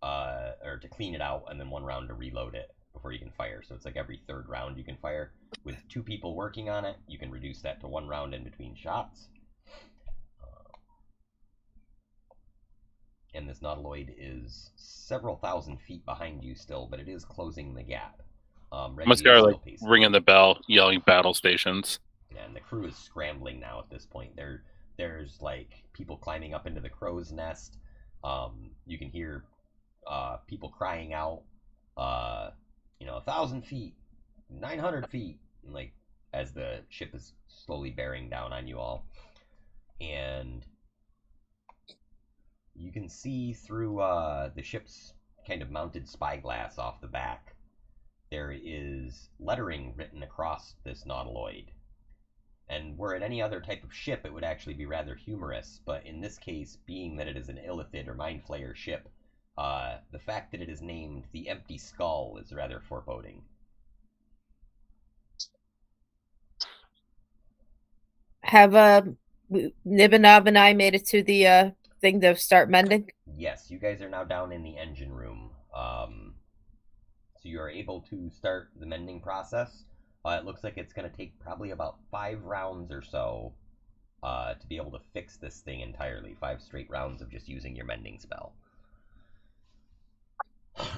or to clean it out, and then 1 round to reload it before you can fire. So it's like every 3rd round you can fire. With 2 people working on it, you can reduce that to 1 round in between shots. And this nautiloid is several thousand feet behind you still, but it is closing the gap. Must go like ringing the bell, yelling battle stations. Yeah, and the crew is scrambling now at this point. There's like people climbing up into the crow's nest. You can hear people crying out, 1,000 feet, 900 feet, and like as the ship is slowly bearing down on you all. And you can see through the ship's kind of mounted spyglass off the back. There is lettering written across this nautiloid. And were it any other type of ship, it would actually be rather humorous. But in this case, being that it is an illithid or mind flayer ship, the fact that it is named the Empty Skull is rather foreboding. Have Nibanob and I made it to the thing to start mending? Yes, you guys are now down in the engine room. So you are able to start the mending process. It looks like it's going to take probably about 5 rounds or so to be able to fix this thing entirely. 5 straight rounds of just using your mending spell.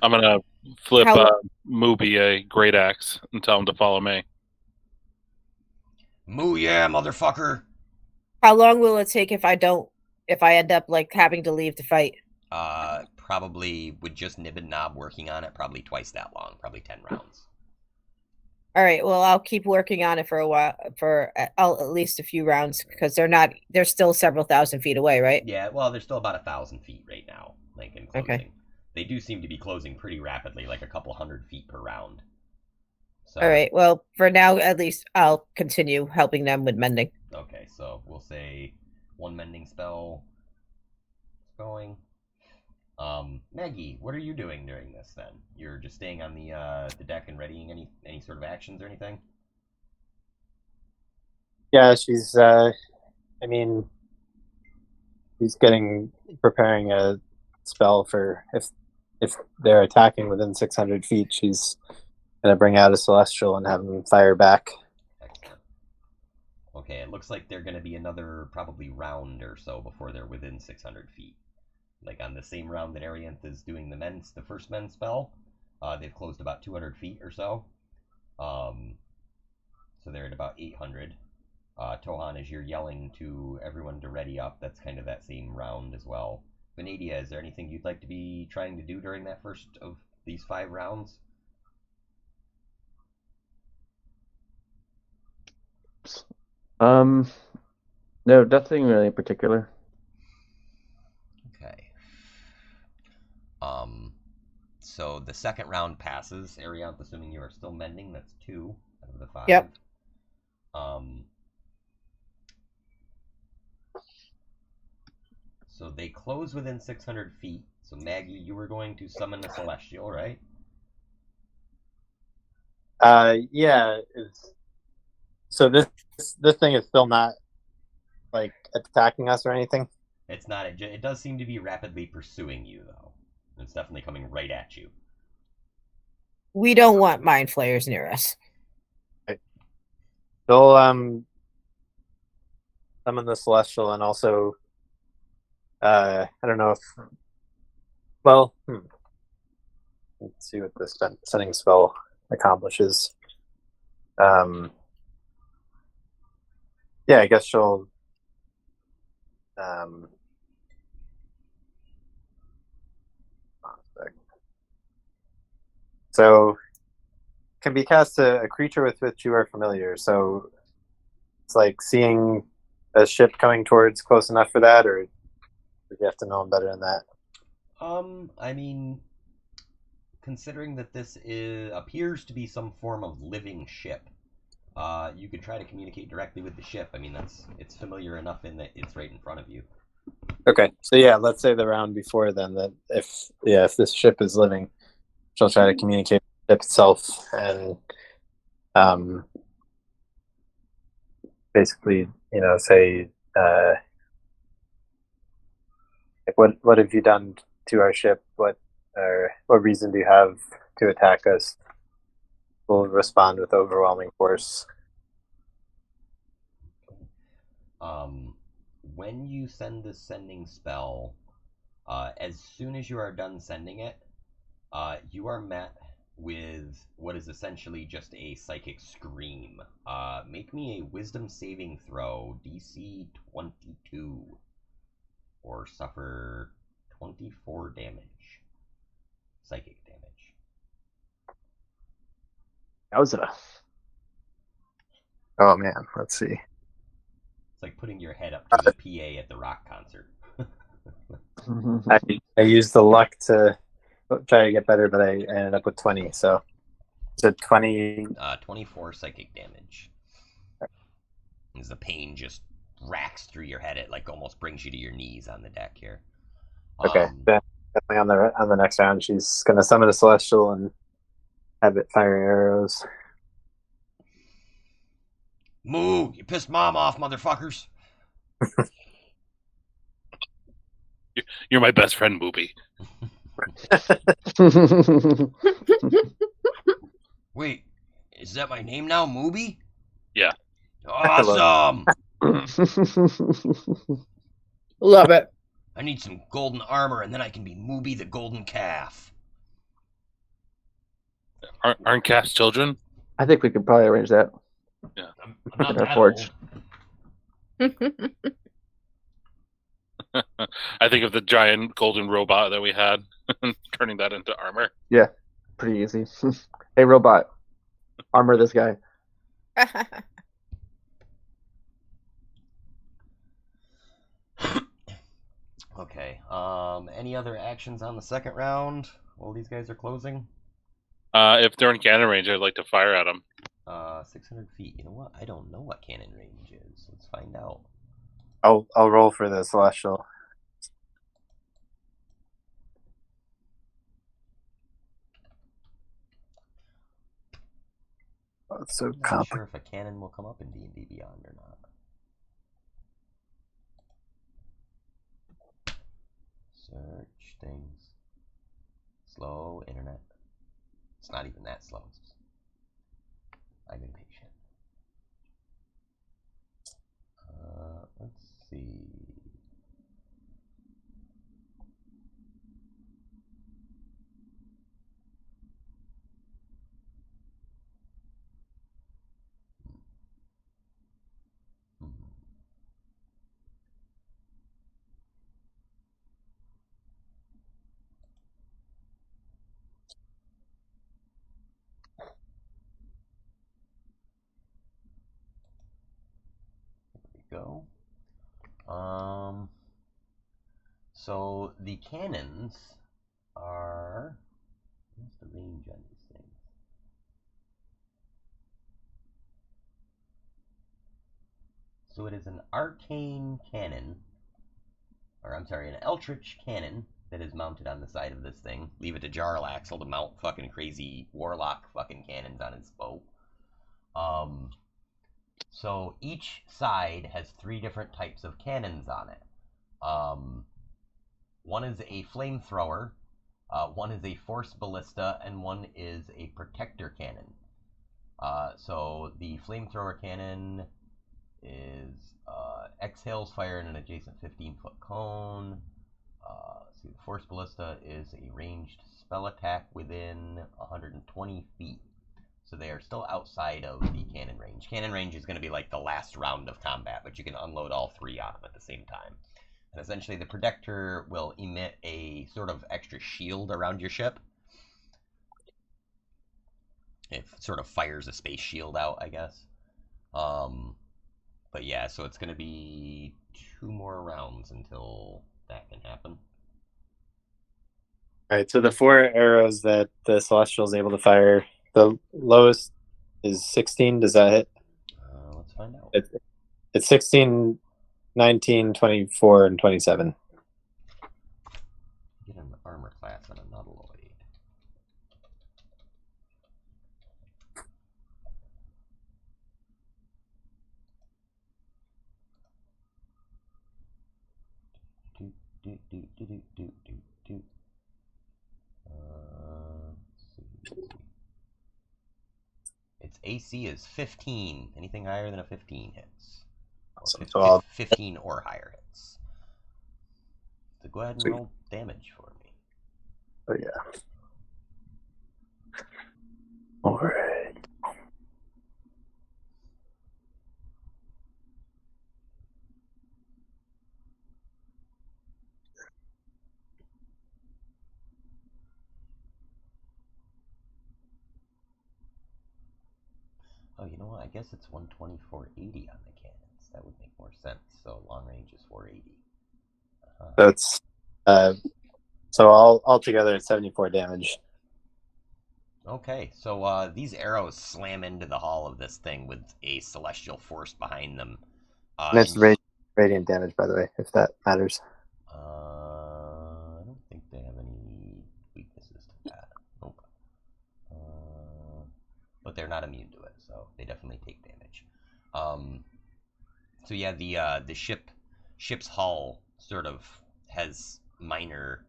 I'm gonna flip Mooby a great axe and tell him to follow me. Moo, yeah, motherfucker. How long will it take if I end up like having to leave to fight? Probably with just Nib and Nob working on it, probably twice that long, probably 10 rounds. All right, well, I'll keep working on it for a while, for at least a few rounds, because they're still several thousand feet away, right? Yeah, well, they're still about 1,000 feet right now, like in closing. Okay. They do seem to be closing pretty rapidly, like a couple 100 feet per round. So, all right, well, for now, at least I'll continue helping them with mending. Okay, so we'll say 1 mending spell is going. Maggie, what are you doing during this then? You're just staying on the deck and readying any sort of actions or anything? Yeah, she's preparing a spell for if they're attacking within 600 feet, she's gonna bring out a celestial and have them fire back. Excellent. Okay, it looks like they're gonna be another probably round or so before they're within 600 feet. Like on the same round that Arianth is doing the first men spell, they've closed about 200 feet or so. So they're at about 800. Tohan, as you're yelling to everyone to ready up, that's kind of that same round as well. Venadia, is there anything you'd like to be trying to do during that first of these 5 rounds? No, nothing really in particular. Okay. So the second round passes. Arianth, assuming you are still mending, that's 2 out of the 5. Yep. So they close within 600 feet. So Maggie, you were going to summon a celestial, right? Yeah. So this thing is still not like attacking us or anything. It's not. It does seem to be rapidly pursuing you, though. It's definitely coming right at you. We don't want mind flayers near us. They'll summon the celestial and also I don't know if let's see what this sending spell accomplishes. Yeah, I guess she'll so can be cast a creature with which you are familiar. So it's like seeing a ship coming towards close enough for that, or you have to know them better than that. I mean, considering that this appears to be some form of living ship, you could try to communicate directly with the ship. I mean, it's familiar enough in that it's right in front of you. Okay, so yeah, let's say the round before then that if this ship is living, she'll try to communicate with the ship itself and basically, say like what have you done to our ship? What reason do you have to attack us? We'll respond with overwhelming force. When you send this sending spell, as soon as you are done sending it, you are met with what is essentially just a psychic scream. Make me a wisdom saving throw, DC 22, or suffer 24 damage. Psychic damage. Yowza. Oh man, let's see. It's like putting your head up to the PA at the rock concert. I used the luck to try to get better, but I ended up with 20. So it's a 20. 24 psychic damage. As the pain just racks through your head, it like almost brings you to your knees on the deck here. Okay, then definitely on the next round, she's gonna summon a celestial and have it fire arrows. Moo! You pissed Mom off, motherfuckers! You're my best friend, Booby. Wait, is that my name now, Mooby? Yeah. Awesome! Love it. I need some golden armor, and then I can be Mooby the Golden Calf. Aren't calves children? I think we could probably arrange that. Yeah. I'm not In our that forge. old. I think of the giant golden robot that we had, turning that into armor. Yeah, pretty easy. Hey, robot, armor this guy. Okay. Any other actions on the second round while these guys are closing? If they're in cannon range, I'd like to fire at them. 600 feet. You know what? I don't know what cannon range is. Let's find out. I'll roll for the celestial. Oh, it's so I'm not complicated. sure if a cannon will come up in D&D Beyond or not. Search things. Slow internet. It's not even that slow. I'm impatient. Let's see. go. So the cannons are... What's the range on these things? So it is an arcane cannon, or I'm sorry, an eldritch cannon that is mounted on the side of this thing. Leave it to Jarlaxle to mount fucking crazy warlock fucking cannons on his bow. So each side has 3 different types of cannons on it. One is a flamethrower, one is a force ballista, and one is a protector cannon. So the flamethrower cannon is exhales fire in an adjacent 15-foot cone. See, the force ballista is a ranged spell attack within 120 feet. So they are still outside of the cannon range. Cannon range is going to be like the last round of combat, but you can unload all 3 on them at the same time. And essentially the protector will emit a sort of extra shield around your ship. It sort of fires a space shield out, I guess. But yeah, so it's going to be 2 more rounds until that can happen. All right, so the 4 arrows that the Celestial is able to fire, the lowest is 16. Does that hit? Let's find out. It's 16, 19, 24, and 27. Get an armor class on a Nuttaloid. Its AC is 15. Anything higher than a 15 hits. Awesome. So 15 or higher hits. So go ahead and roll damage for me. Oh yeah. All right. Oh, you know what? I guess it's 120, 480 on the cannons. That would make more sense. So long range is 480. That's so all together it's 74 damage. Okay, so these arrows slam into the hull of this thing with a celestial force behind them. And it's radiant damage, by the way, if that matters. I don't think they have any weaknesses to that. Nope. But they're not immune to it, so they definitely take damage. So yeah, the ship's hull sort of has minor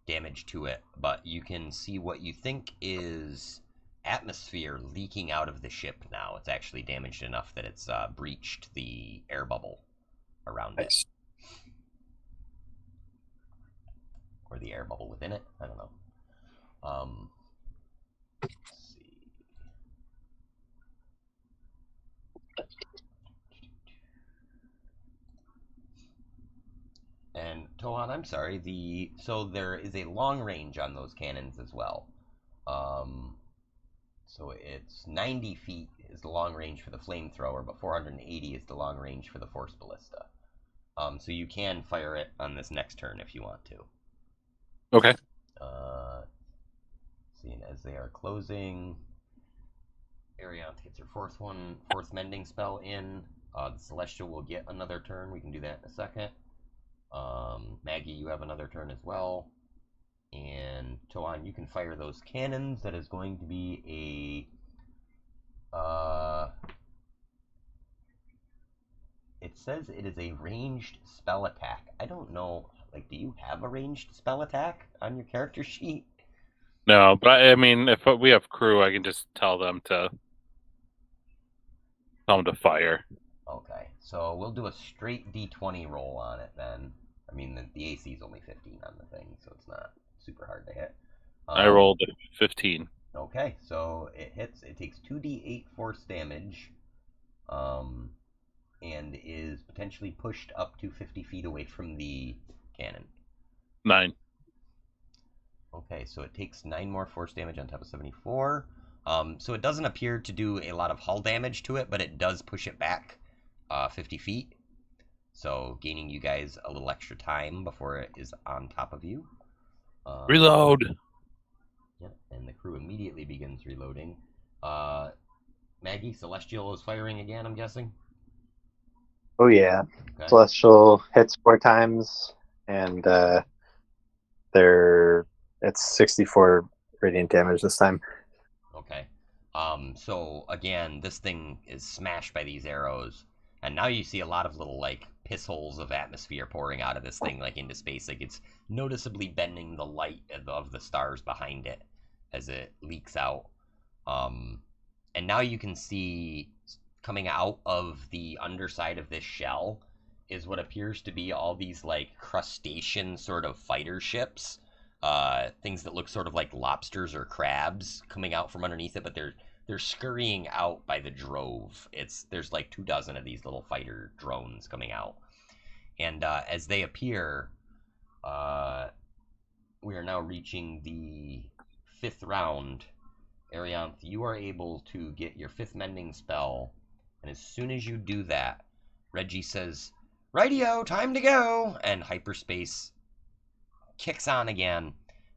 damage to it, but you can see what you think is atmosphere leaking out of the ship now. It's actually damaged enough that it's breached the air bubble around it. Or the air bubble within it. I don't know. Let's see. And Tohan, I'm sorry. So there is a long range on those cannons as well. So it's 90 feet is the long range for the flamethrower, but 480 is the long range for the force ballista. So you can fire it on this next turn if you want to. Okay. Seeing as they are closing, Arianth gets her fourth mending spell in. The Celestial will get another turn. We can do that in a second. Maggie, you have another turn as well. And Tohan, you can fire those cannons. That is going to be a... It says it is a ranged spell attack. I don't know, like, do you have a ranged spell attack on your character sheet? No, but I mean, if we have crew, I can just tell them to fire. Okay, so we'll do a straight D20 roll on it then. I mean, the AC is only 15 on the thing, so it's not super hard to hit. I rolled 15. Okay, so it hits. It takes 2d8 force damage, and is potentially pushed up to 50 feet away from the cannon. 9. Okay, so it takes 9 more force damage on top of 74. So it doesn't appear to do a lot of hull damage to it, but it does push it back 50 feet. so gaining you guys a little extra time before it is on top of you. Reload. Yeah, and the crew immediately begins reloading. Maggie, Celestial is firing again, I'm guessing? Oh yeah. Okay. Celestial hits 4 times, and it's 64 radiant damage this time. Okay. So again, this thing is smashed by these arrows, and now you see a lot of little like piss holes of atmosphere pouring out of this thing like into space. Like it's noticeably bending the light of the stars behind it as it leaks out. And now you can see coming out of the underside of this shell is what appears to be all these like crustacean sort of fighter ships, things that look sort of like lobsters or crabs coming out from underneath it, but they're scurrying out by the drove. There's like 24 of these little fighter drones coming out, and as they appear, we are now reaching the 5th round. Arianth, you are able to get your 5th mending spell, and as soon as you do that, Reggie says, "Radio, time to go!" and hyperspace kicks on again,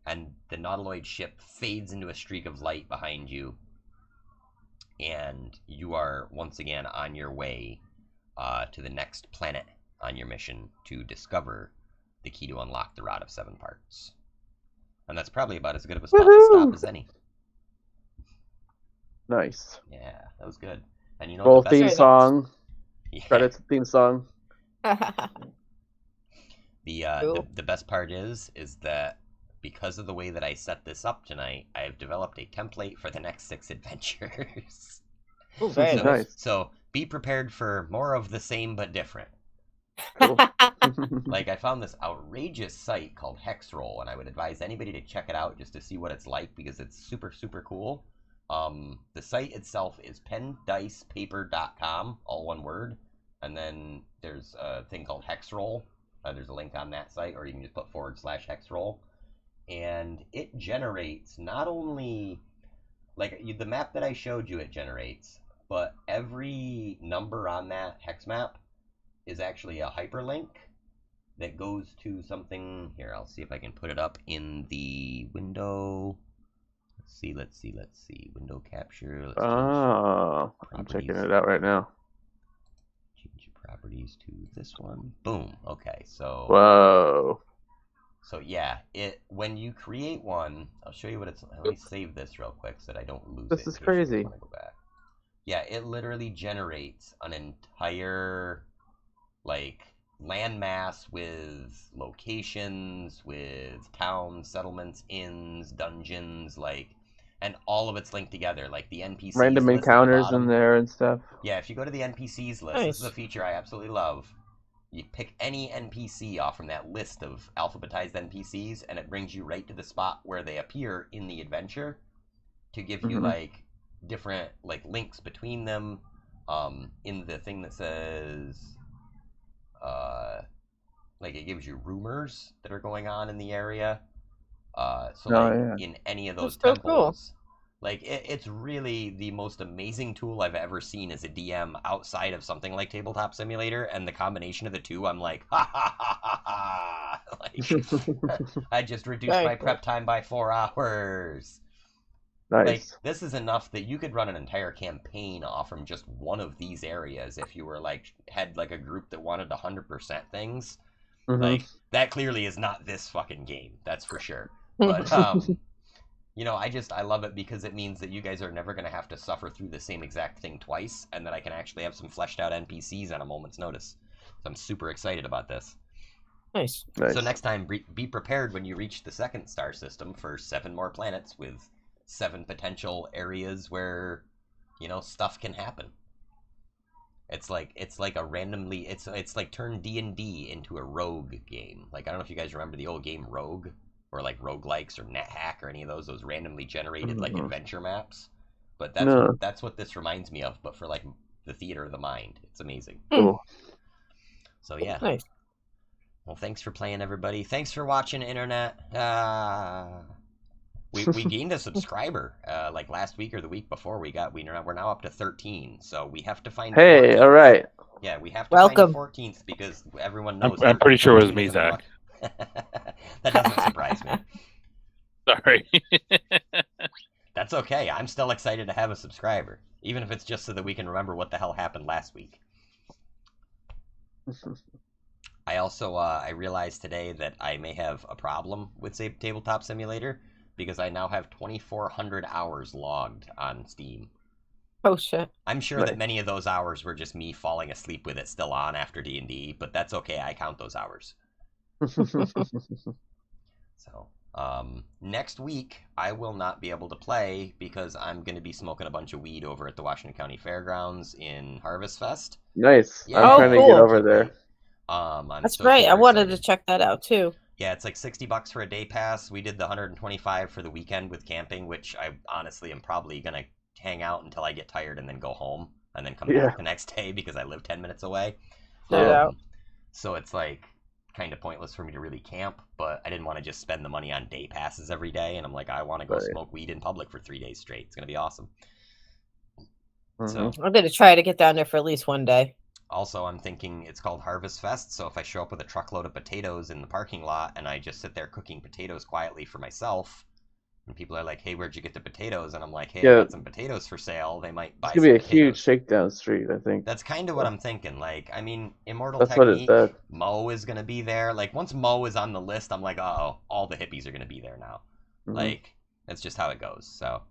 and the Nautiloid ship fades into a streak of light behind you, and you are once again on your way to the next planet on your mission to discover the key to unlock the Rod of 7 Parts. And that's probably about as good of a spot to stop as any. Nice. Yeah, that was good. And you know Roll the theme best song. Yeah. Credits theme song. The best part is that because of the way that I set this up tonight, I have developed a template for the next 6 adventures. Oh, very Nice. So be prepared for more of the same but different. Cool. Like I found this outrageous site called Hexroll, and I would advise anybody to check it out just to see what it's like because it's super, super cool. The site itself is pendicepaper.com, all one word, and then there's a thing called Hexroll. There's a link on that site, or you can just put /Hexroll, and it generates not only like the map that I showed you, it generates, but every number on that hex map is actually a hyperlink that goes to something. Here, I'll see if I can put it up in the window. Let's see. Window capture. I'm checking it out right now. Change your properties to this one. Boom. Okay, so. Whoa. So yeah, when you create one, I'll show you what it's. Let me save this real quick so that I don't lose it. This is crazy. Go back. Yeah, it literally generates an entire like landmass with locations, with towns, settlements, inns, dungeons, like, and all of it's linked together, like the NPCs. Random encounters in there and stuff. Yeah, if you go to the NPCs list, Nice. This is a feature I absolutely love. You pick any NPC off from that list of alphabetized NPCs, and it brings you right to the spot where they appear in the adventure to give you like different like links between them. In the thing that says like it gives you rumors that are going on in the area. In any of those That's so temples, like it's really the most amazing tool I've ever seen as a DM outside of something like Tabletop Simulator, and the combination of the two, I'm like, ha ha ha ha ha! Like, I just reduced my prep time by 4 hours. Nice. Like, this is enough that you could run an entire campaign off from just one of these areas if you were like had like a group that wanted 100% things. Like that clearly is not this fucking game, that's for sure. But you know, I love it because it means that you guys are never going to have to suffer through the same exact thing twice, and that I can actually have some fleshed out NPCs on a moment's notice. So I'm super excited about this. Nice. So next time, be prepared when you reach the 2nd star system for 7 more planets with 7 potential areas where, you know, stuff can happen. It's like a randomly, it's like turn D&D into a rogue game. Like, I don't know if you guys remember the old game Rogue, or like roguelikes or NetHack or any of those randomly generated like adventure maps. But that's what this reminds me of, but for like the theater of the mind. It's amazing. Cool. So yeah. Nice. Well, thanks for playing, everybody. Thanks for watching, internet. We gained a subscriber like last week or the week before. We're now up to 13, so we have to find. Hey, all right. Yeah, we have to find Welcome. the 14th because everyone knows. I'm pretty sure it was me, 13th is a Zach. That doesn't surprise me. Sorry. That's okay. I'm still excited to have a subscriber, even if it's just so that we can remember what the hell happened last week. I also I realized today that I may have a problem with Tabletop Simulator because I now have 2,400 hours logged on Steam. Oh shit! I'm sure that many of those hours were just me falling asleep with it still on after D&D, but that's okay. I count those hours. So, next week I will not be able to play because I'm going to be smoking a bunch of weed over at the Washington County Fairgrounds in Harvest Fest. Nice. Yeah, I'm trying to cool. get over there. That's great. I wanted to check that out too. Yeah, it's like $60 for a day pass. We did the 125 for the weekend with camping, which I honestly am probably gonna hang out until I get tired and then go home and then come back the next day because I live 10 minutes away. So it's like kind of pointless for me to really camp, but I didn't want to just spend the money on day passes every day, and I'm like, I want to go smoke weed in public for 3 days straight. It's gonna be awesome. So I'm gonna try to get down there for at least one day. Also, I'm thinking it's called Harvest Fest, so if I show up with a truckload of potatoes in the parking lot and I just sit there cooking potatoes quietly for myself, and people are like, hey, where'd you get the potatoes? And I'm like, hey, I got some potatoes for sale. They might buy some potatoes. It's going to be a huge shakedown street, I think. That's kind of what I'm thinking. Like, I mean, Immortal Technique, what it said. Mo is going to be there. Like, once Mo is on the list, I'm like, uh-oh, all the hippies are going to be there now. Like, that's just how it goes. So,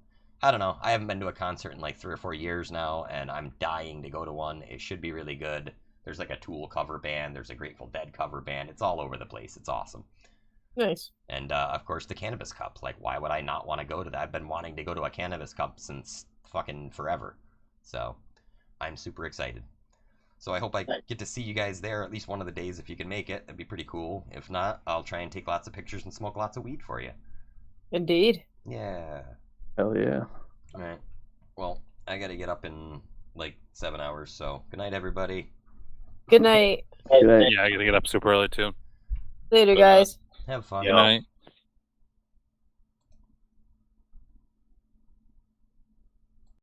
I don't know. I haven't been to a concert in like 3 or 4 years now, and I'm dying to go to one. It should be really good. There's like a Tool cover band. There's a Grateful Dead cover band. It's all over the place. It's awesome. Nice. And, of course, the Cannabis Cup. Like, why would I not want to go to that? I've been wanting to go to a Cannabis Cup since fucking forever. So, I'm super excited. So I hope I get to see you guys there at least one of the days if you can make it. That'd be pretty cool. If not, I'll try and take lots of pictures and smoke lots of weed for you. Indeed. Yeah. Hell yeah. All right. Well, I got to get up in like 7 hours, so good night, everybody. Good night. Good night. Yeah, I gotta get up super early too. Later, guys. Have fun. Good night.